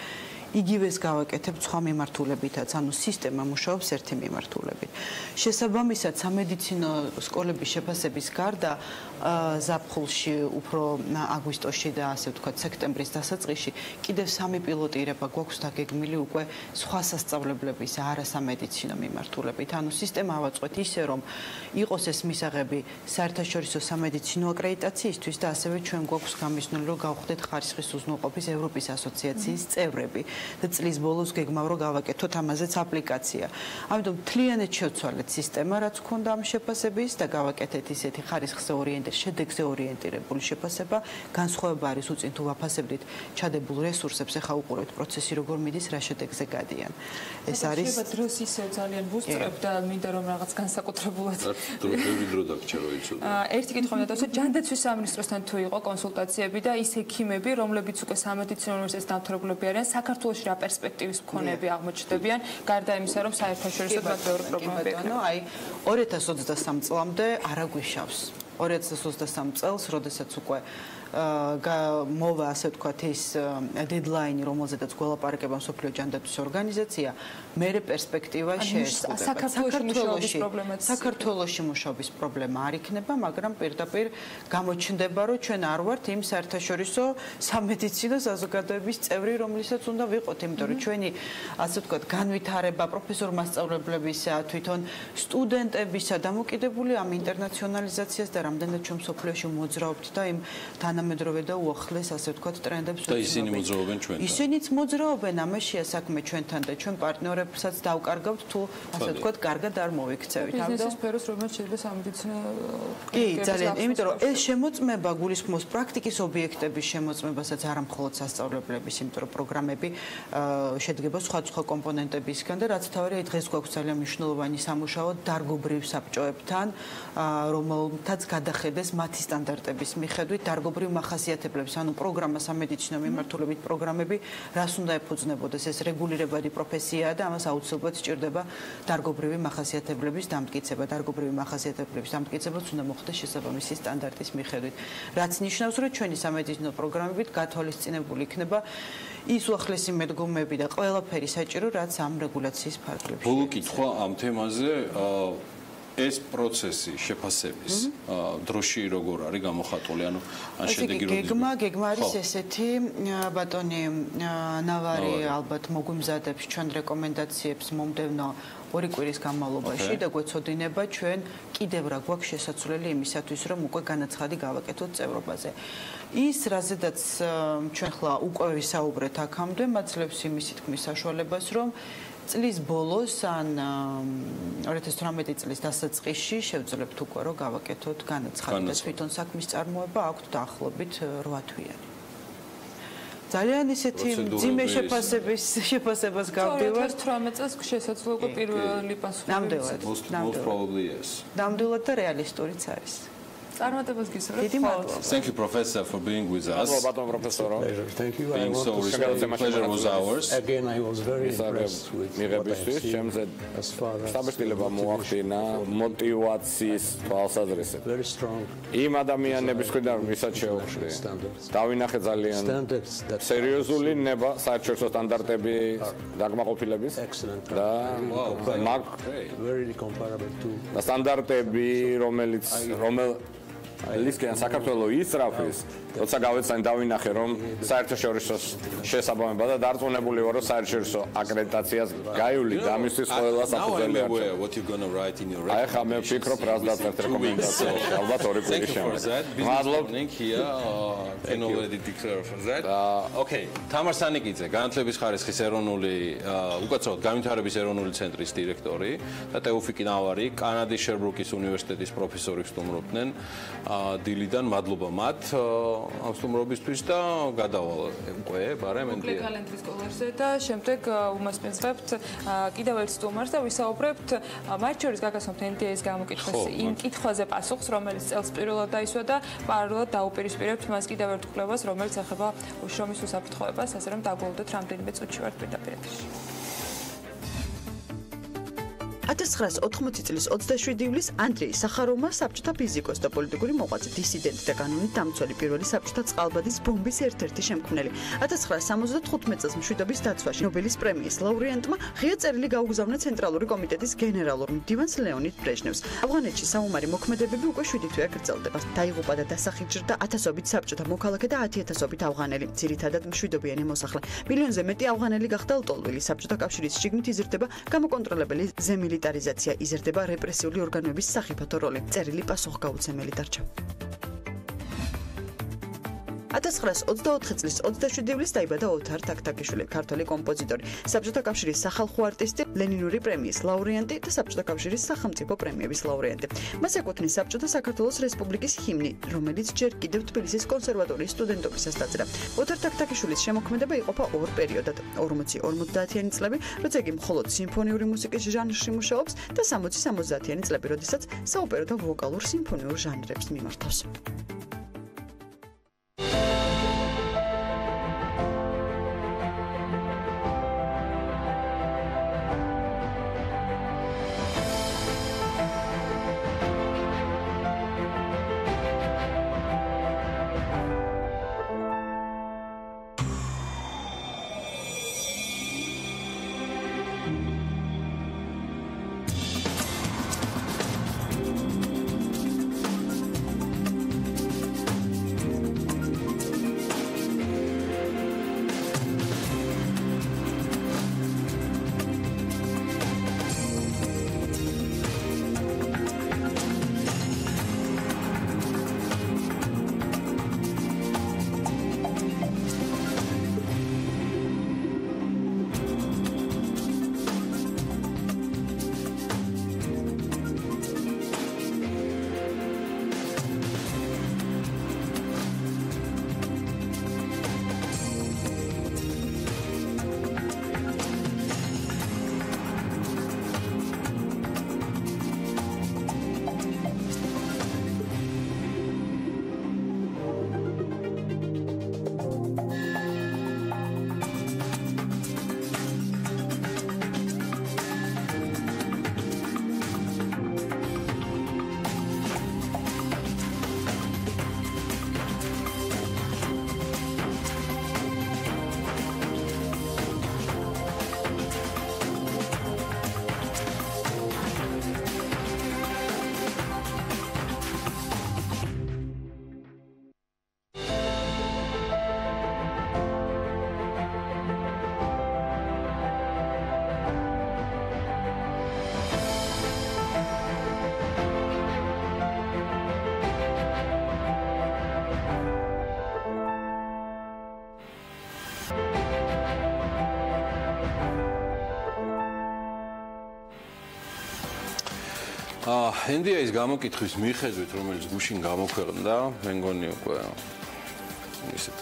იგივეს გავაკეთებთ სხვა მიმართულებითაც, ანუ სისტემა მუშაობს ერთი მიმართულებით. შესაბამისად, სამედიცინო სკოლების შეფასების გარდა ზაფხულში, უფრო აგვისტოში და ასე ვთქვათ, სექტემბრის დასაწყისში კიდევ 3 პილოტირება გვაქვს დაგეგმილი უკვე სხვა სასწავლებლების არასამედიცინო მიმართულებით. ანუ სისტემა ავაწყოთ ისე, რომ იყოს ეს მისაღები საერთაშორისო სამედიცინო აკრედიტაციისთვის და ასევე ჩვენ გვაქვს გამიზნული, რომ გავხდეთ ხარისხის უზრუნველყოფის ევროპის ასოციაციის წევრები და წლის ბოლოს გეგმავ რომ გავაკეთოთ ამაზეც აპლიკაცია. ამიტომ მთლიანად შევცვალეთ სისტემა, რაც გქონდა ამ შეფასების და გავაკეთეთ ისეთი ხარისხზე ორიენტირებული, შედეგზე ორიენტირებული შეფასება. განსხვავება არის უწინ თუ ვაფასებდით ჩადებულ რესურსებს, ახლა უყურებთ პროცესი როგორ მიდის, რა შედეგზე გადიან. ეს არის შეიძლება დროს ისევ ძალიან ვუსწრებ და მინდა რომ რაღაც განსაკუთრებულად დრო დაგჭა რომ იცოდე. ერთი კითხვა მინდა დავსვათ, ჯანდაცვის სამინისტროსთან თუ იყო კონსულტაციები და ის ექიმები, რომლებიც უკვე სამედიცინო უნივერსიტეტის დამთავრებულები არიან, საქართველოში რა პერსპექტივის მქონეები აღმოჩნდებიან, გარდა იმისა, რომ საერთაშორისო პროგრამები ექნება. აი 2023 წლამდე არა გვიშავს. 2023 წელს, როდესაც უკვე მოვა ასე ვთქვათ ის დედლაინი, რომელზედაც გველაპარაკება მსოფლიო ჯანდაცვის ორგანიზაცია, მერე პერსპექტივა შეესრულება. საქართველოში მუშაობის პრობლემა არ იქნება, მაგრამ პირდაპირ გამოჩნდება, რომ ჩვენ არ ვართ იმ საერთაშორისო სამედიცინო საზოგადოების წევრი, რომლითაც უნდა ვიყოთ, იმიტომ რომ ჩვენი ასე ვთქვათ განვითარება პროფესორ მასწავლებლებისა, თვითონ სტუდენტებისა დამოკიდებული ამ ინტერნაციონალიზაციას და რამდენად ჩვენ მსოფლიოში მოძრაობთ და იმ თანამედროვე და უახლეს ასე ვთქვათ ტრენდებს და ისინი მოძრაობენ ჩვენთან. ისინიც მოძრაობენ, ამაშია საქმე ჩვენთან და ჩვენ პარტნიორებსაც დავკარგავთ თუ ასე ვთქვათ კარგად არ მოვიქცევით. ბიზნესის სფეროს რომელიც შეიძლება სამედიცინო კი, ძალიან, იმიტომ რომ ეს შემოწმება გულისხმობს პრაქტიკის ობიექტების შემოწმებასაც არა მხოლოდ სასწავლებლების, იმიტომ რომ პროგრამები შედგება სხვადასხვა კომპონენტებისგან და რაც თავარია დღეს გვაქვს ძალიან მნიშვნელოვანი სამუშაო დარგობრივ საბჭოებთან, რომელთაც გადახედეს მათი სტანდარტების მიხედვით დარგობრივ მახასიათებლებს, ანუ პროგრამა სამედიცინო მიმართულებით პროგრამები რას უნდა ეფუძნებოდეს, ეს რეგულირებადი პროფესიაა და ამას აუცილებლად სჭირდება დარგობრივი მახასიათებლების დამტკიცება, დარგობრივი მახასიათებლების დამტკიცებაც უნდა მოხდეს შესაბამისი სტანდარტის მიხედვით. რაც ნიშნავს, რომ ჩვენი სამედიცინო პროგრამებით გათვალისწინებული იქნება ის უახლესი მედგომები და ყველაფერი საჭირო, რაც ამ რეგულაციის ფარგლებში. ბოლო კითხვა ამ თემაზე ეს პროცესი შეფასების დროში როგორ არის გამოხატული, ანუ ან შედეგი როგორ გეგმა არის ესეთი, ბატონი ნავარი ალბათ მოგვიმზადებს ჩვენ რეკომენდაციებს მომდევნო 2 კვირის განმავლობაში და გვეცოდინება ჩვენ კიდევ რა გვაქვს შესაძლებელი იმისათვის, რომ უკვე განაცხადი გავაკეთოთ წევრობაზე. ის რაზედაც ჩვენ ხლა უკვე ვისაუბრეთ აქამდე, მაძლევს იმისი თქმის საშუალებას, რომ წლის ბოლოს ან 2018 წლის დასაწყისში შევძლებთ უკვე რომ გავაკეთოთ განაცხადი და თვითონ საქმის წარმოება აქვთ დაახლოებით 8 თვიანი. ძალიან ისეთი ძიმე შეფასებას გავდივართ 2018 წელს შესაძლოა უკვე პირველი პასუხი. ნამდვილად და რეალისტურიც არის. წარმატებას გისურვებთ. დიდი მადლობა. Thank you professor for being with us. ბატონ პროფესორო. Thank you. Being so pleasure was ours. Again I was very impressed with მიღებისთვის ჩემზე საბესტილება მოახდინა მოტივაციის თვალსაზრისით. Very strong. იმ ადამიანების მხრიდან ვისაც შევხვდი. დავინახე ძალიან სერიოზული ნება საერთაშორისო სტანდარტები დაკმაყოფილების და very comparable to და სტანდარტები ლისკენ საქართველოს ისრაფის, როცა გავეცანი დავინახე რომ საერთაშორისო შესაბამება და დარწმუნებული ვარ რომ საერთაშორისო აკრედიტაციას გაივლი და ამისთვის ყველა საფუძველი არის. აი ხა მე ვფიქრობ რას დაწერთ რეკომენდაციებში, ალბათ 2 კვირის შემდეგ. მადლობ. Okay, თამარ სანიკიძე, განათლების ხარისხის ეროვნული უკაცრავად განვითარების ეროვნული ცენტრის დირექტორი და ტეოფიკი ნავარი, კანადის შერბრუკის უნივერსიტეტის პროფესორი სტუმრობდნენ დილიდან, მადლობა მათ ამ სტუმრობისთვის და გადავალ უკვე ბარემ ენდია. კალენდრის სკოლარზე და შემდეგ უმასპინძლებთ კიდევ ერთ სტუმარს და ვისაუბრებთ მათ შორის გაგაცნობთ NDA-ის გამოკითხვის იმ კითხვაზე პასუხს, რომელიც წელს პირველად დაისვა და პარალელურად დაუპირისპირებთ მას კიდევ ერთ კვლევას, რომელიც ეხება უშრომის უსაფრთხოებას, ასე რომ დაგვალოდოთ რამდენიმე წუთში ვართ პირდაპირ ეთერში. 1980 წლის 27 ივლისს ანდრეი სახაროვმა საბჭოთა ფიზიკოსი და პოლიტიკური მოღვაწე, დისიდენტი და კანონით დამცველი პირველი საბჭოთა წყალბადის ბომბის ერთ-ერთი შემქმნელი. 1975 წელს მშვიდობის დაცვაში ნობელის პრემიის ლაურეატმა ღია წერილი გაუგზავნა ცენტრალური კომიტეტის გენერალურ მდივანს ლეონიდ ბრეჟნევს. ავღანეთში საომარი მოქმედებები უკვე 7 თვეა გრძელდება. დაიღუპა და დასახიჭრდა 1000-ობით საბჭოთა მოქალაქე და 10000-ობით ავღანელი. ძირითადად მშვიდობიანი მოსახლე. მილიონზე მეტი ავღანელი გახდა ლტოლვილი. საბჭოთა კავშირის შიგნით იზრდება გამოკონტროლებელი ზემილი მილიტარიზაცია, იზრდება რეპრესიული ორგანოების სახიფათო როლი. წერილი პასუხგაუცემელი დარჩა. 1924 წლის 27 ივლისს დაიბადა ოთარ თაქთაქიშვილი, ქართველი კომპოზიტორი, საბჭოთა კავშირის სახალხო არტისტი, ლენინური პრემიის ლაურეანტი და საბჭოთა კავშირის სახელმწიფო პრემიების ლაურეანტი. მას ეკუთვნის საბჭოთა საქართველოს რესპუბლიკის ჰიმნი, რომელიც ჯერ კიდევ თბილისის კონსერვატორიის სტუდენტობისას დაწერა. ოთარ თაქთაქიშვილის შემოქმედება იყოფა ორ პერიოდად: 40-50-იანი წლები, როცა იგი მხოლოდ სიმფონიური მუსიკის ჟანრში მუშაობს და 60-70-იანი წლები, როდესაც საოპერო და ვოკალურ სიმფონიურ ჟანრებს მიმართავს. NDA-ის გამოკითხვის მიხედვით, რომელიც გუშინ გამოქვეყნდა, მე მგონი უკვე ისეთ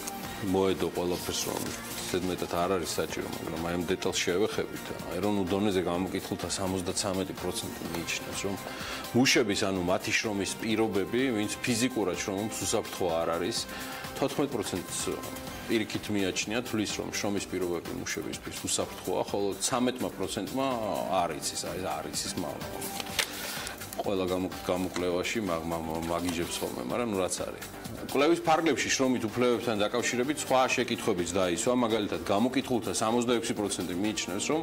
მოედო ყველაფერს, რომ ზედმეტად არ არის საჭირო, მაგრამ აი ამ დეტალს შევეხებით. ეროვნულ დონეზე გამოკითხულთა 73% მიიჩნევს, რომ მუშების, ანუ მათი შრომის პირობები, ვინც ფიზიკურად შრომობს, უსაფრთხო არ არის. 14%-ს პირიქით მიაჩნია, თვლის, რომ შრომის პირობები მუშებისთვის უსაფრთხოა, ხოლო 13%-მა არ იცის, აი არ იცის ყველა გამოკვლევაში მაგიჟებს ხოლმე, მაგრამ ნუ რაც არის. კვლევის ფარგლებში შრომით უფლებებთან დაკავშირებით სხვა შეკითხვებიც დაისვა, მაგალითად, გამოკითხულთა 66% მიიჩნევს, რომ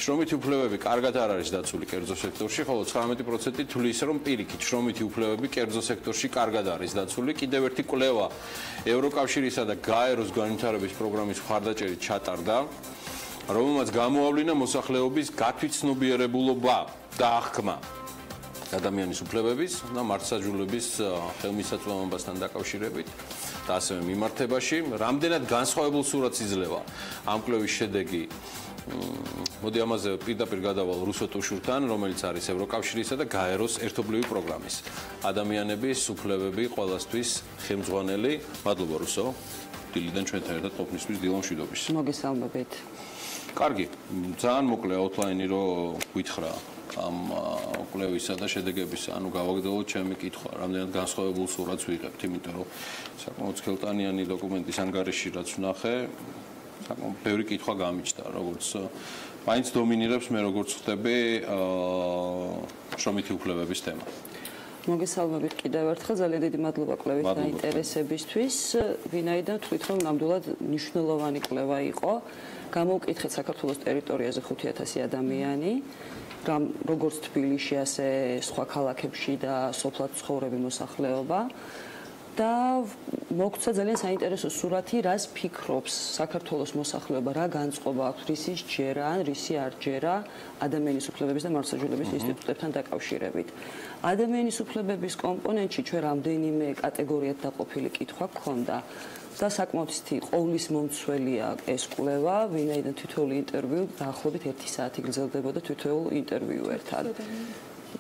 შრომითი უფლებები კარგად არ არის დაცული კერძო სექტორში, ხოლო 19% თვლის, რომ პირიქით შრომითი უფლებები კერძო სექტორში კარგად არის დაცული. კიდევ ერთი კვლევა ევროკავშირისა და გაეროს განვითარების პროგრამის მხარდაჭერით ჩატარდა, რომელმაც გამოავლინა მოსახლეობის გათვითცნობიერებულობა და აღქმა ადამიანის უფლებების და მართლმსაჯულების ხელმისაწვდომობასთან დაკავშირებით და ასევე მიმართებაში, რამდენად განსხვავებულ სურათს იძლევა ამ კვლევის შედეგი. მოდი ამაზე პირდაპირ გადავალ რუსო ტუშურთან, რომელიც არის ევროკავშირისა და გაეროს ერთობლივი პროგრამის ადამიანების უფლებები ყველასთვის ხელმძღვანელი. მადლობა რუსო, დილიდან ჩვენთან ერთად ყოფნისთვის, დილა მშვიდობის. მოგესალმებით. კარგი, ძალიან მოკლე აუთლაინი რო გითხრა ამ კვლევისა და შედეგების, ანუ გავაგრძელოთ ჩემი კითხვა, რამდენად განსხვავებულ სურათს ვიღებთ, იმიტომ რომ საკმაოდ სქელტანიანი დოკუმენტის ანგარიში რაც ვნახე, საკმაოდ ბევრი კითხვა გამიჩნდა, როგორც მაინც დომინირებს მე როგორც ხვდები შრომითი უფლებების თემა. მოგესალმებით კიდევ ერთხელ, ძალიან დიდი მადლობა კვლევის დაინტერესებისთვის. ვინაიდან თქვით, რომ ნამდვილად მნიშვნელოვანი კვლევა იყო, გამოვკითხეთ საქართველოს ტერიტორიაზე 5000 ადამიანი, როგორც თბილისში, ასე სხვა ქალაქებში და სოფლად ცხოვრები მოსახლეობა. და მოგცა ძალიან საინტერესო სურათი, რას ფიქრობს საქართველოს მოსახლეობა, რა განწყობა აქვს რისი ჯერა ან რისი არ ჯერა ადამიანის უფლებების და მართლმსაჯულების ინსტიტუტებთან დაკავშირებით. ადამიანის უფლებების კომპონენტში ჩვენ რამდენიმე კატეგორიად დაყოფილი კითხვა გქონდა და საკმაოდ ყოვლისმომცველია ეს კვლევა, ვინაიდან თითოეული ინტერვიუ დაახლოებით 1 საათი გრძელდებოდა თითოეულ ინტერვიუერთან.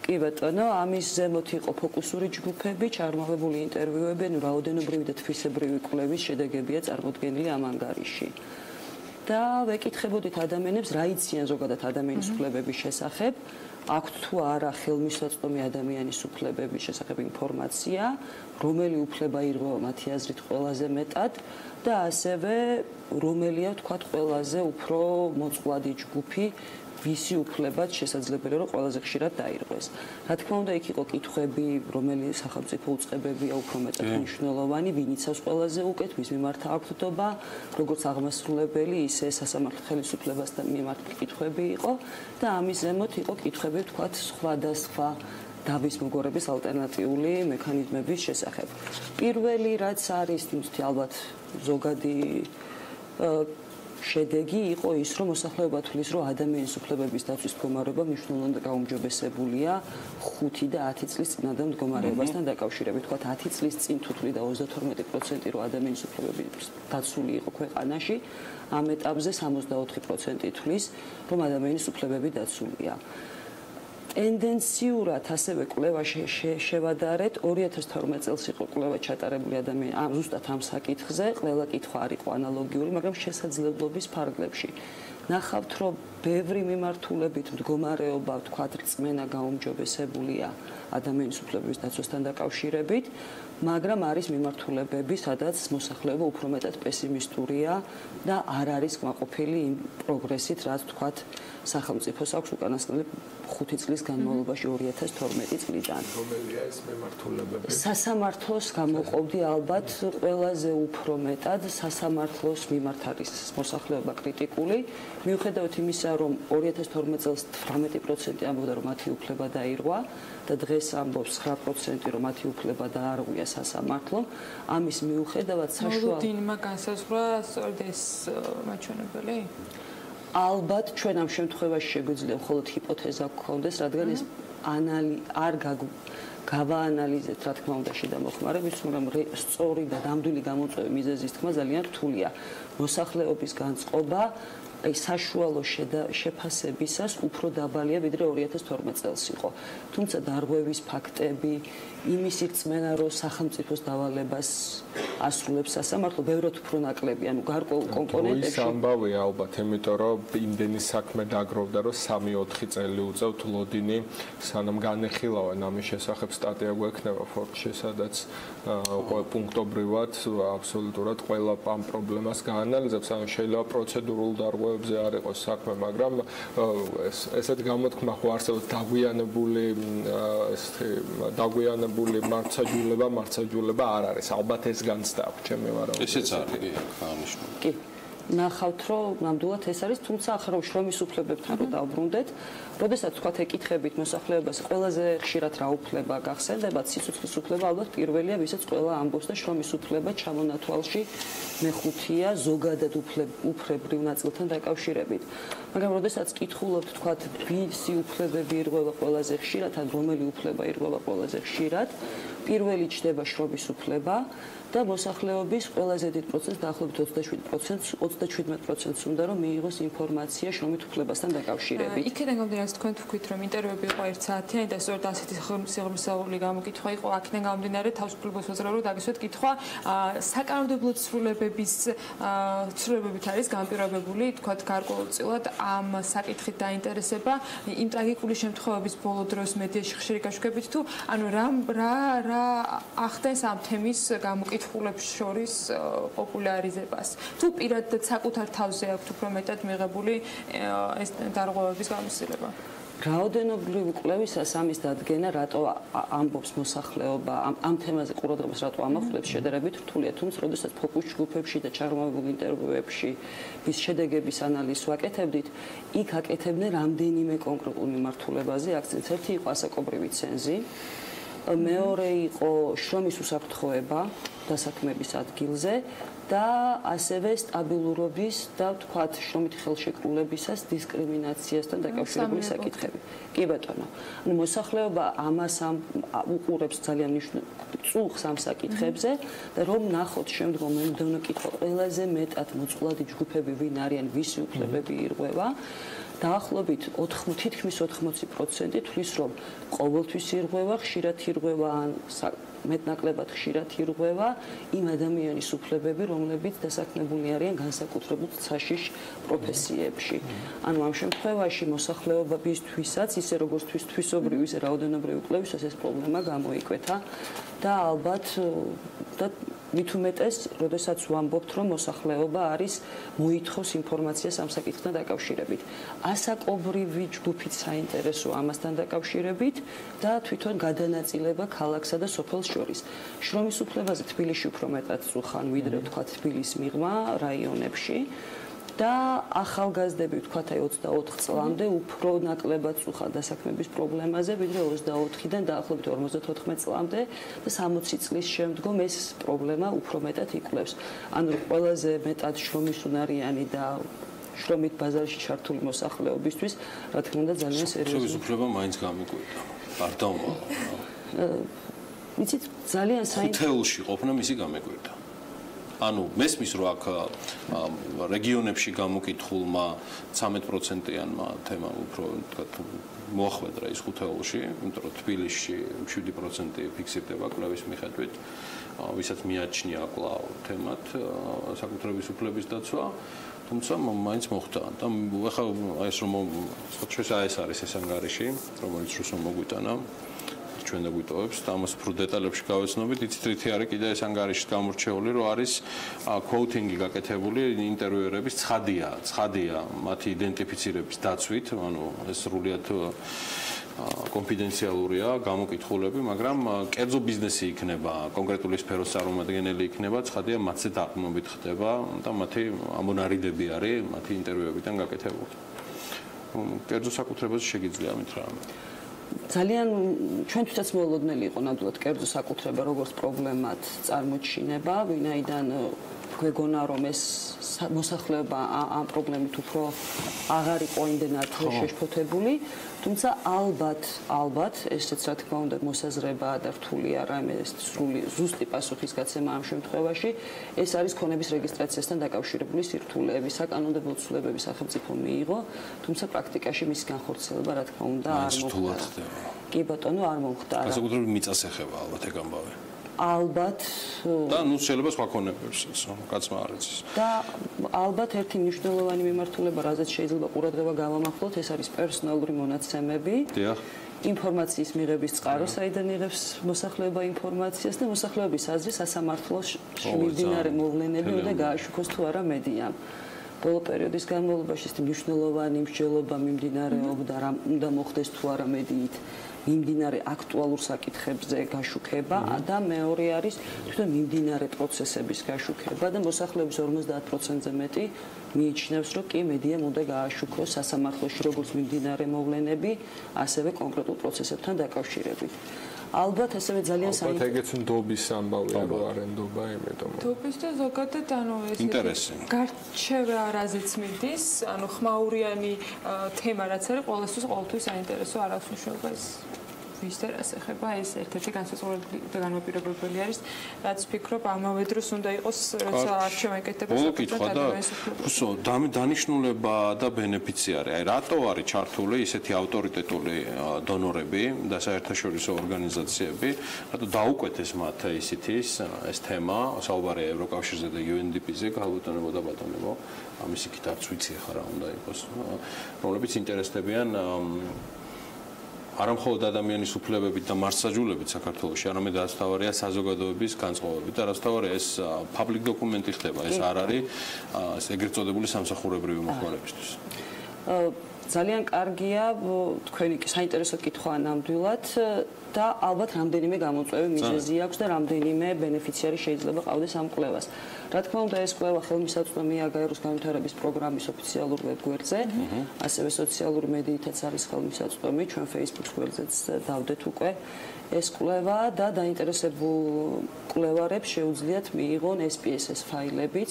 კი ბატონო, ამის ზემოთ იყო ფოკუსური ჯგუფები, ჩარმოღებული ინტერვიუები, რაოდენობრივი და თვისებრივი კვლევის შედეგებია წარმოდგენილი ამ ანგარიში. და ვეკითხებოდით ადამიანებს, რა იციან ზოგადად ადამიანის უფლებების შესახებ, აქვთ თუ არა ხელმისაწვდომი ადამიანის უფლებების შესახებ ინფორმაცია, რომელი უფლება ირღვევა მათი აზრით ყველაზე მეტად და ასევე რომელია თქვათ ყველაზე უფრო მოწყვლადი ჯგუფი, ვისი უფლებაც შესაძლებელია რომ ყველაზე ხშირად დაირღვეს. რა თქმა უნდა, იქ იყო კითხვები, რომელი სახელმწიფო უწყებებია უფრო მეტად მნიშვნელოვანი, ვინ იცავს ყველაზე უკეთ, ვის მიმართ აქვთობა, როგორც აღმასრულებელი, ისე სასამართლო ხელისუფლებასთან მიმართ კითხვები იყო და ამის ზემოთ იყო კითხვები თქვათ სხვადასხვა დავის მოგორების ალტერნატიული მექანიზმების შესახებ. პირველი რაც არის, ალბათ ზოგადი შედეგი იყო ის, რომ მოსახლეობა თვლის, რომ ადამიანის უფლებების დაცვის მდგომარეობა მნიშვნელოვნად გაუმჯობესებულია 5 და 10 წლის წინადრე მდგომარეობასთან დაკავშირებით. თქვათ 10 წლის წინ თუ თვლიდა 32%, რომ ადამიანის უფლებების დაცული იყო ქვეყანაში, ამ ეტაპზე 64% თვლის, რომ ადამიანის უფლებები დაცულია. ტენდენციურად ასევე კვლევა შევადარეთ 2012 წელს იყო კვლევა ჩატარებული ზუსტად ამ საკითხზე, ყველა კითხვა არ იყო ანალოგიური, მაგრამ შესაძლებლობის ფარგლებში. ნახავთ, რომ ბევრი მიმართულებით მდგომარეობა, თქვათ, რწმენა გაუმჯობესებულია ადამიანის უფლებების დაცვასთან დაკავშირებით, მაგრამ არის მიმართულებები, სადაც მოსახლეობა უფრო მეტად პესიმისტურია და არ არის კმაყოფილი იმ პროგრესით, რაც თქვათ სახელმწიფოს აქვს უკანასკნელი 5 წლის განმავლობაში 2012 წლიდან. რომელია ეს მიმართულებები? სასამართლოს გამოყოფდი ალბათ ყველაზე უფრო მეტად სასამართლოს მიმართ არის მოსახლეობა კრიტიკული, მიუხედავად იმისა, რომ 2012 წელს 18% ამბობდა, რომ მათი უფლება დაირღვა და დღეს ამბობს 9%, რომ მათი უფლება დაარღვია სასამართლომ. ამის მიუხედავად საშუალო მოლოდინმა განსაზღვრა სწორედ ეს მაჩვენებელი? ალბათ ჩვენ ამ შემთხვევაში შეგვიძლია მხოლოდ ჰიპოთეზა გქონდეს, რადგან ეს არ გავაანალიზეთ, რა თქმა უნდა, შიდა მოხმარების, მაგრამ სწორი და ნამდვილი გამოწვევი მიზეზის თქმა ძალიან რთულია. მოსახლეობის განწყობა აი საშუალო შეფასებისას უფრო დაბალია, ვიდრე 2012 წელს იყო. თუმცა დარღვევის ფაქტები, იმის რწმენა, რომ სახელმწიფოს დავალებას ასრულებს სასამართლო, ბევრად უფრო ნაკლები, ანუ გარკვეულ კომპონენტებში. ის ამბავია ალბათ, იმიტომ რომ იმდენი საქმე დაგროვდა, რომ 3-4 წელი უწევთ ლოდინი, სანამ განეხილავენ ამის შესახებ სტატია გვექნება Forbes-ში, სადაც პუნქტობრივად აბსოლუტურად ყველა ამ პრობლემას გაანალიზებს, ანუ შეიძლება პროცედურულ დარღვევებზე არ იყოს საქმე, მაგრამ ესეთ გამოთქმა ხო არსებობს დაგვიანებული მართლმსაჯულება არ არის. ალბათ ეს განცდა აქვს ჩემი ვარაუდი. ესეც არის, კი, აღნიშნული. კი. ნახავთ, რომ ნამდვილად ეს არის, თუმცა ახლა რომ შრომის უფლებებთან რო დავბრუნდეთ, როდესაც თქვათ ეკითხებით მოსახლეობას, ყველაზე ხშირად რა უფლება გახსენდებათ, სიცოცხლის უფლება ალბათ პირველია, ვისაც ყველა ამბობს და შრომის უფლება ჩამონათვალში მეხუთეა ზოგადად უფლებრივ ნაწილთან დაკავშირებით. მაგრამ როდესაც კითხულობთ, თქვათ, ვისი უფლებები ირღვევა ყველაზე ხშირად, ან რომელი უფლება ირღვევა ყველაზე ხშირად, პირველი ჩდება შრომის უფლება და მოსახლეობის ყველაზე დიდ პროცენტს დაახლოებით 27%-ს უნდა რომ მიიღოს ინფორმაცია შრომით უფლებასთან დაკავშირებით. იქიდან გამომდინარე, თქვენ თქვით, რომ ინტერვიუები იყო 1 საათიანი და სწორედ ასეთი სიღრმისეული გამოკითხვა იყო. აქედან გამომდინარე, თავისუფლებას ვაძლევ, რომ დაგისვათ კითხვა, საკანონმდებლო ცვლილებებით არის განპირობებული, თქვათ, გარკვეულწილად ამ საკითხით დაინტერესება იმ ტრაგიკული შემთხვევების ბოლო დროს მედიაში ხშირი გაშვებით თუ ანუ რა ახდენს ამ თემის გამოკითხულებს შორის პოპულარიზებას. თუ პირადად საკუთარ თავზე აქვთ უფრო მეტად მიღებული ეს დარღვევების გამოცდილება. რაოდენობრივი კვლევისას ამის დადგენა, რატო ამბობს მოსახლეობა, ამ თემაზე ყურადღებას რატო ამახვილებს შედარებით რთულია, თუმცა როდესაც ფოკუს ჯგუფებში და ჩარმოღებულ ინტერვიუებში ვის შედეგების ანალიზს ვაკეთებდით, იქ აკეთებდნენ რამდენიმე კონკრეტულ მიმართულებაზე აქცენტს. ერთი იყო ასაკობრივი ცენზი. მეორე იყო შრომის უსაფრთხოება დასაქმების ადგილზე და ასევე სტაბილურობის და ვთქვათ შრომითი ხელშეკრულებისას დისკრიმინაციასთან დაკავშირებული საკითხები. კი ბატონო. ანუ მოსახლეობა ამას უყურებს ძალიან წუხს ამ საკითხებზე და რომ ნახოთ შემდგომ მომდევნო კითხვა ყველაზე მეტად მოწყვლადი ჯგუფები ვინ არიან, ვისი უფლებები ირღვევა. დაახლოებით თითქმის 80% თვლის რომ ყოველთვის ირღვევა, ხშირად ირღვევა ან მეტნაკლებად ხშირად ირღვევა იმ ადამიანის უფლებები, რომლებიც დასაქმებული არიან განსაკუთრებულ საშიშ პროფესიებში. ანუ ამ შემთხვევაში მოსახლეობისთვისაც, ისე როგორც თვისობრივი, ისე რაოდენობრივი კვლევისას ეს პრობლემა გამოიკვეთა და ალბათ და მით უმეტეს, როდესაც ვამბობთ, რომ მოსახლეობა არის მოითხოვს ინფორმაციას ამ საკითხთან დაკავშირებით. ასაკობრივი ჯგუფით საინტერესო ამასთან დაკავშირებით და თვითონ გადანაწილება ქალაქსა და სოფელს შორის. შრომის უფლებაზე თბილისში უფრო მეტად წუხან, ვიდრე ვთქვათ თბილისის მიღმა რაიონებში. და ახალგაზრდები ვთქვათ აი 24 წლამდე უფრო ნაკლებად წუხა დასაქმების პრობლემაზე, ვიდრე 24-დან დაახლოებით 54 წლამდე და 60 წლის შემდგომ ეს პრობლემა უფრო მეტად იკვლევს. ანუ ყველაზე მეტად შრომისუნარიანი და შრომით ბაზარში ჩართული მოსახლეობისთვის, რა თქმა უნდა, ძალიან სერიოზული. შრომის უფლება მაინც გამიკვირდა. არ დავმალა. იცით, ძალიან ხუთეულში ყოფნა მისი გამიკვირდა. ანუ მესმის რომ აქ რეგიონებში გამოკითხულმა 13%-იანმა თემა უფრო თქვათ მოახვედრა ის ხუთეულში, იმიტომ რომ თბილისში 7% ფიქსირდება კვლევის მიხედვით, ვისაც მიაჩნია კვლავ თემად საკუთრების უფლების დაცვა, თუმცა მაინც მოხდა და ახლა ეს რომ ეს არის ეს ანგარიში, რომელიც რუსო მოგვიტანა ჩვენ და გვიტოვებს და ამას უფრო დეტალებში გავეცნობით, იცით რითი არის კიდე ეს ანგარიშის გამორჩეული, რომ არის quoting-ი გაკეთებული ინტერვიუერების ცხადია მათი იდენტიფიცირების დაცვით, ანუ ეს სრულიად კონფიდენციალურია გამოკითხულები, მაგრამ კერძო ბიზნესი იქნება, კონკრეტული სფეროს წარმომადგენელი იქნება, ცხადია მათზე დაყრდნობით ხდება და მათი ამონარიდები არის მათი ინტერვიუებიდან გაკეთებული. კერძო საკუთრებაზე შეგიძლია ამით რა? ძალიან ჩვენთვისაც მოულოდნელი იყო ნამდვილად კერძო საკუთრება როგორც პრობლემად წარმოჩინება, ვინაიდან გვეგონა რომ ეს მოსახლეობა ამ პრობლემით უფრო აღარ იყო იმდენად შეშფოთებული, თუმცა ალბათ ესეც რა თქმა უნდა მოსაზრებაა და რთული არა ეს ზუსტი პასუხისგაცემა ამ შემთხვევაში, ეს არის ქონების რეგისტრაციასთან დაკავშირებული სირთულეები, საკანონმდებლო ცვლილებები სახელმწიფო მიიღო, თუმცა პრაქტიკაში მის განხორციელება რა თქმა უნდა არ მოხდა. კი ბატონო, არ მოხდა. განსაკუთრებით მიწას ეხება ალბათ ეგ ამბავი. ალბათ და ნუ შეიძლება სხვა ქონებებს კაცმა არ იცის. და ალბათ ერთი მნიშვნელოვანი მიმართულება, რაზეც შეიძლება ყურადღება გავამახვილოთ, ეს არის პერსონალური მონაცემები. დიახ. ინფორმაციის მიღების წყარო, საიდან იღებს მოსახლეობა ინფორმაციას და მოსახლეობის აზრი სასამართლოში მიმდინარე მოვლენები უნდა გააშუქოს თუ არა მედიამ. ბოლო პერიოდის განმავლობაში ეს მნიშვნელოვანი მსჯელობა მიმდინარეობდა, რა უნდა მოხდეს თუ არა მედიით. მიმდინარე აქტუალურ საკითხებზე გაშუქება და მეორე არის თვითონ მიმდინარე პროცესების გაშუქება და მოსახლეობის 50%-ზე მეტი მიიჩნევს, რომ კი მედიამ უნდა გააშუქოს სასამართლოში როგორც მიმდინარე მოვლენები, ასევე კონკრეტულ პროცესებთან დაკავშირებით. ალბათ ასევე ძალიან ალბათ ეგეც ნდობის ამბავია რომ არენდობა იმიტომ ნდობის და ზოგადად ანუ ეს გარჩევა რაზეც მიდის ანუ ხმაურიანი თემა რაც არის ყოველთვის საინტერესო არ აქვს მნიშვნელობას ვის და რას ეხება ეს ერთ-ერთი განსაზღვრებელი და განმაპირობებელი არის რაც ვფიქრობ ამავე დროს უნდა იყოს როცა არჩევა ეკეთება დანიშნულება და ბენეფიციარი აი რატო არის ჩართული ისეთი ავტორიტეტული დონორები და საერთაშორისო ორგანიზაციები რატო დაუკვეთეს მათ ICT-ის ეს თემა საუბარია ევროკავშირზე და UNDP-ზე გალუტონებო და ბატონებო ამის იქით არც ვიცი ხა რა უნდა იყოს რომლებიც ინტერესდებიან არა მხოლოდ ადამიანის უფლებებით და მარცხაჯულებით საქართველოში, არამედ ასთავარია საზოგადოების განწყობებით და ასთავარია ეს public document ხდება, ეს არ არის ეგრეთ წოდებული სამსახურებრივი მოხმარებისთვის. ძალიან კარგია თქვენი საინტერესო კითხვაა ნამდვილად და ალბათ რამდენიმე გამოწვევი მიზეზი აქვს და რამდენიმე ბენეფიციარი შეიძლება ყავდეს ამ კვლევას. Რა თქმა უნდა, ეს კვლევა ხელმისაწვდომია გაეროს განვითარების პროგრამის ოფიციალურ ვებგვერდზე, ასევე სოციალური მედიითაც არის ხელმისაწვდომი, ჩვენ Facebook გვერდზეც დავდეთ უკვე ეს კვლევა და დაინტერესებულ კვლევარებს შეუძლიათ მიიღონ SPSS ფაილებიც,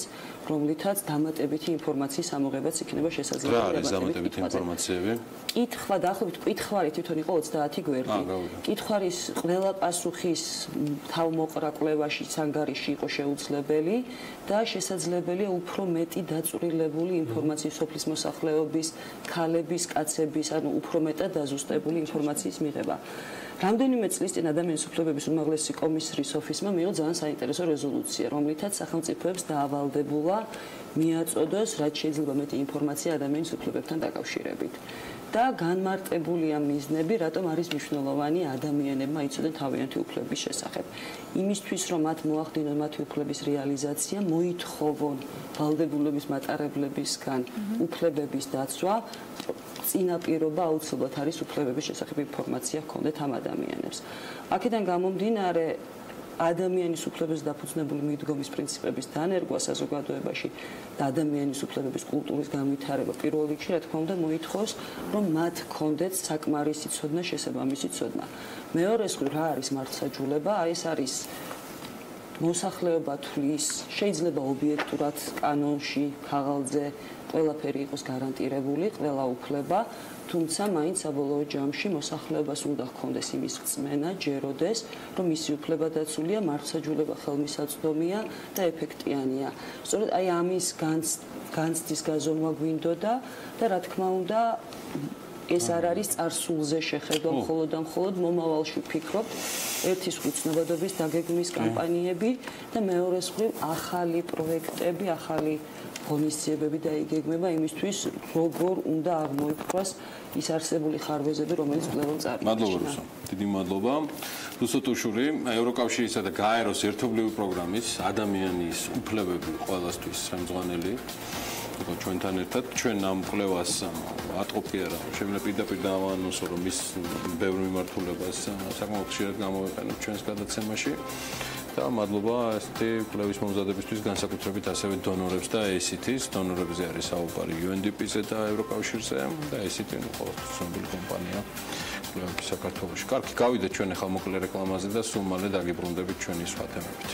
რომლითაც დამატებითი ინფორმაციის ამოღებაც იქნება შესაძლებელი. რა არის დამატებითი ინფორმაციები? კითხვა დაახლოებით კითხვარი თვითონ იყო 30 გვერდი. კითხვარის ყველა პასუხის თავმოყრა კვლევაში ანგარიში იყო შეუძლებელი და შესაძლებელია უფრო მეტი დაწვრილებული ინფორმაციის სოფლის მოსახლეობის, ქალების, კაცების, ანუ უფრო მეტად დაზუსტებული ინფორმაციის მიღება. რამდენიმე წლის წინ ადამიანის უფლებების უმაღლესი კომისრის ოფისმა მიიღო ძალიან საინტერესო რეზოლუცია, რომლითაც სახელმწიფოებს დაავალდებულა მიაწოდოს, რაც შეიძლება მეტი ინფორმაცია ადამიანის უფლებებთან დაკავშირებით. და განმარტებულია მიზნები, რატომ არის მნიშვნელოვანი ადამიანებმა იცოდონ თავიანთი უფლების შესახებ. იმისთვის, რომ მათ მოახდინონ მათი უფლების რეალიზაცია, მოითხოვონ ვალდებულების მატარებლებისგან უფლებების დაცვა, წინაპირობა აუცილებლად არის უფლებების შესახებ ინფორმაცია ჰქონდეთ ამ ადამიანებს. აქედან გამომდინარე, ადამიანის უფლებებზე დაფუძნებული მიდგომის პრინციპების დანერგვა საზოგადოებაში და ადამიანის უფლებების კულტურის განვითარება პირველ რიგში, რა თქმა უნდა, მოითხოვს, რომ მათ ჰქონდეთ საკმარისი ცოდნა, შესაბამისი ცოდნა. მეორე მხრივ, რა არის მართლმსაჯულება? ეს არის მოსახლეობა თვლის, შეიძლება ობიექტურად კანონში, ქაღალდზე ყველაფერი იყოს გარანტირებული, ყველა უფლება, თუმცა მაინც საბოლოო ჯამში მოსახლეობას უნდა ჰქონდეს იმის რწმენა, ჯეროდეს, რომ მისი უფლება დაცულია, მართლმსაჯულება ხელმისაწვდომია და ეფექტიანია. სწორედ აი ამის განცდის გაზომვა გვინდოდა და რა თქმა უნდა ეს არ არის წარსულზე შეხედვა მხოლოდ და მხოლოდ მომავალში ვფიქრობთ ერთის მხრივ ცნობადობის დაგეგმვის კამპანიები და მეორე მხრივ ახალი პროექტები, ახალი ღონისძიებები დაიგეგმება იმისთვის, როგორ უნდა აღმოიფხვრას ის არსებული ხარვეზები, რომელიც კვლევამ წარიჭრა. მადლობა რუსო. დიდი მადლობა. რუსო ტუშური, ევროკავშირისა და გაეროს ერთობლივი პროგრამის ადამიანის უფლებები ყველასთვის ხელმძღვანელი. ჩვენთან ერთად ჩვენ ამ კვლევას ატყობ კი არა, შემიძლია პირდაპირ დავანონსო, რომ ის ბევრ მიმართულებას საკმაოდ ხშირად გამოვიყენებ ჩვენს გადაცემაში. და მადლობა ესეთი კვლევის მომზადებისთვის განსაკუთრებით ასევე დონორებს და ACT-ს, დონორებზე არის საუბარი UNDP-ზე და ევროკავშირზე და ACT ყოველთვის ცნობილი კომპანია კვლევების საქართველოში. კარგი, გავიდეთ ჩვენ ახლა მოკლე რეკლამაზე და სულ მალე დაგიბრუნდებით ჩვენი სხვა თემებით.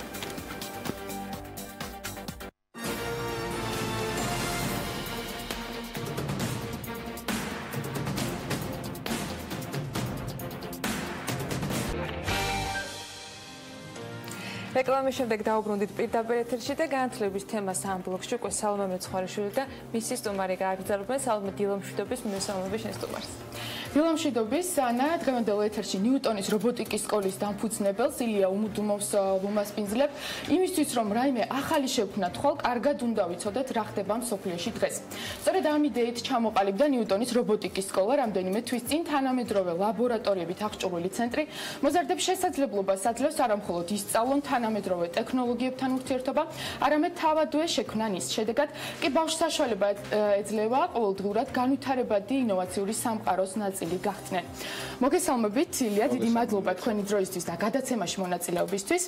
რეკლამის შემდეგ დაუბრუნდით პირდაპირ ეთერში და განათლების თემას ამ ბლოკში უკვე სალომე მეცხვარეშვილი და მისი სტუმარი გააგრძელებენ. სალომე, დილა მშვიდობის, მივესალმები შენ სტუმარს. დილა მშვიდობის, ანა, დღევანდელ ეთერში ნიუტონის რობოტიკის სკოლის დამფუძნებელს ილია უმუდუმოვს ვუმასპინძლებ იმისთვის, რომ რაიმე ახალი შევქმნათ ხოლ, კარგად უნდა ვიცოდეთ რა ხდება მსოფლიოში დღეს. სწორედ ამ იდეით ჩამოყალიბდა ნიუტონის რობოტიკის სკოლა რამდენიმე თვის წინ თანამედროვე ლაბორატორიებით აღჭურვილი ცენტრი მოზარდებს შესაძლებლობას აძლევს არა მხოლოდ ისწავლონ თანამედროვე ტექნოლოგიებთან ურთიერთობა, არამედ თავადვე შექმნან ის. შედეგად კი ბავშვს საშუალება ეძლევა ყოველდღურად განვითარებადი ინოვაციური სამყაროს ნაწილი გახდნენ. მოგესალმებით, ილია, დიდი მადლობა თქვენი დროისთვის და გადაცემაში მონაწილეობისთვის.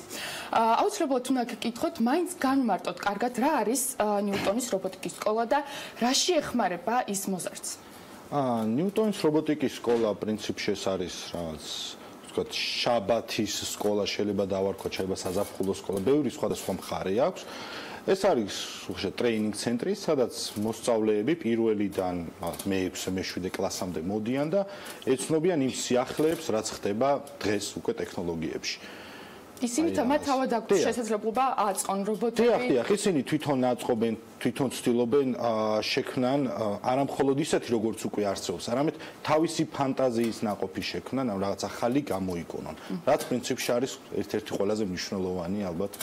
აუცილებლად უნდა გკითხოთ, მაინც განვმარტოთ კარგად, რა არის ნიუტონის რობოტიკის სკოლა და რაში ეხმარება ის მოზარდს? ნიუტონის რობოტიკის სკოლა პრინციპში ეს არის რაღაც შაბათის სკოლა შეიძლება დავარქვა, შეიძლება საზაფხულო სკოლა, ბევრი სხვადასხვა მხარე აქვს. ეს არის ტრეინინგ ცენტრი, სადაც მოსწავლეები პირველიდან მე-6, მე-7 კლასამდე მოდიან და ეცნობიან იმ სიახლეებს, რაც ხდება დღეს უკვე ტექნოლოგიებში. ისინი მათ თავად აქვს შესაძლებლობა აწყონ რობოტები. დიახ, ისინი თვითონ აწყობენ, თვითონ ცდილობენ შექმნან არა მხოლოდ ისეთი, როგორც უკვე არსებობს, არამედ თავისი ფანტაზიის ნაყოფი შექმნან, რაღაც ახალი გამოიკონონ. რაც პრინციპში არის ერთ-ერთი ყველაზე მნიშვნელოვანი ალბათ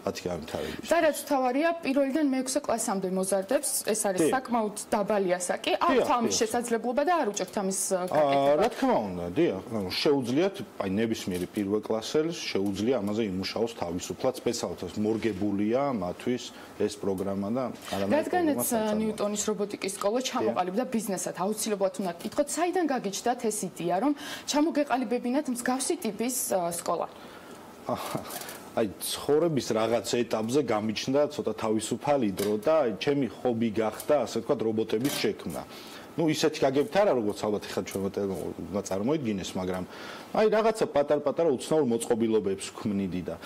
მათი განვითარების. და რაც თავარია, პირველიდან მე-6 კლასამდე მოზარდებს, ეს არის საკმაოდ დაბალი ასაკი. აქვთ ამის შესაძლებლობა და არ უჭერთ ამის გაკეთება. რა თქმა უნდა, დიახ, შეუძლიათ, აი ნებისმიერი პირველკლასელს შეუძლია ამაზე იმუშაოს თავისუფლად, სპეციალურად მორგებულია მათთვის ეს პროგრამა და რადგანაც ნიუტონის რობოტიკის სკოლა ჩამოყალიბდა ბიზნესად, აუცილებლად უნდა გითხოთ, საიდან გაგიჩნდათ ეს იდეა, რომ ჩამოგეყალიბებინათ მსგავსი ტიპის სკოლა? აი ცხოვრების რაღაც ეტაპზე გამიჩნდა ცოტა თავისუფალი დრო და ჩემი ჰობი გახდა, ასე ვთქვათ, რობოტების შექმნა. ну ისეთი გაგებთ არა როგორც ალბათ ხა ჩვენ წარმოიდგინეს, მაგრამ აი რაღაცა პატარ-პატარა უცნაურ მოწყობილობებს ვქმნიდი და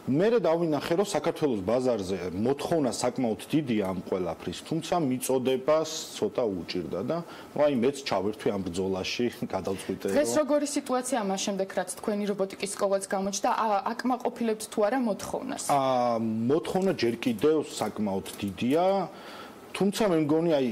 მე დავინახე რომ საქართველოს ბაზარზე მოთხოვნა საკმაოდ დიდია ამ ყველაფრის, თუმცა მიწოდებას ცოტა უჭირდა და აი მეც ჩავერთვი ამ ბრძოლაში, გადავწყვიტე რომ დღეს როგორი სიტუაცია ამას შემდეგ რაც თქვენი რობოტიკის სკოლაც გამოჩნდა, აკმაყოფილებთ თუ არა მოთხოვნას? მოთხოვნა ჯერ კიდევ საკმაოდ დიდია. თუმცა მე მგონი აი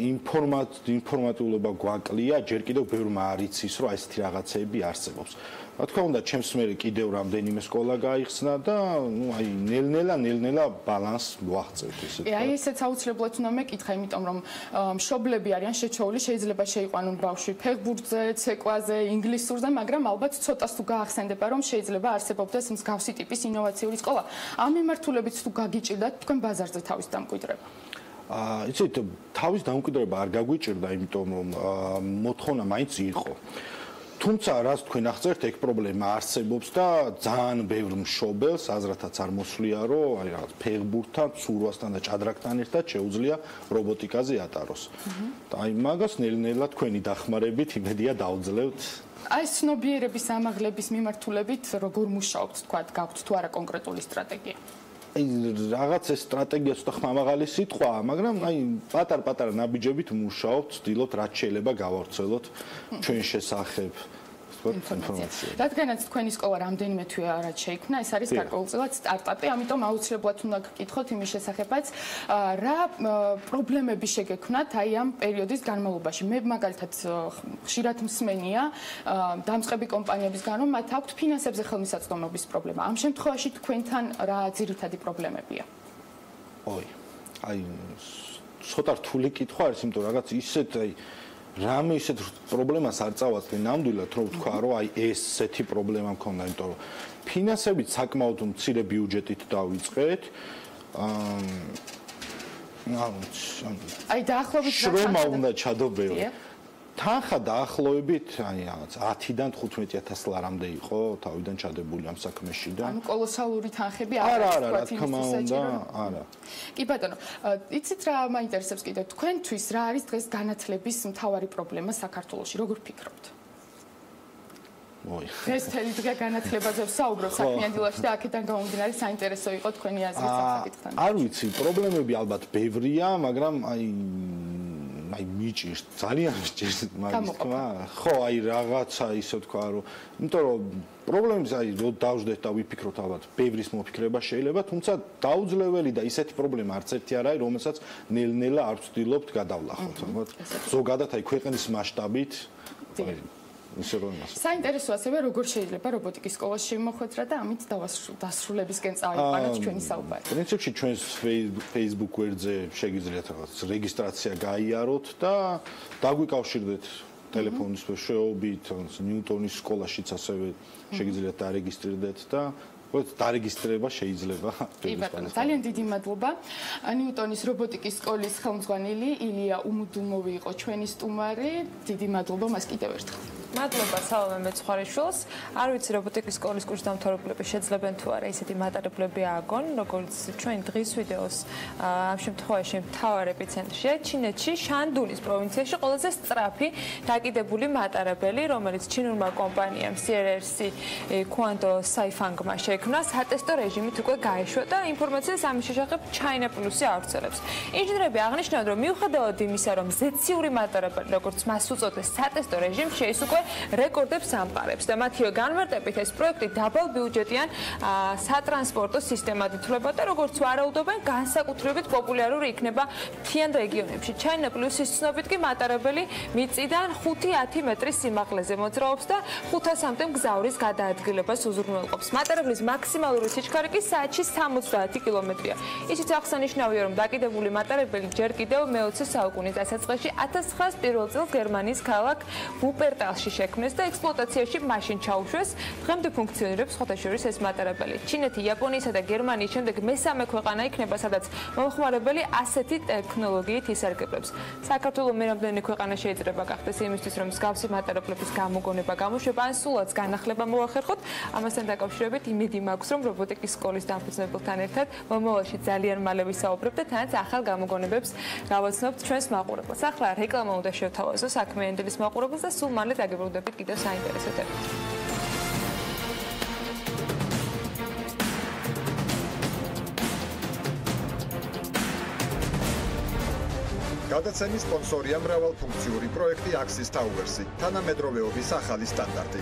ინფორმატიულობა გვაკლია, ჯერ კიდევ ბევრმა არ იცის რომ ესეთი რაღაცეები არსებობს. რა თქმა უნდა, ჩემს მერე კიდევ რამდენიმე სკოლა გაიხსნა და ну აი ნელ-ნელა ბალანსს ვაღწევთ ისე. აი ესეც აუცილებლად უნდა მეკითხა, იმიტომ რომ მშობლები არიან შეჩეული, შეიძლება შეიყვანონ ბავშვი ფეხბურთზე, ცეკვაზე, ინგლისურზე, მაგრამ ალბათ ცოტას თუ გაახსენდება რომ შეიძლება არსებობდეს მსგავსი ტიპის ინოვაციური სკოლა. ამ მიმართულებით თუ გაგიჭირდათ თქვენ ბაზარზე თავის დამკვიდრება? იცით, თავის დამკვიდრება არ გაგვიჭირდა, იმიტომ რომ მოთხოვნა მაინც იყო. თუმცა რაც თქვენ აღწერთ, ეგ პრობლემა არსებობს და ძალიან ბევრ მშობელს აზრათაც არ მოსვლია, რომ აი რაღაც ფეხბურთთან, ცურვასთან და ჭადრაკთან ერთად შეუძლია რობოტიკაზე ატაროს. და აი მაგას ნელ-ნელა თქვენი დახმარებით იმედია დავძლევთ. აი ცნობიერების ამაღლების მიმართულებით როგორ მუშაობთ, თქვა, გაქვთ თუ არა კონკრეტული სტრატეგია? აი რაღაც ეს სტრატეგია ცოტა ხმამაღალი სიტყვაა, მაგრამ აი პატარ-პატარა ნაბიჯებით მუშაობთ, ვცდილობთ რაც შეიძლება გავავრცელოთ ჩვენ შესახებ ინფორმაცია. რადგანაც თქვენი სკოლა რამდენიმე თვე რაც შეიქმნა, ეს არის გარკვეულწილად სტარტაპი, ამიტომ აუცილებლად უნდა გკითხოთ იმის შესახებაც, რა პრობლემები შეგექმნათ აი ამ პერიოდის განმავლობაში. მე მაგალითად ხშირად მსმენია დამწყები კომპანიებისგან, რომ მათ აქვთ ფინანსებზე ხელმისაწვდომობის პრობლემა. ამ შემთხვევაში თქვენთან რა ძირითადი პრობლემებია? აი ცოტა რთული კითხვა არის, იმიტომ რომ რაღაც ისეთ აი რამე ისეთ პრობლემას არ წავაწყდი ნამდვილად, რომ ვთქვა, რომ აი ესეთი პრობლემა მქონდა, იმიტომ რომ ფინანსებით საკმაოდ მცირე ბიუჯეტით დავიწყეთ. აი დაახლოებით შრომა უნდა ჩადობერო. თანხა დაახლოებით აი რაღაც 10-დან 15,000 ლარამდე იყო თავიდან ჩადებული ამ საქმეში და ანუ კოლოსალური თანხები არა, რა თქმა უნდა, არა. კი ბატონო, იცით რა მაინტერესებს კიდევ თქვენთვის რა არის დღეს განათლების მთავარი პრობლემა საქართველოში, როგორ ფიქრობთ? ეს თელი დღე განათლებაზე ვსაუბრობ საქმიან დილაში და აქედან გამომდინარე საინტერესო იყო თქვენი აზრით საკითხთან. არ ვიცი, პრობლემები ალბათ ბევრია, მაგრამ აი მიჭირს, ძალიან მიჭირს მაგის თქმა. ხო, აი რაღაცა ისე ვთქვა, რომ იმიტომ რომ პრობლემებს აი რო დავждეთ და ვიფიქროთ ალბათ, ბევრის მოფიქრება შეიძლება, თუმცა დაუძლეველი და ისეთი პრობლემა არც ერთი არ არის, რომელსაც ნელ-ნელა არ ვცდილობთ გადავლახოთ, ალბათ. ზოგადად აი ქვეყნის მასშტაბით საინტერესო ასევე როგორ შეიძლება რობოტიკის სკოლაში შემოხვედრა და ამით დასრულებისკენ წავიყვანოთ ჩვენი საუბარი. პრინციპში ჩვენს Facebook გვერდზე შეგიძლიათ რაღაც რეგისტრაცია გაიაროთ და დაგვიკავშირდეთ ტელეფონის მეშვეობით, ნიუტონის სკოლაშიც ასევე შეგიძლიათ დარეგისტრირდეთ და დარეგისტრება შეიძლება. ძალიან დიდი მადლობა. ნიუტონის რობოტიკის სკოლის ხელმძღვანელი ილია უმუდუმოვი იყო ჩვენი სტუმარი. დიდი მადლობა მას კიდევ ერთხელ. მადლობა სალომე მეცხვარიშვილს. არ ვიცი რობოტიკის სკოლის კურსის დამთავრებულები შეძლებენ თუ არა ისეთი მატარებლები ააგონ, როგორც ჩვენ დღის ვიდეოს ამ შემთხვევაში მთავარ ეპიცენტრშია ჩინეთში, შანდუნის პროვინციაში ყველაზე სწრაფი დაკიდებული მატარებელი, რომელიც ჩინურმა კომპანიამ CRRC Quanto Saifangma შექმნა, სატესტო რეჟიმით უკვე გაეშვა და ინფორმაციას ამის შესახებ China Plus-ი ავრცელებს. ინჟინერები აღნიშნავენ, რომ მიუხედავად იმისა, რომ ზეციური მატარებელი, როგორც მას უწოდეს, სატესტო რეჟიმში ეს უკვე რეკორდებს ამყარებს და მათივე განმარტებით ეს პროექტი დაბალ ბიუჯეტიან სატრანსპორტო სისტემად ითვლება და როგორც ვარაუდობენ, განსაკუთრებით პოპულარული იქნება მთიან რეგიონებში. China Plus-ის ცნობით კი მატარებელი მიწიდან 5-10 მეტრის სიმაღლეზე მოძრაობს და 500-მდე მგზავრის გადაადგილებას უზრუნველყოფს. მატარებლის მაქსიმალური სიჩქარე კი საათში 70 კილომეტრია. ისიც აღსანიშნავია, რომ დაკიდებული მატარებელი ჯერ კიდევ მე-20 საუკუნის დასაწყისში 1901 წელს გერმანიის ქალაქ ვუპერტალში შექმნეს და ექსპლუატაციაში მაშინ ჩაუშვეს. დღემდე ფუნქციონირებს ხოთაშორის ეს მატარებელი. ჩინეთი, იაპონიისა და გერმანიის შემდეგ მესამე ქვეყანა იქნება, სადაც მომხმარებელი ასეთი ტექნოლოგიით ისარგებლებს. საქართველოს მე რამდენი ქვეყანა შეიძლება გახდეს იმისთვის, რომ მსგავსი მატარებლების გამოგონება, გამოშვება ან სულაც განახლება მოახერხოთ. ამასთან დაკავშირებით იმედი მაქვს, რომ რობოტიკის სკოლის დამფუძნებელთან ერთად მომავალში ძალიან მალე ვისაუბრებ და თანაც ახალ გამოგონებებს გავაცნობთ ჩვენს მაყურებელს. ახლა რეკლამა უნდა შევთავაზო საქმიანი დილის მაყურებელს და სულ მალე დაგიბრუნდებით კიდევ საინტერესო თემით. გადაცემის სპონსორია მრავალფუნქციური პროექტი Axis Towers-ი, თანამედროვეობის ახალი სტანდარტი.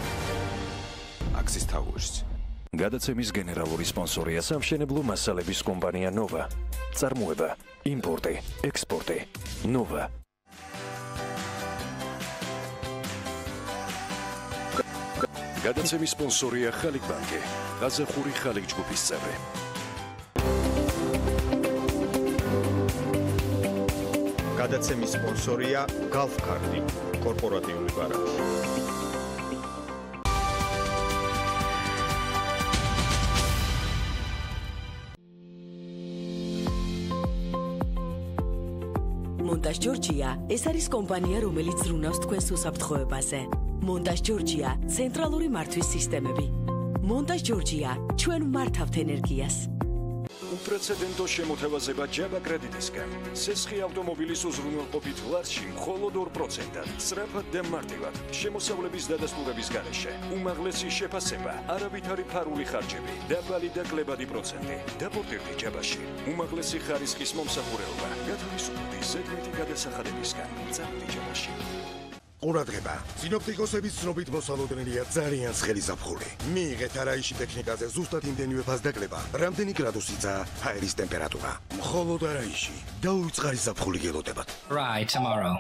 Axis Towers. გადაცემის გენერალური სპონსორია სამშენებლო მასალების კომპანია Nova. წარმოება, იმპორტი, ექსპორტი. Nova. გადაცემის სპონსორია ხალიქ ბანკი. ყაზახური ხალიქ ჯგუფის წევრი. გადაცემის სპონსორია Golf Card-ი, კორპორატიული ბარათი. მონტაჟ ჯორჯია ეს არის კომპანია, რომელიც ზრუნავს თქვენს უსაფრთხოებაზე. მონტაჟ ჯორჯია ცენტრალური მართვის სისტემები. მონტაჟ ჯორჯია ჩვენ მართავთ ენერგიას. უპრეცედენტო შემოთავაზება ჯაბა კრედიტისგან. სესხი ავტომობილის უზრუნველყოფით ლარში მხოლოდ 2%-ად, სწრაფად და მარტივად. შემოსავლების დადასტურების გარეშე. უმაღლესი შეფასება, არავითარი ფარული ხარჯები, დაბალი და კლებადი პროცენტი. დაპორტირდი ჯაბაში. უმაღლესი ხარისხის მომსახურება. გათავისუფლდი ზედმეტი გადასახადებისგან. წავედი ჯაბაში. ყურადღება, სინოპტიკოსების ცნობით მოსალოდნელია ძალიან ცხელი ზაფხული. მიიღეთ არაიში ტექნიკაზე ზუსტად იმდენივე ფასდაკლება, რამდენი გრადუსიცაა ჰაერის ტემპერატურა. მხოლოდ არაიში დაუვიწყარი ზაფხული გელოდებათ. Right tomorrow.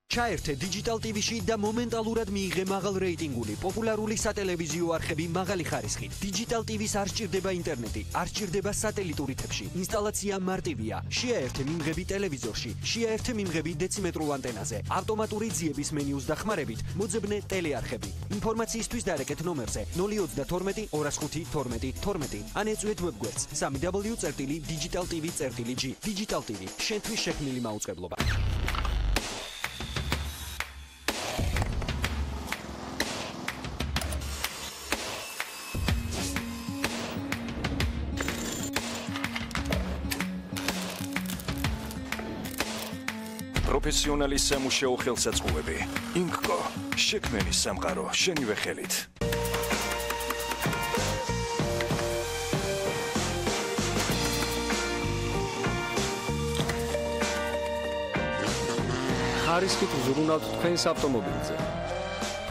ჩაერთე Digital TV-ში და მომენტალურად მიიღე მაღალ რეიტინგული, პოპულარული სატელევიზიო არხები მაღალი ხარისხით. Digital TV-ს არ სჭირდება ინტერნეტი, არ სჭირდება სატელიტური თებში. ინსტალაცია მარტივია. შეაერთე მიმღები ტელევიზორში, შეაერთე მიმღები დეციმეტრულ ანტენაზე. ავტომატური ძიების მენიუს დახმარებით მოძებნე ტელეარხები. ინფორმაციისთვის დარეკეთ ნომერზე 032 205 12 12 ან ეწვიეთ ვებგვერდს www.digitaltv.g. Digital TV შენთვის შექმნილი მაუწყებლობა. პროფესიონალი სამუშაო ხელსაწყოები. ინკკო, შექმენი სამყარო შენივე ხელით. ხარისხით უზრუნავთ თქვენს ავტომობილზე.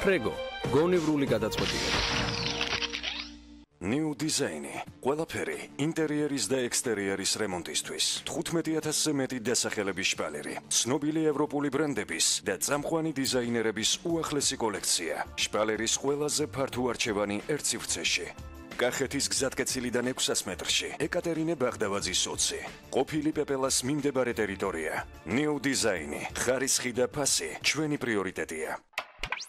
ფრეგო, გონივრული გადაწყვეტილება. New Design. ყველაფერი ინტერიერის და ექსტერიერის რემონტისთვის. 15000-ზე მეტი დასახელების შპალერი. ცნობილი ევროპული ბრენდების და წამყვანი დიზაინერების უახლესი კოლექცია. შპალერის ყველაზე ფართო არჩევანი ერთ სივრცეში. კახეთის გზატკეცილიდან 600 მეტრში. ეკატერინე ბაღდავაძის 20. ყოფილი პეპელას მიმდებარე ტერიტორია. New Design. ხარისხი და ფასი ჩვენი პრიორიტეტია.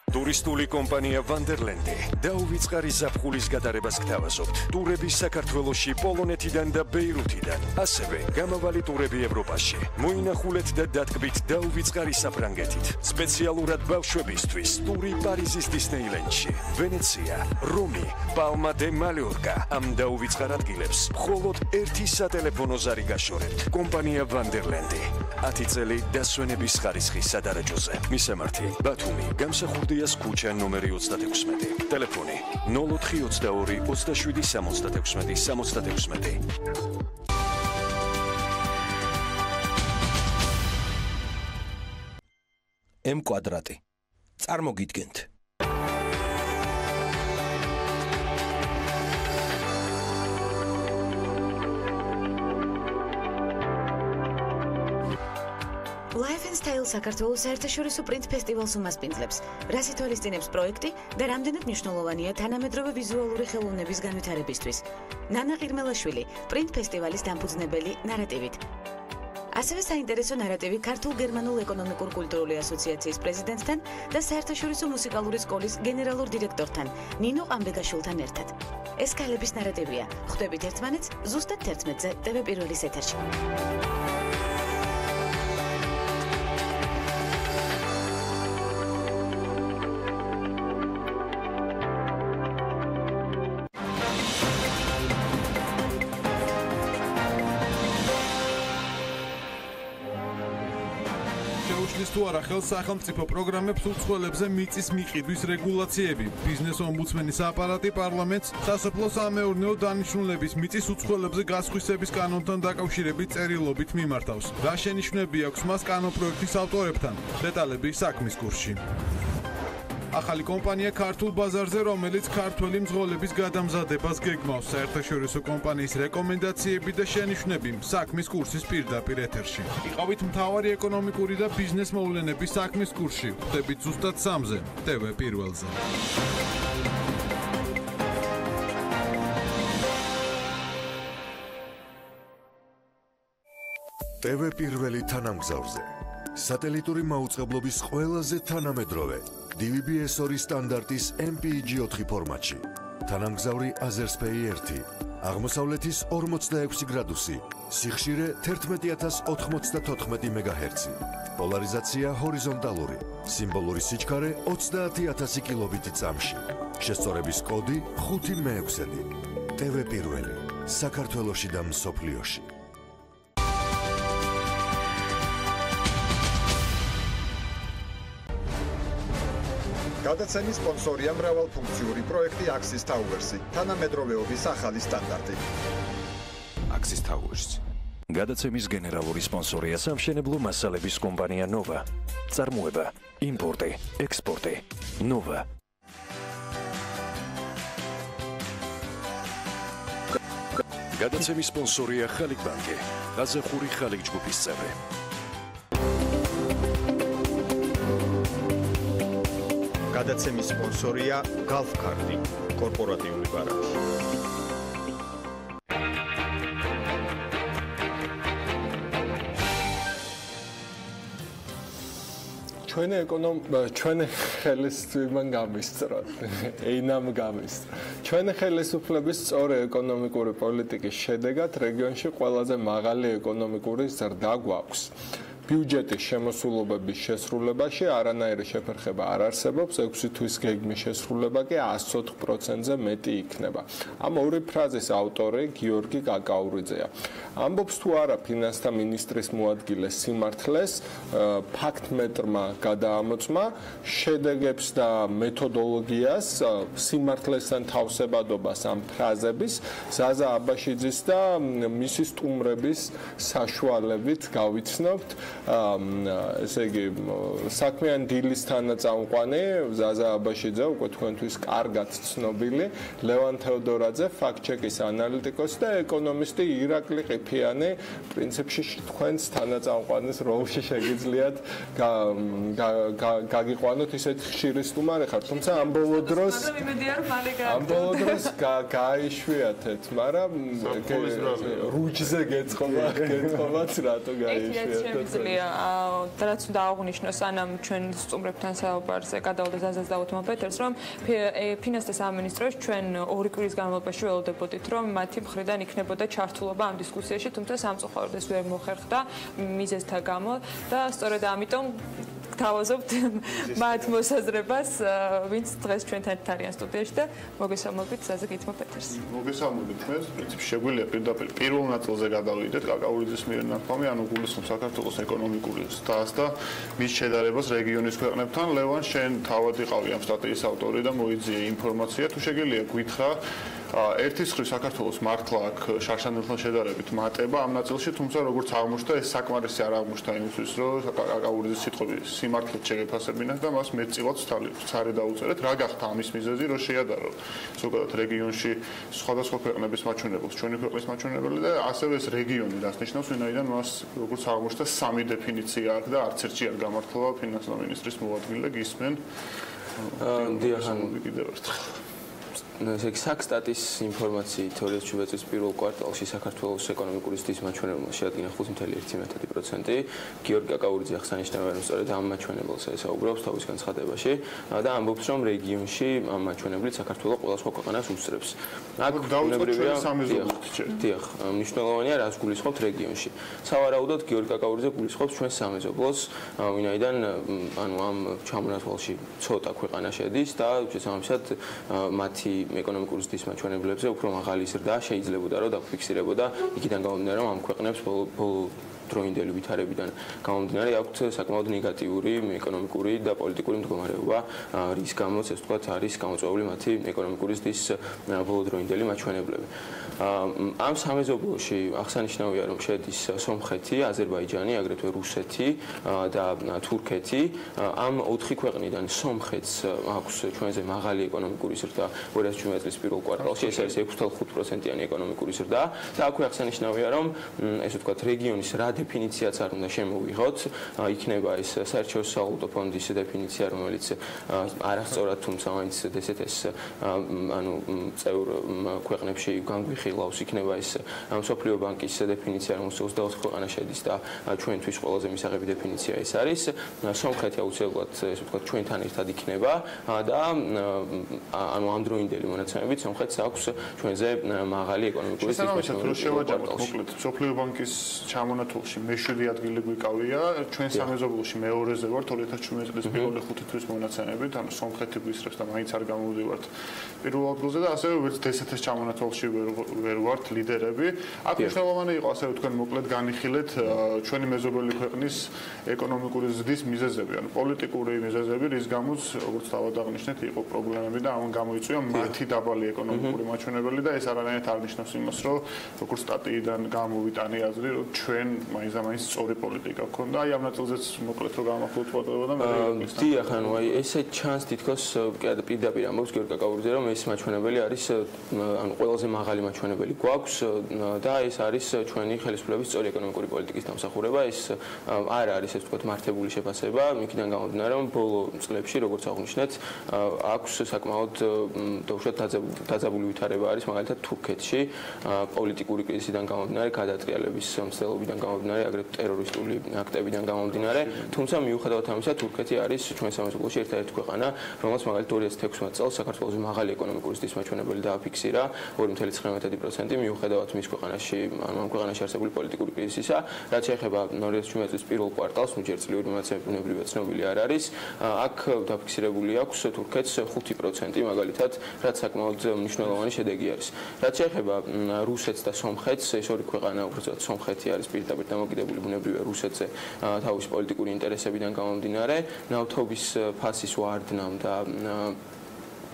ტურისტული კომპანია ვანდერლენდი დაუვიწყარი ზაფხულის გატარებას გთავაზობთ. ტურები საქართველოში, პოლონეთიდან და ბეირუთიდან. ასევე გამავალი ტურები ევროპაში. მოინახულეთ და დატკბით დაუვიწყარი საფრანგეთით. სპეციალურად ბავშვებისთვის ტური პარიზის დისნეილენდში, ვენეცია, რომი, პალმა დე მალიორკა. ამ დაუვიწყარ ადგილებს მხოლოდ ერთი სატელეფონო ზარი გაშორებთ. კომპანია ვანდერლენდი. 10 წელი დასვენების ხარისხის სადარაჯოზე. მისამართი: ბათუმი, გამსახურდიას ქუჩა ნომერი 36. ტელეფონი 0422 27 66 66. M კვადრატი. წარმოგიდგენთ. Life and Style საქართველოს საერთაშორისო პრინტ ფესტივალს უმასპინძლებს. რას ითვალისწინებს პროექტი და რამდენად მნიშვნელოვანია თანამედროვე ვიზუალური ხელოვნების განვითარებისთვის. ნანა ყირმელაშვილი, პრინტ ფესტივალის დამფუძნებელი ნარატივით. ასევე საინტერესო ნარატივი ქართულ-გერმანულ ეკონომიკურ-კულტურული ასოციაციის პრეზიდენტთან და საერთაშორისო მუსიკალური სკოლის გენერალურ დირექტორთან ნინო ყამბეგაშვილთან ერთად. ეს ქალების ნარატივია. ხვდებით ერთმანეთს ზუსტად 11-ზე TV პირველის ეთერში. თუ არა ხელს სახელმწიფო პროგრამებს უცხოელებზე მიწის მიყიდვის რეგულაციები. ბიზნეს ომბუდსმენის აპარატი პარლამენტს სასოფლო-სამეურნეო დანიშნულების მიწის უცხოელებზე გასხვისების კანონთან დაკავშირებით წერილობით მიმართავს. რა შენიშვნები აქვს მას კანონპროექტის ავტორებთან? დეტალები საქმის კურსში. ახალი კომპანია ქართულ ბაზარზე, რომელიც ქართველი მძღოლების გადამზადებას გეგმავს. საერთაშორისო კომპანიის რეკომენდაციები და შენიშვნები საქმის კურსის პირდაპირ ეთერში. იყავით მთავარი ეკონომიკური და ბიზნეს მოვლენების საქმის კურსში. ხვდებით ზუსტად 3-ზე TV პირველზე. TV პირველი თანამგზავრზე. სატელიტური მაუწყებლობის ყველაზე თანამედროვე DVB-S2 სტანდარტის MPEG-4 ფორმატში. თანამგზავრი Azerspay 1, აღმოსავლეთის 46 გრადუსი, სიხშირე 11094 MHz, პოლარიზაცია ჰორიზონტალური, სიმბოლური სიჩქარე 30000 კილობიტი წამში. შესწორების კოდი 566. TV პირველი, საქართველოში და მსოფლიოში. გადაცემის სპონსორია მრავალფუნქციური პროექტი Axis Towers-ი, თანამედროვეობის ახალი სტანდარტი. Axis Towers. გადაცემის გენერალური სპონსორია სამშენებლო მასალების კომპანია Nova. წარმოება, იმპორტი, ექსპორტი. Nova. გადაცემის სპონსორია ხალიქ ბანკი. გაზახური ხალიქ ჯგუფის წევრი. გადაცემის სპონსორია Golf-Card, კორპორატიული ბარათი. ჩვენ ხელისუფლებამ გამისწრა, ეინამ გამისწრა. ჩვენ ხელისუფლების სწორი ეკონომიკური პოლიტიკის შედეგად რეგიონში ყველაზე მაღალი ეკონომიკური ზრდა გვაქვს. ბიუჯეტის შემოსულობების შესრულებაში არანაირი შეფერხება არ არსებობს, 6 თვის გეგმის შესრულება კი 104%-ზე მეტი იქნება. ამ ორი ფრაზის ავტორი გიორგი კაკაურიძეა. ამბობს თუ არა ფინანსთა მინისტრის მოადგილე სიმართლეს, ფაქტმეტრმა გადაამოწმა, შედეგებს და მეთოდოლოგიას, სიმართლესთან თავსებადობას ამ ფრაზების ზაზა აბაშიძის და მისი სტუმრების საშუალებით გავიცნობთ. ესე იგი საქმიანი დილის თანაწამყვანი ზაზა აბაშიძე უკვე თქვენთვის კარგად ცნობილი, ლევან თეოდორაძე ფაქტ-ჩეკის ანალიტიკოსი და ეკონომისტი ირაკლი ყიფიანი, პრინციპში თქვენს თანაწამყვანის როლში შეგიძლიათ გაგიყვანოთ, ისეთ ხშირი სტუმარი ხართ, თუმცა ამ ბოლო დროს გაიშვიათეთ, მაგრამ რუჯზე გეწყობათ რატო გაიშვიათეთ? რაც უნდა აღვნიშნოს ანამ ჩვენ სტუმრებთან საუბარზე გადავდა ზაზას დაუთმო პეტერს, რომ ფინანსთა სამინისტროს ჩვენ 2 კვირის განმავლობაში ველოდებოდით, რომ მათი მხრიდან იქნებოდა ჩართულობა ამ დისკუსიაში, თუმცა სამწუხაროდ ეს ვერ მოხერხდა მიზეზთა გამო და სწორედ ამიტომ გთავაზობთ მათ მოსაზრებას, ვინც დღეს ჩვენთან ერთად არიან სტუდიაში და მოგესალმებით ზაზა გითმო პეტერს. მოგესალმებით მე, პრინციპში შეგვიძლია პირდაპირ პირველ ნაწილზე გადავიდეთ კაკაურიძის მიერ ნათქვამი, ანუ გულისხმობს საქართველოს ეკონომიკური ზრდას და მის შედარებას რეგიონის ქვეყნებთან. ლევან, შენ თავად იყავი ამ სტატიის ავტორი და მოიძიე ინფორმაცია, თუ შეგიძლია გითხრა ერთის მხრივ საქართველოს მართლა აქ შარშანელთან შედარებით მატება ამ ნაწილში, თუმცა როგორც აღმოჩნდა, ეს საკმარისი არ აღმოჩნდა იმისთვის, რომ კაკაურიძის სიტყვები სიმართლედ შეგეფასებინათ და მას მეტწილად ცარი დაუწერეთ. რა გახდა ამის მიზეზი, რომ შეადარო ზოგადად რეგიონში სხვადასხვა ქვეყნების მაჩვენებელს, ჩვენი ქვეყნის მაჩვენებელი და ასევე ეს რეგიონი რას ნიშნავს, ვინაიდან მას როგორც აღმოჩნდა სამი დეფინიცია აქვს და არც ერთში არ გამართლა ფინანსთა მინისტრის მოადგილე და გისმენ. დიახან კიდევ ერთხელ ესე იგი საქსტატის ინფორმაციით 2017 წლის პირველ კვარტალში საქართველოს ეკონომიკური ზრდის მაჩვენებელს შეადგინა 5.1%. გიორგი კაკაურიძე აღსანიშნავია, რომ სწორედ ამ მაჩვენებელს ესაუბრებს თავის განცხადებაში და ამბობს, რომ რეგიონში ამ მაჩვენებლით საქართველოს ყველა სხვა ქვეყანას უსწრებს. აქ დაუწყებია დიახ, მნიშვნელოვანია რას გულისხმობთ რეგიონში. სავარაუდოდ გიორგი კაკაურიძე გულისხმობს ჩვენს სამეზობლოს, ვინაიდან ანუ ამ ჩამონათვალში ცოტა ქვეყანა შედის და შესაბამისად მათი ეკონომიკური ზრდის მაჩვენებლებზე უფრო მაღალი ზრდა შეიძლებოდა რომ დაფიქსირებოდა იქიდან გამომდინარე რომ ამ ქვეყნებს ბოლო დროინდელი ვითარებიდან გამომდინარე აქვთ საკმაოდ ნეგატიური ეკონომიკური და პოლიტიკური მდგომარეობა, რის გამოც ეს თქვათ არის გამოწვეული მათი ეკონომიკური ზრდის ბოლოდროინდელი მაჩვენებლები. ამ სამეზობლოში აღსანიშნავია, რომ შედის სომხეთი, აზერბაიჯანი, აგრეთვე რუსეთი და თურქეთი. ამ 4 ქვეყნიდან სომხეთს აქვს ჩვენზე მაღალი ეკონომიკური ზრდა 2017 წლის პირველ კვარტალში, ეს არის 6.5%-იანი ეკონომიკური ზრდა და აქვე აღსანიშნავია, რომ ესე ვთქვათ რეგიონის რა დეფინიციაც არ უნდა შემოვიღოთ, იქნება ეს საერთაშორისო სავალუტო ფონდის დეფინიცია, რომელიც არასწორად, თუმცა მაინც ესეთ ანუ წევრ ქვეყნებში განგვიხილავს, იქნება ეს მსოფლიო ბანკის დეფინიცია, რომელიც 24 ქვეყანა შედის და ჩვენთვის ყველაზე მისაღები დეფინიცია ეს არის. სომხეთი აუცილებლად ესე ვთქვათ ჩვენთან ერთად იქნება და ანუ ამ დროინდელი მონაცემებით სომხეთს აქვს ჩვენზე მაღალი ეკონომიკური ზრდის მაჩვენებელი. მოკლედ, მსოფლიო ბანკის ჩამონათვალში მე-7 ადგილი გვიკავია, ჩვენ სამეზობლოში მეორეზე ვართ 2017 წლის პირველი 5 თვის მონაცემებით, ანუ სომხეთი გვისრებს და მაინც არ გამოვდივართ პირველ ადგილზე და ასევე ვერც დსთ-ის ჩამონათვალში ვერ ვართ ლიდერები. აქ მნიშვნელოვანი იყო ასევე თქვენ მოკლედ განიხილეთ ჩვენი მეზობელი ქვეყნის ეკონომიკური ზრდის მიზეზები, ანუ პოლიტიკური მიზეზები, რის გამოც როგორც თავად აღნიშნეთ, იყო პრობლემები და ამ გამოიწვია მათი დაბალი ეკონომიკური მაჩვენებელი და ეს არანაირად არ ნიშნავს იმას, რომ როგორც სტატიიდან გამოვიტანე აზრი, რომ ჩვენ მაინც სწორი პოლიტიკა გქონდა, აი ამ ნაწილზეც მოკლედ რომ გამახვილოთ ყურადღება და მე დიახ, ანუ აი ესე ჩანს თითქოს პირდაპირ ამბობს გიორგი კაკაურიძე, რომ ეს მაჩვენებელი არის ანუ ყველაზე მაღალი მაჩვენებელი გვაქვს და ეს არის ჩვენი ხელისუფლების სწორი ეკონომიკური პოლიტიკის დამსახურება. ეს არ არის ეს ვთქვათ მართებული შეფასება, იქიდან გამომდინარე, რომ ბოლო წლებში, როგორც აღნიშნეთ, აქვს საკმაოდ დაძაბული ვითარება არის მაგალითად თურქეთში, პოლიტიკური კრიზისიდან გამომდინარე, გადატრიალების მცდელობიდან გამომდინარე, აგრეთვე ტერორისტული აქტებიდან გამომდინარე, თუმცა მიუხედავად ამისა, თურქეთი არის ჩვენ სამეზობლოში ერთ-ერთი ქვეყანა, რომელსაც მაგალითად 2016 წელს საქართველოს მაღალი ეკონომიკური ზრდის მაჩვენებელი დააფიქსირა 2.9%, მიუხედავად მის ქვეყანაში, ანუ ამ ქვეყანაში არსებული პოლიტიკური კრიზისისა, რაც შეეხება 2017 წლის პირველ კვარტალს, ჯერწლიური მონაცემები ბუნებრივად ცნობილი არ არის, აქ დაფიქსირებული აქვს თურქეთს 5%, მაგალითად, რაც საკმაოდ მნიშვნელოვანი შედეგი არის. რაც შეეხება რუსეთს და სომხეთს, ეს ორი ქვეყანა უბრალოდ სომხეთი არის პირდაპირ დამოკიდებული ბუნებრივია რუსეთზე თავისი პოლიტიკური ინტერესებიდან გამომდინარე, ნავთობის ფასის ვარდნამ და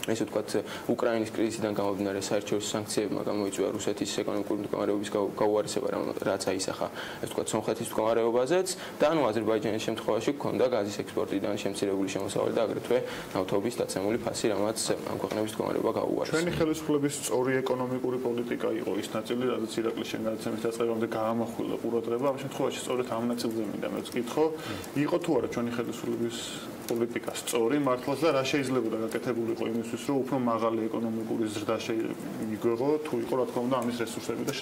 ესე ვთქვათ, უკრაინის კრიზისიდან გამომდინარე საერთაშორისო სანქციებმა გამოიწვია რუსეთის ეკონომიკური მდგომარეობის გაუარესება, რაც აისახა, ესე ვთქვათ, სომხეთის მდგომარეობაზეც და ანუ აზერბაიჯანის შემთხვევაში გქონდა გაზის ექსპორტიდან შემცირებული შემოსავალი და აგრეთვე ნავთობის დაცემული ფასი, რამაც ამ ქვეყნების მდგომარეობა გაუარესა. ჩვენი ხელისუფლების სწორი ეკონომიკური პოლიტიკა იყო ის ნაწილი, რაც ირაკლის შენგადაცემის დაწყებამდე გაამახვილა ყურადღება. ამ შემთხვევაში სწორედ ამ ნაწილზე მინდა მე ვკითხო, იყო თუ არა ჩვენი ხელისუფლების პოლიტიკა სწორი მართლაც და რა შეიძლება გაკეთებულიყო იმისთვის, რომ უფრო მაღალი ეკონომიკური ზრდა შეიგვეღო, თუ იყო რა თქმა უნდა ამის რესურსები და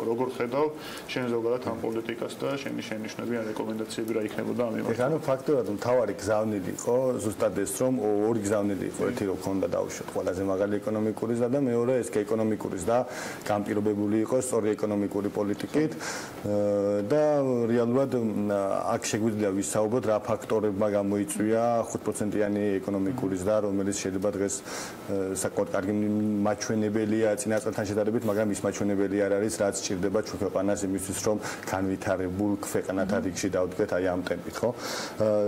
როგორ ხედავ შენ ზოგადად ამ პოლიტიკას და შენი შენიშვნები ან რეკომენდაციები რა იქნებოდა ამ მიმართ. ანუ ფაქტობრივად მთავარი გზავნილი იყო ზუსტად ეს, რომ ორი გზავნილი იყო, ერთი რომ ქონდა დაუშვათ ყველაზე მაღალი ეკონომიკური ზრდა და მეორე ეს ეკონომიკური ზრდა განპირობებული იყო სწორი ეკონომიკური პოლიტიკით და რეალურად აქ შეგვიძლია ვისაუბროთ რა ფაქტორებმა გამოიწვია 5%-იანი ეკონომიკური ზრდა, რომელიც შეიძლება დღეს საკმაოდ კარგი მაჩვენებელია წინა წელთან შედარებით, მაგრამ ის მაჩვენებელი არ არის, რაც სჭირდება ჩვენ ქვეყანას იმისთვის, რომ განვითარებულ ქვეყანათა რიგში დავდგეთ აი ამ ტემპით, ხო?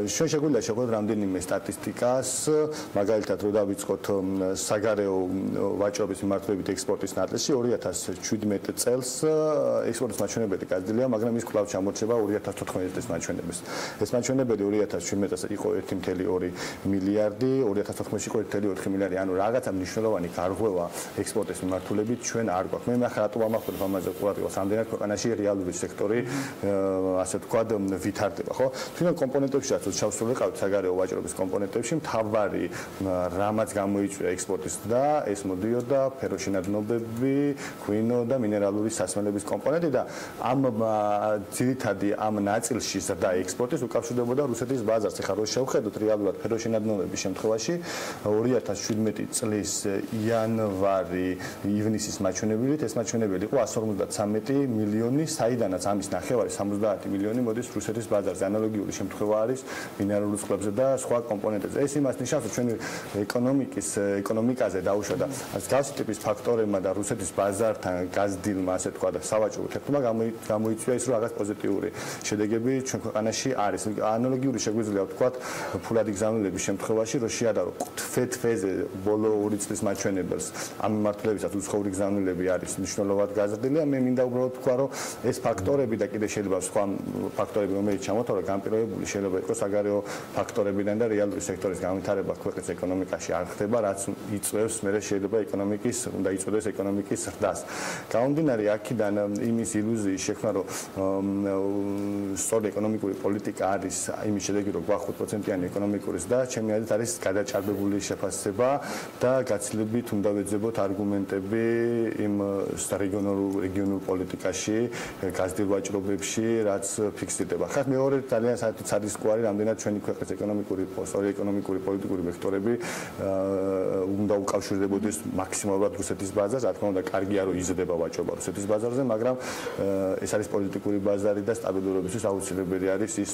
ჩვენ შეგვიძლია შევხედოთ რამდენიმე სტატისტიკას, მაგალითად, რო დავიწყოთ საგარეო ვაჭრობის მიმართულებით ექსპორტის ნაწილში 2017 წელს ექსპორტის მაჩვენებელი გაზრდილია, მაგრამ ის კვლავ ჩამორჩება 2014 წლის მაჩვენებელს. ეს მაჩვენებელი 2017 წელს იყო 1.2 მილიარდი, 2014-ში იყო 1.4 მილიარდი, ანუ რაღაცა მნიშვნელოვანი გარღვევა ექსპორტის მიმართულებით ჩვენ არ გვაქვს. მე ახლა რატო ვამახვილებ ამაზე ყურადღებას, რამდენად ქვეყანაში რეალური სექტორი ასე ვთქვათ ვითარდება, ხო? თვითონ კომპონენტებში რაც ჩავსრულიყავთ საგარეო ვაჭრობის კომპონენტებში, მთავარი რამაც გამოიწვია ექსპორტის და ეს მოდიოდა ფეროშინადნობები, ღვინო და მინერალური სასმელების კომპონენტი და ამ ძირითადი ამ ნაწილში ზრდა ექსპორტის უკავშირდებოდა რუსეთის ბაზარს. ეხლა რო შევხედოთ რეალურად ფეროშინადნობების შემთხვევაში 2017 წლის იანვარი-ივნისის მაჩვენებლით ეს მაჩვენებელი იყო 153 მილიონი, საიდანაც ამის ნახევარი 70 მილიონი მოდის რუსეთის ბაზარზე. ანალოგიური შემთხვევა არის მინერალურ წყლებზე და სხვა კომპონენტებზე. ეს იმას ნიშნავს, რომ ჩვენი ეკონომიკაზე დაუშვა და მსგავსი ტიპის ფაქტორებმა და რუსეთის ბაზართან გაზრდილმა, ასე თქვა და სავაჭრო ურთიერთობამ გამოიწვია ის, რომ რაღაც პოზიტიური შედეგები ჩვენ ქვეყანაში არის. ანალოგიური შეგვიძლია ვთქვათ ფულადი გზავნილების შემთხვევაში, რომ შეადარო თვეთვეზე ბოლო 2 წლის მაჩვენებელს ამ მიმართულებისას უცხოური გზავნილები არის მნიშვნელოვნად გაზრდილი. მე მინდა უბრალოდ ვთქვა, რომ ეს ფაქტორები და კიდე შეიძლება სხვა ფაქტორები, რომელიც ჩამოთვალა, განპირობებული შეიძლება იყოს საგარეო ფაქტორებიდან და რეალური სექტორის განვითარება ქვეყნის ეკონომიკაში არ ხდება, რაც იწვევს მე შეიძლება ეკონომიკის უნდა იწვევდეს ეკონომიკის ზრდას. გამომდინარე აქედან იმის ილუზიის შექმნა, რომ სწორი ეკონომიკური პოლიტიკა არის იმის შედეგი, რომ გვაქვს 5%-იანი ეკონომიკური ზრდა, ჩემი აზრით არის გადაჭარბებული შეფასება და გაცილებით უნდა ვეძებოთ არგუმენტები იმ რეგიონულ პოლიტიკაში, გაზრდილ ვაჭრობებში, რაც ფიქსირდება. ხა მეორე ძალიან სადისკوارი რამდენად ჩვენი ქვეყნის ეკონომიკური პოლიტიკური ვექტორები უნდა უკავშირდებოდეს მაქსიმალურად რუსეთის ბაზარს, რა თქმა უნდა, კარგია რომ იზრდება ვაჭრობა რუსეთის ბაზარზე, მაგრამ ეს არის პოლიტიკური ბაზარი და სტაბილურობისთვის აუცილებელი არის ის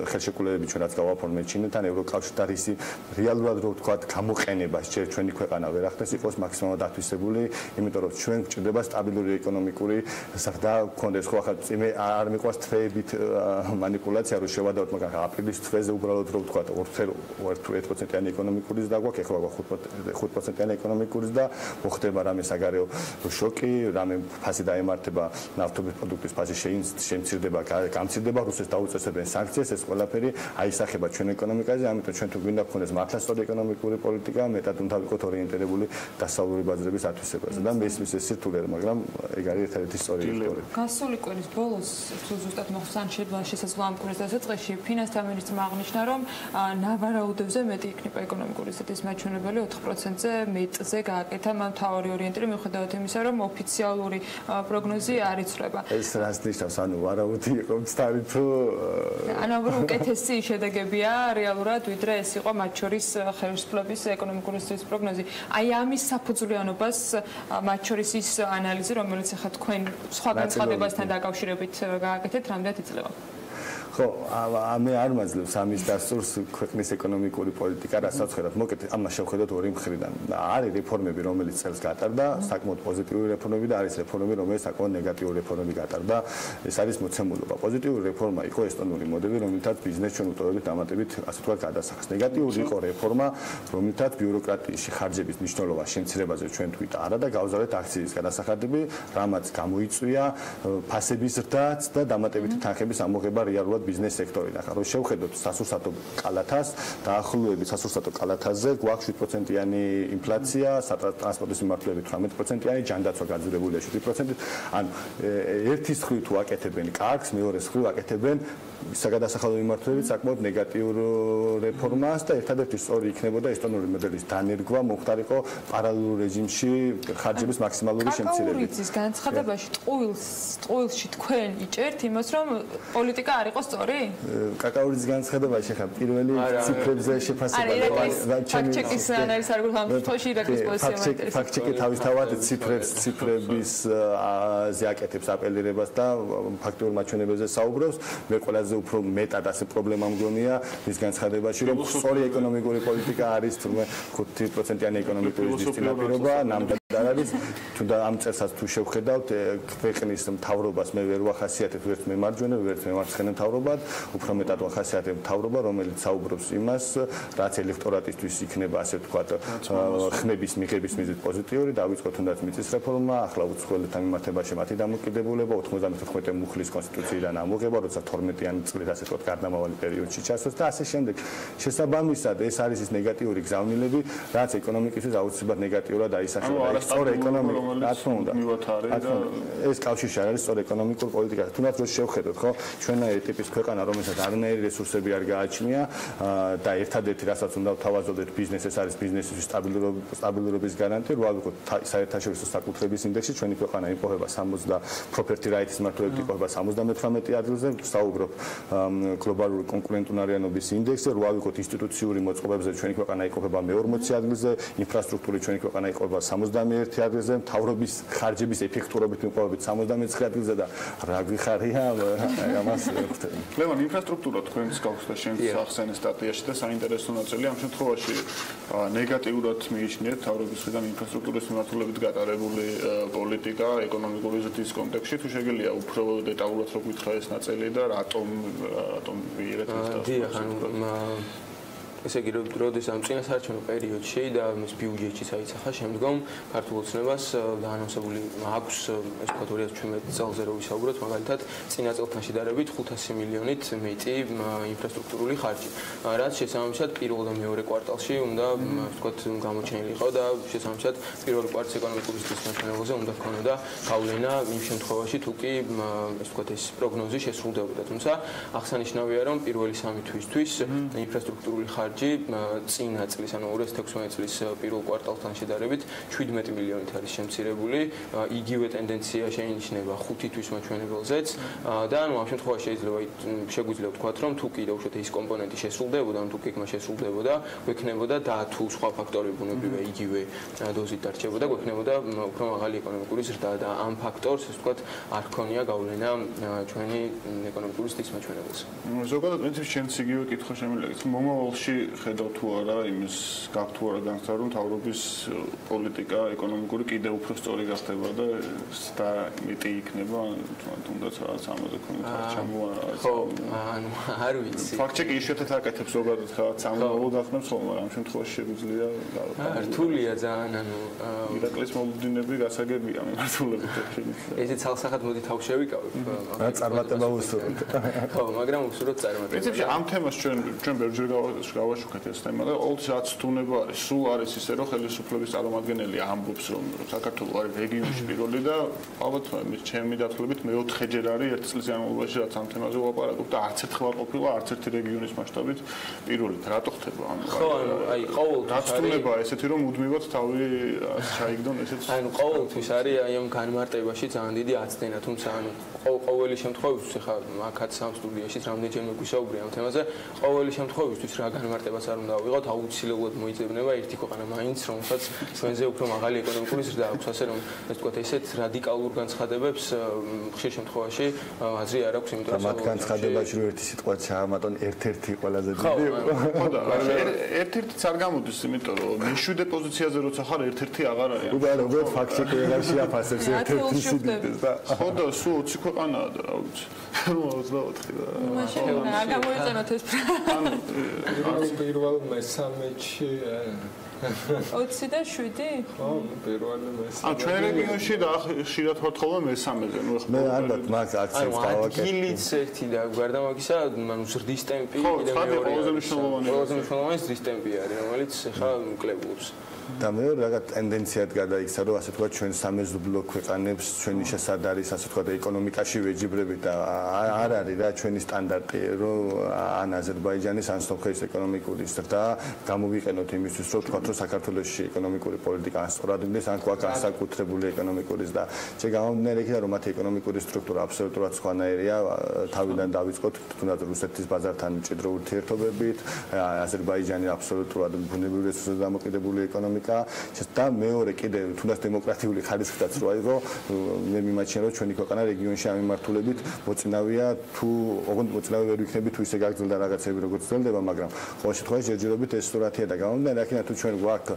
ხელშეკრულებები ჩვენ რაც გავაფორმეთ ჩინეთთან, ევროკავშირთან ისი რეალურად რო ვთქვათ გამოყენება ჯერ ჩვენი ქვეყანა ვერ ახდენს იყოს მაქსიმალურად ათვისებული, იმიტომ რომ ჩვენ გვჭირდება სტაბილური ეკონომიკური ზრდა გქონდეს, ხო ახლა მე არ მიყვარს თვეებით манипуляция, რომ შევადავთ, მაგრამ აპრილის თვეზე უბრალოდ რო ვთქვათ 1%-იანი ეკონომიკური ზრდა გვაქვს, ეხლა გვაქვს 5%-იანი ეკონომიკური ზრდა, მოხდება რამე საგარეო შოკი, რამე ფასი დაემართება ნავთობის პროდუქტის ფასი შემცირდება, გამცირდება, რუსეთს დაუწესებენ სანქციებს, ეს ყველაფერი აისახება ჩვენ ეკონომიკაზე, ამიტომ ჩვენ თუ გვინდა გქონდეს მართლა სწორი ეკონომიკური პოლიტიკა, მეტად უნდა ვიყოთ ორიენტირებული დასავლური ბაზრების ათვისებაზე და მესმის ეს სირთულე, მაგრამ ეგ არის ერთ-ერთი სწორი ვექტორი. გასული კვირის ბოლოს ზუსტად მოხსან შესაძლოა ამ კვირის დასაწყისში ფინანსთა მინისტრმა აღნიშნა, რომ ნავარაუდებზე მეტი იქნება ეკონომიკური ზრდის მაჩვენებელი 4%-ზე მეტზე გააკეთა. მან მთავარი ორიენტირი მიუხედავად იმისა, რომ ოფიციალური პროგნოზი არ იცვლება. ეს რას ნიშნავს, ანუ ვარაუდი იყო მცდარი თუ ანუ უკეთესი შედეგებია რეალურად, ვიდრე ეს იყო მათ შორის ხელისუფლების ეკონომიკური ზრდის პროგნოზი. აი ამის საფუძვლიანობას მათ შორის ის ანალიზი, რომელიც ახლა თქვენ სხვა განცხადებასთან დაკავშირებით გააკეთეთ, რამდენად იძლევა? ხო, მე არ მაძლევს ამის დასწურს ქვეყნის ეკონომიკური პოლიტიკა, რასაც ხედავთ. მოკეთ, ამას შევხედოთ ორი მხრიდან. არის რეფორმები, რომელიც წელს გატარდა, საკმაოდ პოზიტიური რეფორმები და არის რეფორმები, რომელიც საკმაოდ ნეგატიური რეფორმები გატარდა. ეს არის მოცემულობა. პოზიტიური რეფორმა იყო ესტონური მოდელი, რომელთაც ბიზნესს ჩვენ უტოვებით დამატებით, ასე ვთქვათ, გადასახადს. ნეგატიური იყო რეფორმა, რომელთაც ბიუროკრატიის ხარჯების მნიშვნელობა შემცირებაზე ჩვენ თვით არა და გავზარდეთ აქციის გადასახადები, რამაც გამოიწვია ფასების ზრდაც და დამატებითი თანხების ამოღება რეალურად ბიზნეს სექტორიდან. ახლა რო შევხედოთ სასურსათო კალათას, დაახლოებით სასურსათო კალათაზე გვაქვს 7%-იანი ინფლაცია, ტრანსპორტის მიმართულებით 18%-იანი, ჯანდაცვა გაძვირებულია 7%. ანუ ერთის მხრივ თუ აკეთებენ კარგს, მეორეს მხრივ აკეთებენ საგადასახადო მიმართულებით საკმაოდ ნეგატიურ რეფორმას და ერთადერთი სწორი იქნებოდა ესტონური მოდელის დანერგვა, მომხდარიყო პარალელურ რეჟიმში ხარჯების მაქსიმალური შემცირება. კაკაურიძის განცხადებაში ტყუილში თქვენ იჭერთ იმას, რომ პოლიტიკა არ იყოს სწორი? კაკაურის განცხადებაში ხა პირველი ციფრებზე შეფასება ფაქტ-ჩეკის ანალიზ არ გულხმობს ირაკლის პოზიცია მაინტერესებს. ფაქტ-ჩეკი თავისთავად ციფრების ზე აკეთებს აპელირებას და ფაქტიურ მაჩვენებებზე საუბრობს. მე ყველაზე უფრო მეტად ასე პრობლემა მგონია მის განცხადებაში, რომ სწორი ეკონომიკური პოლიტიკა არის თუმცა 5%-იანი ეკონომიკური ზრდის წინაპირობა, ნამდვილად არ არის. თუნდაც ამ წელსაც თუ შევხედავთ, ქვეყნის მთავრობას მე ვერ ვახასიათებ ვერც მემარჯვენე, ვერც მემარცხენე მთავრობად, უფრო მეტად ვახასიათებ მთავრობა, რომელიც საუბრობს იმას, რაც ელექტორატისთვის იქნება, ასე ვთქვათ, ხმების მიღების მიზნით პოზიტიური, დავიწყოთ თუნდაც მიწის რეფორმა, ახლა უცხოელთა მიმართებაში მათი დამოკიდებულება, 94 მუხლის კონსტიტუციიდან ამოღება, როცა 12-იანი წლით ასე ვთქვათ, გარდამავალი პერიოდში ჩასვეს და ასე შემდეგ. შესაბამისად, ეს არის ის ნეგატიური გზავნილები, რაც ეკონომიკისთვის აუცილებლად ნეგატიურად აისახება. სწორ ეკონომიკურ, რა თქმა უნდა. ეს კავშირში არ არის სწორ ეკონომიკურ პოლიტიკას. თუნდაც რო შევხედოთ, ხო, ჩვენაირი ტიპის ქვეყანა, რომელსაც არანაირი რესურსები არ გააჩნია და ერთადერთი რასაც უნდა ვთავაზობდეთ ბიზნესს, ეს არის ბიზნესის სტაბილურობის გარანტია. რა ვიყოთ საერთაშორისო საკუთრების ინდექსი, ჩვენი ქვეყანა იმყოფება 60 property rights მართლობებით იმყოფება 78 ადგილზე, ვსაუბრობ გლობალური კონკურენტუნარიანობის ინდექსზე, რა ვიყოთ ინსტიტუციური მოწყობებზე, ჩვენი ქვეყანა იმყოფება მე-40 ადგილზე, ინფრასტრუქტურით ჩვენი ქვეყანა იმყოფება 71 ადგილზე, მთავრობის ხარჯების ეფექტურობით იმყოფებით 79 ადგილზე და რა გვიხარია ამას ვხვდები. ლევან, ინფრასტრუქტურა თქვენს გაქვს და შენს ახსენე სტატიაში და საინტერესო ნაწილი ამ შემთხვევაში ნეგატიურად მიიჩნიეთ მთავრობის მხრიდან ინფრასტრუქტურის მიმართულებით გატარებული პოლიტიკა ეკონომიკური ზრდის კონტექსტში. თუ შეგიძლია უფრო დეტალურად რო გითხრა ეს ნაწილი და რატომ ვიღეთ ეს და ესე იგი, როდის ამ წინასაარჩევნო პერიოდში და მის ბიუჯეტში საიცახა შემდგომ ქართულ ოცნებას დაანონსებული აქვს ეს ვთქვათ 2017 წელზე რო ვისაუბროთ, მაგალითად წინა წელთან შედარებით 500 მილიონით მეტი ინფრასტრუქტურული ხარჯი, რაც შესაბამისად პირველ და მეორე კვარტალში უნდა ვთქვათ გამოჩენილიყო და შესაბამისად პირველ კვარტალს ეკონომიკური ზრდის მაჩვენებელზე უნდა ქონოდა გავლენა იმ შემთხვევაში თუ კი ეს ვთქვათ ეს პროგნოზი შესრულდებოდა. თუმცა აღსანიშნავია, რომ პირველი 3 თვისთვის ინფრასტრუქტურული ხარჯი წინა წლის, ანუ 2016 წლის პირველ კვარტალთან შედარებით 17 მილიონით არის შემცირებული. იგივე ტენდენცია შეინიშნება 5 თვის მაჩვენებელზეც და ანუ ამ შემთხვევაში შეგვიძლია ვთქვათ, რომ თუ კიდევ უშუალოდ ის კომპონენტი შესრულდებოდა, თუ გეგმა შესრულდებოდა, გვექნებოდა და თუ სხვა ფაქტორები ბუნებრივია იგივე დოზით დარჩებოდა, გვექნებოდა უფრო მაღალი ეკონომიკური ზრდა და ამ ფაქტორს, ასე ვთქვათ, არ ჰქონია გავლენა ჩვენი ეკონომიკური ზრდის მაჩვენებელზე. ზოგადად პრინციპში შენც იგივე კითხვა შემიძლია. მომავალში ხედავ თუ არა იმის გაქვთ თუ არა განცდა რომ მთავრობის პოლიტიკა ეკონომიკური კიდევ უფრო სწორი გახდება და მეტი იქნება თუნდაც რაღაც ამაზე ქონდა ჩამოა ხო ანუ არ ვიცი ფაქტჩეკი იშვიათად აკეთებს ზოგადად რაღაც ამბავად ახნებს ხოლმე მაგრამ ამ შემთხვევაში შეგვიძლია რთულია ძალიან ანუ ირაკლის მოლოდინები გასაგებია მიმართულებით ესე ცალსახად მოდი თავს შევიკავებ რა წარმატება უსურვოთ ხო მაგრამ უსურვოთ წარმატება პრინციპში ამ თემას ჩვენ ბევრჯერ გავაშუქეთ ეს თემა და ყოველთვის რაც თუნება არის სულ არის ისე რომ ხელისუფლების წარმომადგენელი ამბობს რომ საქართველოს არის რეგიონში პირველი და ალბათ ჩემი დათვლებით მეოთხეჯერ არის ერთ წლის განმავლობაში რაც ამ თემაზე ვლაპარაკობ და არც ერთხელ არ ყოფილა არც ერთი რეგიონის მასშტაბით პირველი რატო ხდება ამ ხო აი ყოველთვის რაც თუნება ესეთი რომ მუდმივად თავი ჩაიგდონ ესეც ანუ ყოველთვის არის აი ამ განმარტებაში ძალიან დიდი აცდენა თუმცა ანუ ყოველი შემთხვევისთვის ხა აქაც სამ სტუდიაში რამდენჯერმე გვისაუბრე ამ თემაზე ყოველი შემთხვევისთვის რა განმარტებას არ უნდა ავიღოთ აუცილებლად მოიძებნება ერთი ქვეყანა მაინც რომელსაც ჩვენზე უფრო მაღალი ეკონომიკური ზრდა აქვს ასე რომ ეს თქვა ესეთ რადიკალურ განცხადებებს ხშირ შემთხვევაში აზრი არ აქვს იმიტომ რომ მათ განცხადებაში რომ ერთი სიტყვა ჩაამატონ ერთ-ერთი ყველაზე დიდი ხო და ერთ-ერთიც არ გამოდის იმიტომ რომ მეშვიდე პოზიციაზე როცა ხარ ერთ-ერთი აღარ არის უბრალოდ ფაქტი ვერ შეაფასებს ერთ-ერთი სიდიდეს და ხო და სულ 20 ქვეყანაა და რა ვიცი 24 და მაშინ რა გამოიწონოთ ეს ანუ პირველ მესამეში 20 და 7? ხო, პირველი მესამე. ან ჩვენ რეგიონში და ხშირად ვართ ხოლმე მესამეზე, ნუ ეხლა. მე ალბათ მაგ აქცენტს გავაკეთე. ადგილიც ერთი და გარდა მაგისა, ანუ ზრდის ტემპი კიდე მეორე. ყველაზე მნიშვნელოვანი ზრდის ტემპი არის, რომელიც ეხლა კლებულობს. და მეორე რაღაც ტენდენციად გადაიქცა, რომ ასე თქვა ჩვენ სამეზობლო ქვეყანებს ჩვენი შესაძარის ასე თქვა ეკონომიკაში ვეჯიბრებით და არ არის რა ჩვენი სტანდარტი, რომ ან აზერბაიჯანის ან სომხეთის ეკონომიკური ზრდა გამოვიყენოთ იმისთვის, რომ თქვა რომ საქართველოში ეკონომიკური პოლიტიკა ასწორად იმდეს, ან თქვა განსაკუთრებული ეკონომიკური ზრდა. შეგამომდინარე იქიდან, რომ მათი ეკონომიკური სტრუქტურა აბსოლუტურად სხვანაირია, თავიდან დავიწყოთ თუნდაც რუსეთის ბაზართან მჭიდრო ურთიერთობებით, აზერბაიჯანი აბსოლუტურად ბუნებრივი რესურსებზე დამოკიდებული ეკონომიკა და მეორე კიდე თუნდაც დემოკრატიული ხარისხიც რო აიღო, მე მიმაჩნია რომ ჩვენი ქვეყანა რეგიონში ამ მიმართულებით მოწინავეა, თუ ოღონდ მოწინავე ვერ ვიქნები თუ ისე გაგრძელდა რაღაცები როგორც ძლდება, მაგრამ ყოველ შემთხვევაში ჯერჯერობით ეს სურათია და გამომდინარე აქედან თუ ჩვენ გვაქვს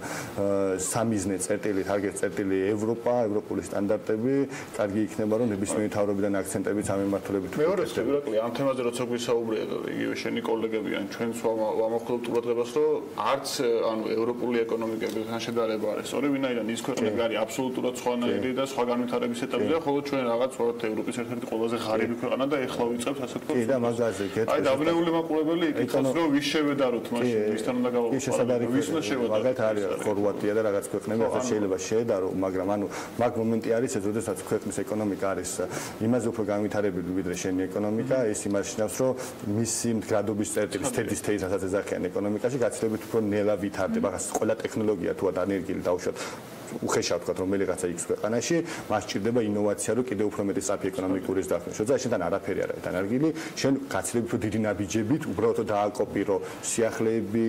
სამიზნე წერტილი, თარგეტ წერტილი ევროპა, ევროპული სტანდარტები, კარგი იქნება რომ ნებისმიერი მთავრობიდან აქცენტებიც ამ მიმართულებით მეორე Pirveli ამ თემაზე როცა გვისაუბრია და იგივე შენი კოლეგები ან ჩვენს ვამოხდობთ ყურადღებას რომ არც ანუ ევროპული ეკონომიკებთან შედარება არის სწორი, ვინაიდან ის ქვეყნები არის აბსოლუტურად სხვანაირი და სხვა განვითარების ეტაპზეა, ხოლო ჩვენ რაღაც ვართ ევროპის ერთ-ერთი ყველაზე ღარიბი ქვეყანა და ეხლა ვიწყებთ ასე თქვა. კი და მაგაზე გეტყვი. აი დაბნეული მაყურებელი იკითხავს რომ ვის შევედაროთ მაშინ, ვისთან უნდა გავაკეთოთ. კი შესაძლოა ვის უნდა შევედაროთ. მაგათ არის ხორვატია და რაღაც ქვეყნები ახლა შეიძლება შეედარო, მაგრამ ანუ მაგ მომენტი არის ეს, როდესაც ქვეყნის ეკონომიკა არის იმაზე უფრო განვითარებული ვიდრე შენი ეკონომიკა, ეს იმას ნიშნავს, რომ მისი მდგრადობის წერტილის თედის თეისაც ეძახიან ეკონომიკაში, გაცილებით უფრო ნელა ვითარდება. ახლა ყველა ტექნოლოგია თუ ადანერგილი დავუშვათ უხეშად ვთქვათ რომელიღაცა X ქვეყანაში, მას ჭირდება ინოვაცია, რომ კიდევ უფრო მეტი საფი ეკონომიკური ზრდა. შეძა შენთან არაფერი არ არის დანერგილი, შენ გაცილებით უფრო დიდი ნაბიჯებით უბრალოდ დააკოპირო სიახლეები,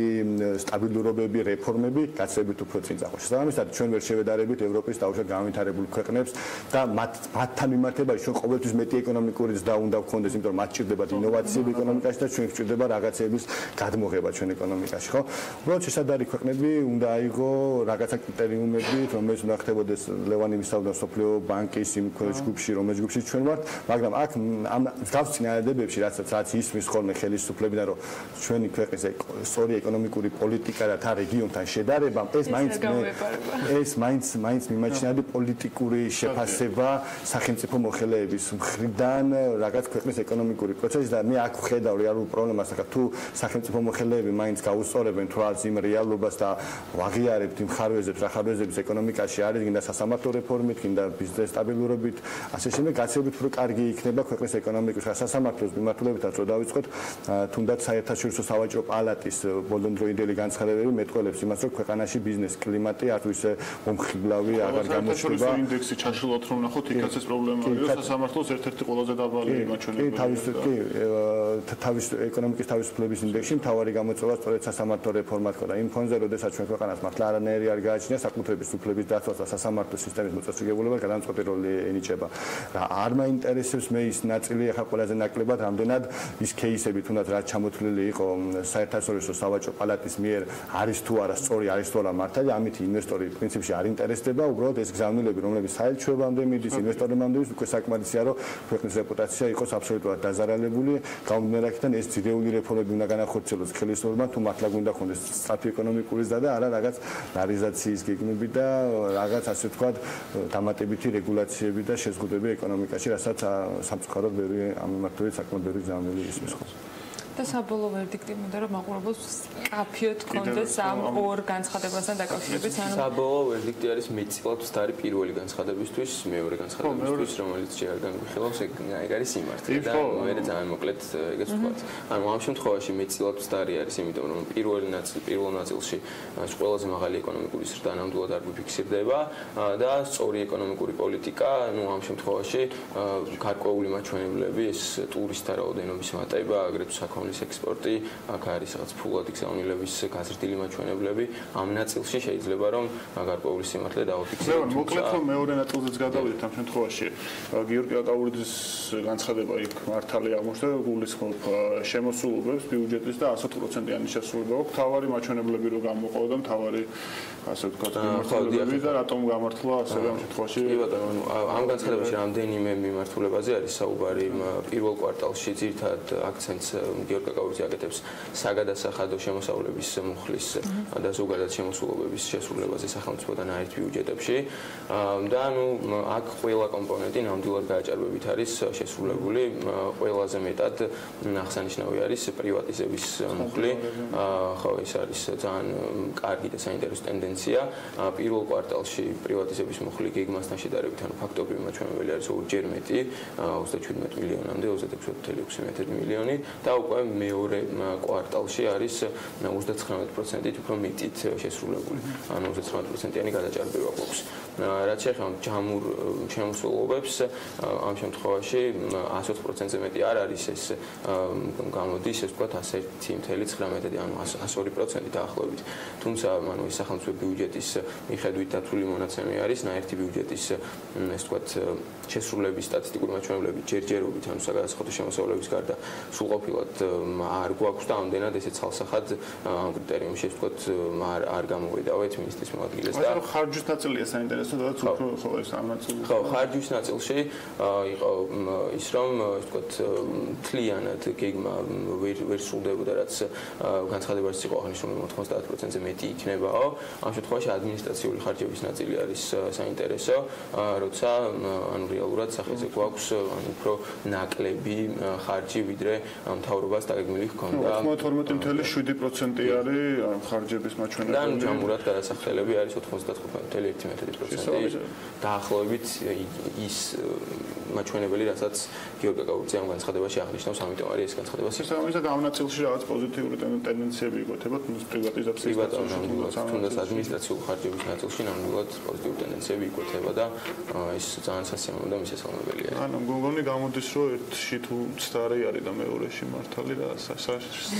სტაბილურობები, რეფორმები, გაცილებით უფრო წინ წახო. შესაბამისად, ჩვენ ვერ შევედარებით ევროპის დაუშვათ განვითარებულ ქვეყნებს და მათთან მიმართებაში ჩვენ ყოველთვის მეტი ეკონომიკური ზრდა უნდა გქონდეს, იმიტომ რომ მათ ჭირდებათ ინოვაციები ეკონომიკაში და ჩვენ გვჭირდება რაღაცების გადმოღება ჩვენ ეკონომიკაში, ხო? უბრალოდ შესაძლებელი ქვეყნები უნდა აიღო რაღაცა კრიტერიუმები, რომელიც უნდა ხდებოდეს ლევანი ვისაუბრა სოფლიო ბანკის იმ ჯგუფში, რომელიც ჯგუფში ჩვენ ვართ, მაგრამ აქ ამ მსგავს წინადადებებში, რაც ისმის ხოლმე ხელისუფლებიდან, რომ ჩვენი ქვეყნის სწორი ეკონომიკური პოლიტიკა და თა რეგიონთან შედარება, ეს მაინც მიმაჩნია პოლიტიკური შეფასება სახელმწიფო მოხელეების მხრიდან რაღაც ქვეყნის ეკონომიკური პროცესის და მე აქ ვხედავ რეალურ პრობლემას, თუ სახელმწიფო მოხელეები მაინც გაუსწორებენ თვალს იმ რეალობას და ვაღიარებთ იმ ხარვეზებს, რა ხარვეზების ეკონომიკაში არის, გინდა სასამართლო რეფორმით, გინდა ბიზნეს სტაბილურობით, ასე შემდეგ, გაცილებით უფრო კარგი იქნება ქვეყნის ეკონომიკის სასამართლოს მიმართულებითაც რო დავიწყოთ, თუნდაც საერთაშორისო სავაჭრო პალატის ბოლოდროინდელი განცხადებები მეტყველებს იმას, რომ ქვეყანაში ბიზნეს კლიმატი არ თუ ისე მომხიბლავი აღარ გამოჩნდება. ინდექსი ჩაშლოთ რომ ნახოთ, იქაც ეს პრობლემა არის, რომ სასამართლოს ერთ-ერთი ყველაზე დაბალი მაჩვენებელი. თავის ეკონომიკის თავისუფლების ინდექსში მთავარი გამოწვევა სწორედ სასამართლო რეფორმა თქო და იმ ფონზე, როდესაც ჩვენ ქვეყანას მართლა არანაირი არ გააჩნია საკუთრების უფლების დაცვას და სასამართლო სისტემის მოწესრიგებულებას გადამწყვეტი როლი ენიჭება. რა არ მაინტერესებს მე ის ნაწილი, ახლა ყველაზე ნაკლებად რამდენად ის кейსები თუნდაც რაც ჩამოთვლილი იყო საერთაშორისო სავაჭრო პალატის მიერ არის თუ არა სწორი, არის თუ არა მართალი, ამით ინვესტორი პრინციპში არ ინტერესდება, უბრალოდ ეს გზავნილები, რომლებიც საელჩოებამდე მიდის, ინვესტორებამდე მიდის, უკვე საკმარისია, რომ ქვეყნის რეპუტაცია იყოს აბსოლუტურად დაზარალებული. გამომდინარე აქედან ეს ძირეული რეფორმები უნდა განახორციელოს ხელისუფლებამ, თუ მართლა გვინდა ხონდეს სწრაფი ეკონომიკური ზრდა და არა რაღაც ნარიზაციის გეგმები და რაღაც ასე ვთქვათ დამატებითი რეგულაციები და შეზღუდვები ეკონომიკაში, რასაც სამწუხაროდ ბევრი ამ მიმართულებით საკმაოდ ბევრი ზამილი ისმის ხოლმე. და საბოლოო ვერდიქტი მინდა რომ მაყურებელს კაფიოთ კონდეს ამ ორ განცხადებასთან დაკავშირებით, ანუ საბოლოო ვერდიქტი არის მეტწილად ვსტარი პირველი განცხადებისთვის, მეორე განცხადებისთვის, რომელიც ჯერ არ განვიხილავს, ეგ არის სიმართლე და მე ძალიან მოკლედ ეგეც ვთქვათ. ანუ ამ შემთხვევაში მეტწილად ვსტარი არის, იმიტომ რომ პირველ ნაწილში ყველაზე მაღალი ეკონომიკური ზრდა ნამდვილად არ გვიფიქსირდება და სწორი ეკონომიკური პოლიტიკა, ну ამ შემთხვევაში გარკვეული მაჩვენებლები, ეს ტურისტთა რაოდენობის მატება, აგრეთვე საქონლის ექსპორტი, აქ არის რაღაც ფულად გზავნილების გაზრდილი მაჩვენებლები, ამ ნაწილში შეიძლება რომ გარკვეული სიმართლე დავაფიქსიროთ. მოკლედ რომ მეორე ნაწილზეც გადავიდეთ ამ შემთხვევაში. გიორგი აკაურიძის განცხადება იქ მართალი აღმოჩნდა, გულისხმობ შემოსულობებს ბიუჯეტის და 100%-იანი შესრულება აქვს. თავარი მაჩვენებლები რო გამოყო და თავარი ასე ვთქვათ, მიმართულებები და რატომ გამართლა ასევე ამ შემთხვევაში. კი ბატონო, ამ განცხადებაში რამდენიმე მიმართულებაზე არის საუბარი. პირველ კვარტალში ძირითადად აქცენტს გიორგი კაკაურიძე აკეთებს საგადასახადო შემოსავლების მუხლის და ზოგადად შემოსულობების შესრულებაზე სახელმწიფოდან აირთ ბიუჯეტებში და ანუ აქ ყველა კომპონენტი ნამდვილად გააჭარბებით არის შესრულებული ყველაზე მეტად აღსანიშნავი არის პრივატიზების მუხლი ხო ეს არის ძალიან კარგი და საინტერესო ტენდენცია პირველ კვარტალში პრივატიზების მუხლი გეგმასთან შედარებით ანუ ფაქტობრივი მაჩვენებელი არის ორჯერ მეტი 37 მილიონამდე 36.6 მილიონი და უკვე მეორე კვარტალში არის 39%-ით უფრო მეტით შესრულებული ანუ 39%-იანი გადაჭარბება გვაქვს რაც შეეხება ჯამურ შემოსულობებს ამ შემთხვევაში 120%-ზე მეტი არ არის ეს გამოდის ეს ვთქვათ 101.19 ანუ 102% დაახლოებით თუმცა ანუ ეს სახელმწიფო ბიუჯეტის მიხედვით დათვლილი მონაცემი არის ნაერთი ბიუჯეტის ეს ვთქვათ შესრულების სტატისტიკური მაჩვენებლები ჯერჯერობით ანუ საგადასახადო შემოსავლების გარდა სრულყოფილად არ გვაქვს და ამდენად ესე ცალსახად ამ კრიტერიუმში ვთქვათ არ გამოვიდავთ მინისტრის მოადგილეს და ხარჯვის ნაწილია საინტერესო და უფრო ხო ეს ამ ნაწილი ხო ხარჯვის ნაწილში იყო ის რომ ვთქვათ თლიანად გეგმა ვერ სრულდებოდა რაც განცხადებაში იყო აღნიშნული 90%-ზე მეტი იქნებაო ამ შემთხვევაში ადმინისტრაციული ხარჯების ნაწილი არის საინტერესო როცა ანუ რეალურად სახეზე გვაქვს ანუ უფრო ნაკლები ხარჯი ვიდრე მთავრობას დაგეგმილი ჰქონდა 92.7% არის ხარჯების მაჩვენებელი და ჯამურად გადასახდელები არის 95.1% დაახლოებით ის მაჩვენებელი რასაც გიორგი კაკაურიძე ამ განცხადებაში აღნიშნავს ამიტომ არის ეს განცხადება შესაბამისად ამ ნაწილში რაღაც პოზიტიური ტენდენციები იკვეთება პრივატიზაციის თუნდაც ადმინისტრაციული ხარჯების ნაწილში ნამდვილად პოზიტიური ტენდენციები იკვეთება და ეს ძალიან სასიამოვნო და მისასალმებელია ანუ მგონი გამოდის რომ ერთში თუ ცდარი არის და მეორეში მართალი და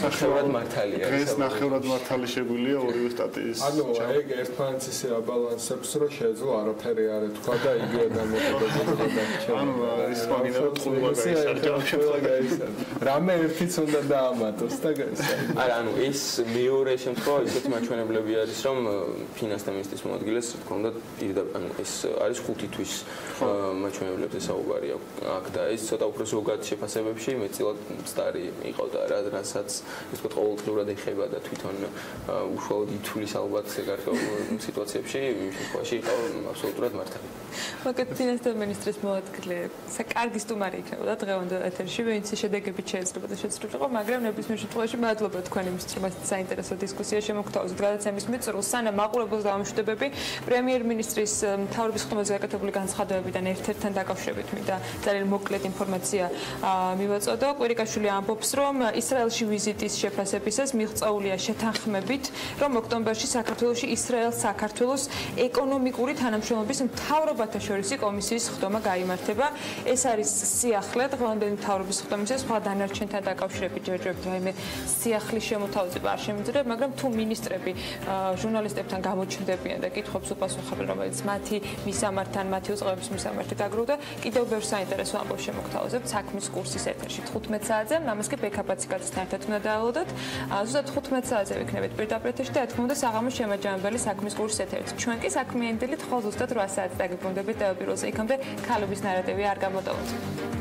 ნახევრად მართალია ეს ნახევრად მართალი შეგვიძლია ორივე სტატიის ანუ ეგ ერთმანეთს ისე აბალანსებს რომ შეეძლო არაფერი არ ეთქვა და იგივე დამოკიდებული და ანუ ის მაგინა ყובה გაისარჯა რამე ერთიც უნდა დაამატოს და გაისარჯა არა ანუ ეს მეორე შემთხვევა ისეთი მაჩვენებლები არის რომ ფინანსთა მინისტრის მოადგილეს თქო უნდა პირდაპირ ანუ ეს არის 5 თვის მაჩვენებლებზე საუბარი აქ და ეს ცოტა უფრო ზოგად შეფასებებში მეტწილად მცდარი იყო და რასაც ის თქო ყოველდღიურად ეხება და თვითონ უშუალოდ ითვლის ალბათ გარკვეულ სიტუაციებში იმ შემთხვევაში იყო აბსოლუტურად მართალი მაგათ ფინანსთა მინისტრის მოადგილე საკარგი სტუმარი იქნებოდა დღევანდელ ეთერში ვინც შედეგებით შეიძლება და შეცვლილიყო მაგრამ ნებისმიერ შემთხვევაში მადლობა თქვენ იმისთვის რომ საინტერესო დისკუსია შემოგთავაზეთ გადაცემის მიწურულს სანამ მაყურებელს დავამშვიდობები პრემიერ-მინისტრის მთავრობის ხმაზე გაკეთებული განცხადებებიდან ერთ-ერთთან დაკავშირებით მინდა ძალიან მოკლედ ინფორმაცია მივაწოდო კვირიკაშვილი ამბობს რომ ისრაელში ვიზიტის შეფასებისას მიღწეულია შეთანხმებით რომ ოქტომბერში საქართველოში ისრაელ-საქართველოს ეკონომიკური თანამშრომლობის მთავრობათა შორისი კომისიის ხდომა გაიმართება ეს არის სიახლე დღევანდელი მთავრობის ხდომისას სხვა დანარჩენთან დაკავშირებით ჯერჯერობით რაიმე სიახლის შემოთავაზება არ შემიძლია მაგრამ თუ მინისტრები ჟურნალისტებთან გამოჩნდებიან და კითხვებს უპასუხებენ რომელიც მათი მისამართთან მათი უწყებების მისამართი დაგროვდა კიდევ ბევრ საინტერესო ამბავს შემოგთავაზებთ საქმის კურსის ეთერში 15 საათზე ამას კი ბექაპაციკაძესთან ერთად უნდა დაალოდოთ ზუსტად 15 საათზე ვიქნებით პირდაპირ ეთერში და თქმა უნდა საღამოს შემაჯამებელი საქმის კურსის ეთერში ჩვენ კი საქმიანი დილით ხოლმე ზუსტად 8 საათს დაგიბრუნდებით და პირველზე იქამდე ქალების ნარატივი არ გამოტოვოთ